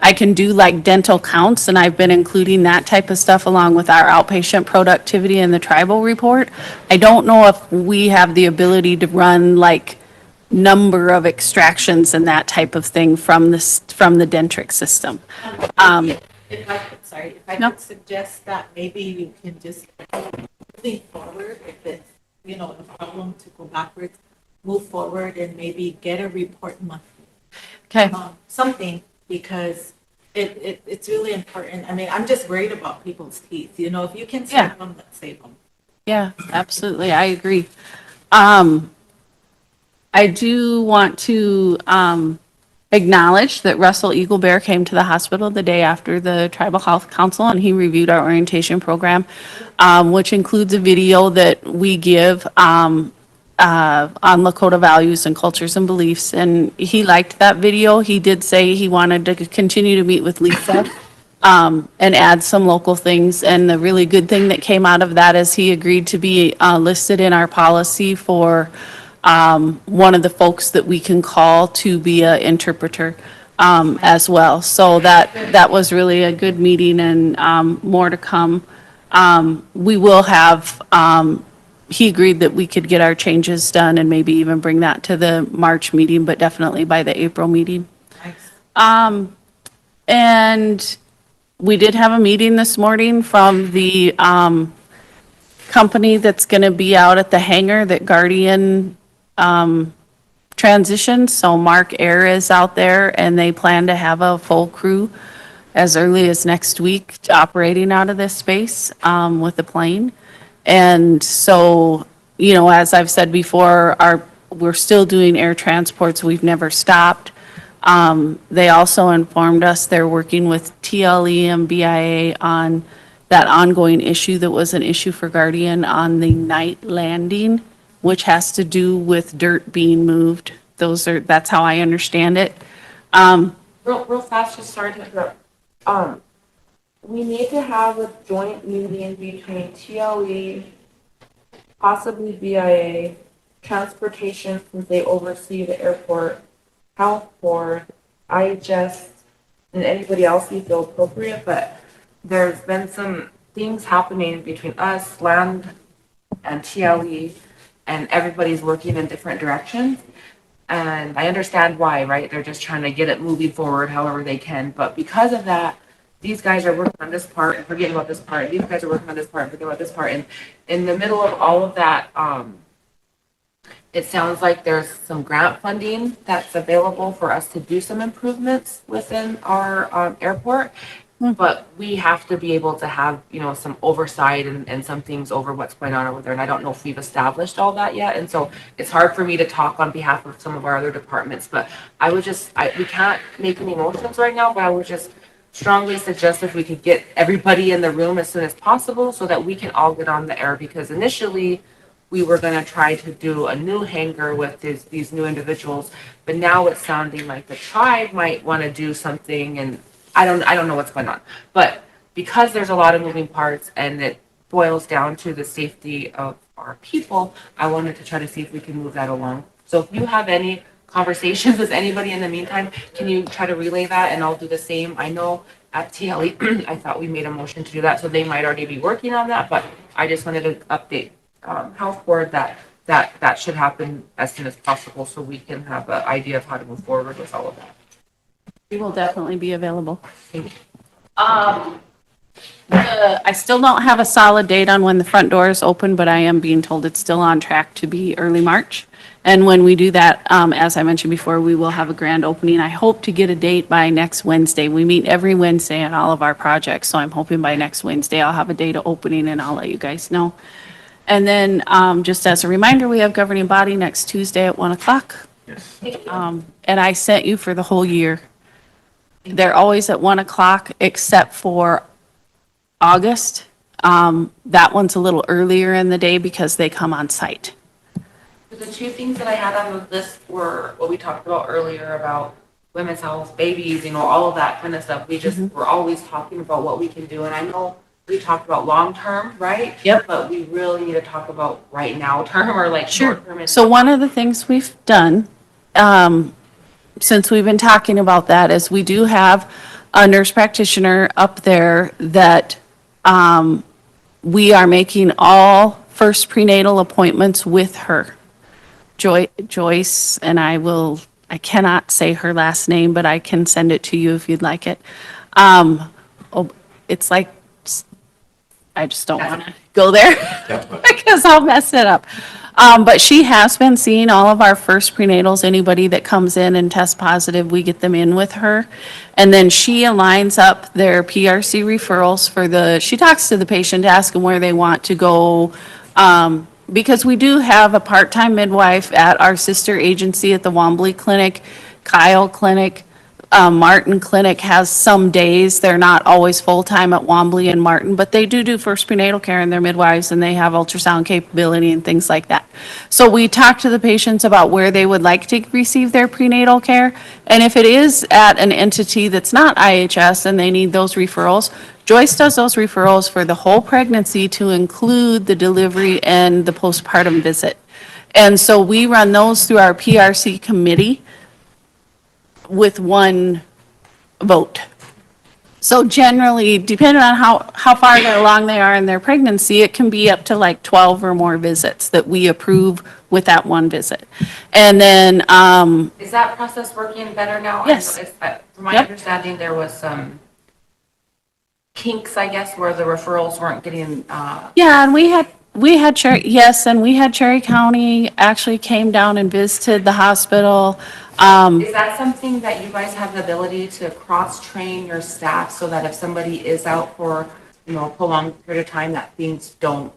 I can do like dental counts, and I've been including that type of stuff along with our outpatient productivity in the tribal report. I don't know if we have the ability to run like number of extractions and that type of thing from the Dentrix system. If I No. could suggest that maybe you can just move forward, if it's, a problem to go backwards, move forward and maybe get a report monthly. Okay. Something, because it's really important. I mean, I'm just worried about people's teeth, if you can save them, let's save them. Yeah, absolutely. I agree. I do want to, I acknowledge that Russell Eagle Bear came to the hospital the day after the Tribal Health Council, and he reviewed our orientation program, which includes a video that we give on Lakota values and cultures and beliefs. And he liked that video. He did say he wanted to continue to meet with Lisa and add some local things. And the really good thing that came out of that is he agreed to be listed in our policy for one of the folks that we can call to be an interpreter as well. So that was really a good meeting, and more to come. We will have, he agreed that we could get our changes done and maybe even bring that to the March meeting, but definitely by the April meeting. And we did have a meeting this morning from the company that's going to be out at the hangar that Guardian transitioned. So Mark Air is out there, and they plan to have a full crew as early as next week operating out of this space with the plane. And so, you know, as I've said before, we're still doing air transports. We've never stopped. They also informed us they're working with TLE and BIA on that ongoing issue that was an issue for Guardian on the night landing, which has to do with dirt being moved. That's how I understand it. Real fast, just sorry to interrupt. We need to have a joint meeting between TLE, possibly BIA, transportation, since they oversee the airport, health board, IHS, and anybody else you feel appropriate, but there's been some things happening between us, land, and TLE, and everybody's working in different directions. And I understand why, right? They're just trying to get it moving forward however they can. But because of that, these guys are working on this part and forgetting about this part. These guys are working on this part and forgetting about this part. And in the middle of all of that, it sounds like there's some grant funding that's available for us to do some improvements within our airport. But we have to be able to have, you know, some oversight and some things over what's going on over there. And I don't know if we've established all that yet. And so it's hard for me to talk on behalf of some of our other departments. But I would we can't make any motions right now, but I would just strongly suggest if we could get everybody in the room as soon as possible so that we can all get on the air. Because initially we were going to try to do a new hangar with these new individuals. But now it's sounding like the tribe might want to do something, and I don't know what's going on. But because there's a lot of moving parts and it boils down to the safety of our people, I wanted to try to see if we can move that along. So if you have any conversations with anybody in the meantime, can you try to relay that, and I'll do the same. I know at TLE, I thought we made a motion to do that, so they might already be working on that, but I just wanted to update health board that should happen as soon as possible so we can have an idea of how to move forward with all of that. We will definitely be available. I still don't have a solid date on when the front door is open, but I am being told it's still on track to be early March. And when we do that, as I mentioned before, we will have a grand opening. I hope to get a date by next Wednesday. We meet every Wednesday on all of our projects, so I'm hoping by next Wednesday I'll have a date of opening and I'll let you guys know. And then just as a reminder, we have governing body next Tuesday at 1 o'clock. Yes. And I sent you for the whole year. They're always at 1 o'clock except for August. That one's a little earlier in the day because they come on site. The two things that I had on the list were what we talked about earlier about women's health, babies, you know, all of that kind of stuff. We just, we're always talking about what we can do. And I know we talked about long-term, right? Yep. But we really need to talk about right now term or like short-term. So one of the things we've done, since we've been talking about that, is we do have a nurse practitioner up there that we are making all first prenatal appointments with her. Joyce, and I cannot say her last name, but I can send it to you if you'd like it. It's like, I just don't want to go there because I'll mess it up. But she has been seeing all of our first prenatals. Anybody that comes in and tests positive, we get them in with her. And then she aligns up their PRC referrals she talks to the patient to ask them where they want to go. Because we do have a part-time midwife at our sister agency at the Wombly Clinic Kyle Clinic, Martin Clinic has some days, they're not always full-time at Wombly and Martin, but they do first prenatal care and they're midwives and they have ultrasound capability and things like that. So we talk to the patients about where they would like to receive their prenatal care. And if it is at an entity that's not IHS and they need those referrals, Joyce does those referrals for the whole pregnancy to include the delivery and the postpartum visit. And so we run those through our PRC committee with one vote. So generally, depending on how far along they are in their pregnancy, it can be up to like 12 or more visits that we approve with that one visit. And then, Is that process working better now? Yes. From my Yep. understanding, there was some kinks, I guess, where the referrals weren't getting, yeah, and we had Cherry, yes, and we had Cherry County actually came down and visited the hospital. is that something that you guys have the ability to cross-train your staff so that if somebody is out for, a prolonged period of time, that things don't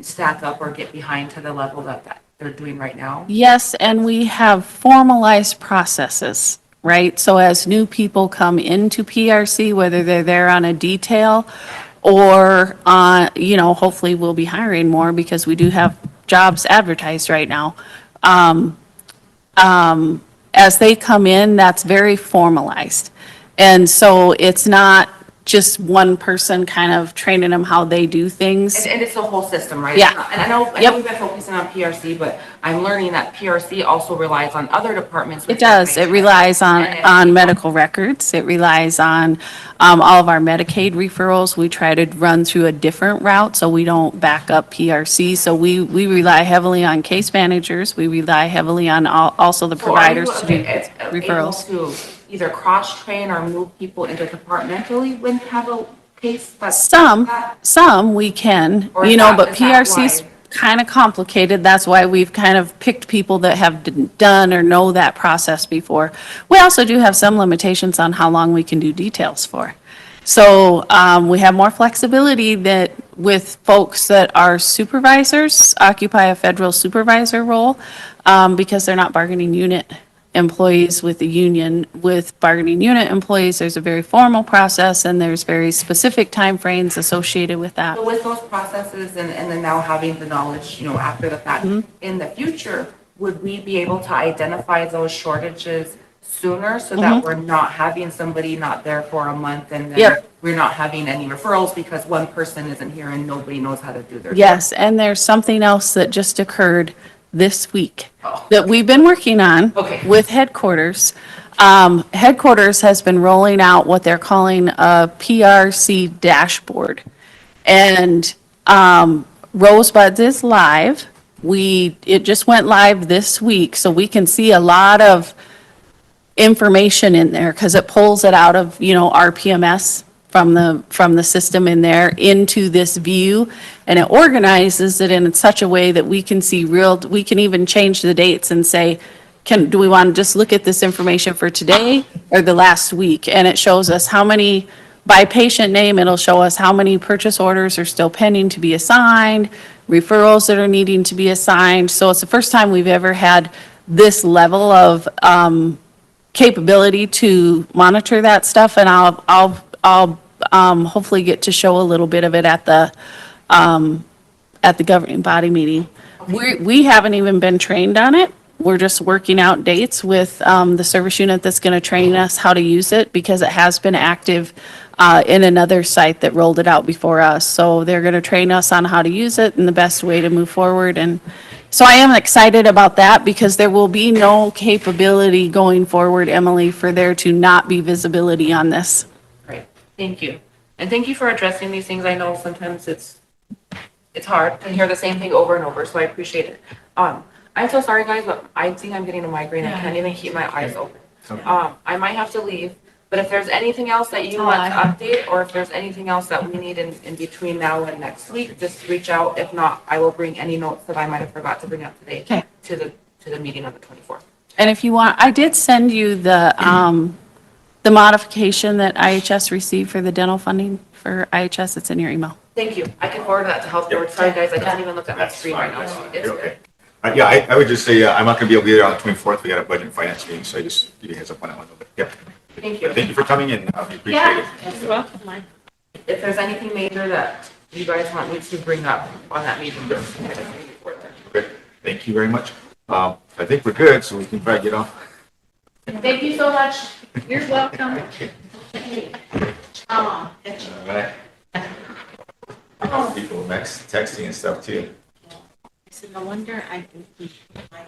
stack up or get behind to the level that they're doing right now? Yes, and we have formalized processes, right? So as new people come into PRC, whether they're there on a detail or, hopefully we'll be hiring more because we do have jobs advertised right now. As they come in, that's very formalized. And so it's not just one person kind of training them how they do things. And it's the whole system, right? Yeah. And I know Yep. we've been focusing on PRC, but I'm learning that PRC also relies on other departments. It does. It relies on medical records. It relies on all of our Medicaid referrals. We try to run through a different route so we don't back up PRC. So we rely heavily on case managers. We rely heavily on also the providers to do referrals. Able to either cross-train or move people interdepartmentally when you have a case? Some we can, Or but is that PRC's kind of complicated. That's why we've kind of picked people that have done or know that process before. We also do have some limitations on how long we can do details for. So we have more flexibility that with folks that are supervisors, occupy a federal supervisor role, because they're not bargaining unit employees with the union. With bargaining unit employees, there's a very formal process and there's very specific timeframes associated with that. So with those processes and then now having the knowledge, after the fact, in the future, would we be able to identify those shortages sooner so that we're not having somebody not there for a month and then we're not having any referrals because one person isn't here and nobody knows how to do their job? Yes, and there's something else that just occurred this week that we've been working on with headquarters. Headquarters has been rolling out what they're calling a PRC dashboard. And Rosebud is live. It just went live this week, so we can see a lot of information in there because it pulls it out of, RPMS from the system in there into this view, and it organizes it in such a way that we can see we can even change the dates and say, do we want to just look at this information for today or the last week? And it shows us how many, by patient name, it'll show us how many purchase orders are still pending to be assigned, referrals that are needing to be assigned. So it's the first time we've ever had this level of capability to monitor that stuff, and I'll hopefully get to show a little bit of it at the governing body meeting. We haven't even been trained on it. We're just working out dates with the service unit that's going to train us how to use it because it has been active in another site that rolled it out before us. So they're going to train us on how to use it and the best way to move forward. And so I am excited about that because there will be no capability going forward, Emily, for there to not be visibility on this. Great, thank you. And thank you for addressing these things. I know sometimes it's hard to hear the same thing over and over, so I appreciate it. I'm so sorry, guys, but I think I'm getting a migraine. I can't even keep my eyes open. I might have to leave, but if there's anything else that you want to update, or if there's anything else that we need in between now and next week, just reach out. If not, I will bring any notes that I might have forgot to bring up today to the meeting on the 24th. And if you want, I did send you the modification that IHS received for the dental funding for IHS. It's in your email. Thank you. I can forward that to health board. Sorry, guys, I can't even look at my screen right now. It's okay. Yeah, I would just say, I'm not gonna be able to be there on the 24th. We got a budget and finance meeting, so I just give you a heads up on that one. But yeah, Thank you. thank you for coming and we appreciate it. You're welcome, Mike. If there's anything major that you guys want me to bring up on that meeting, just kind of bring it forward. Okay, thank you very much. I think we're good, so we can probably get off. Thank you so much. You're welcome. All right. People texting and stuff too. So no wonder I can keep my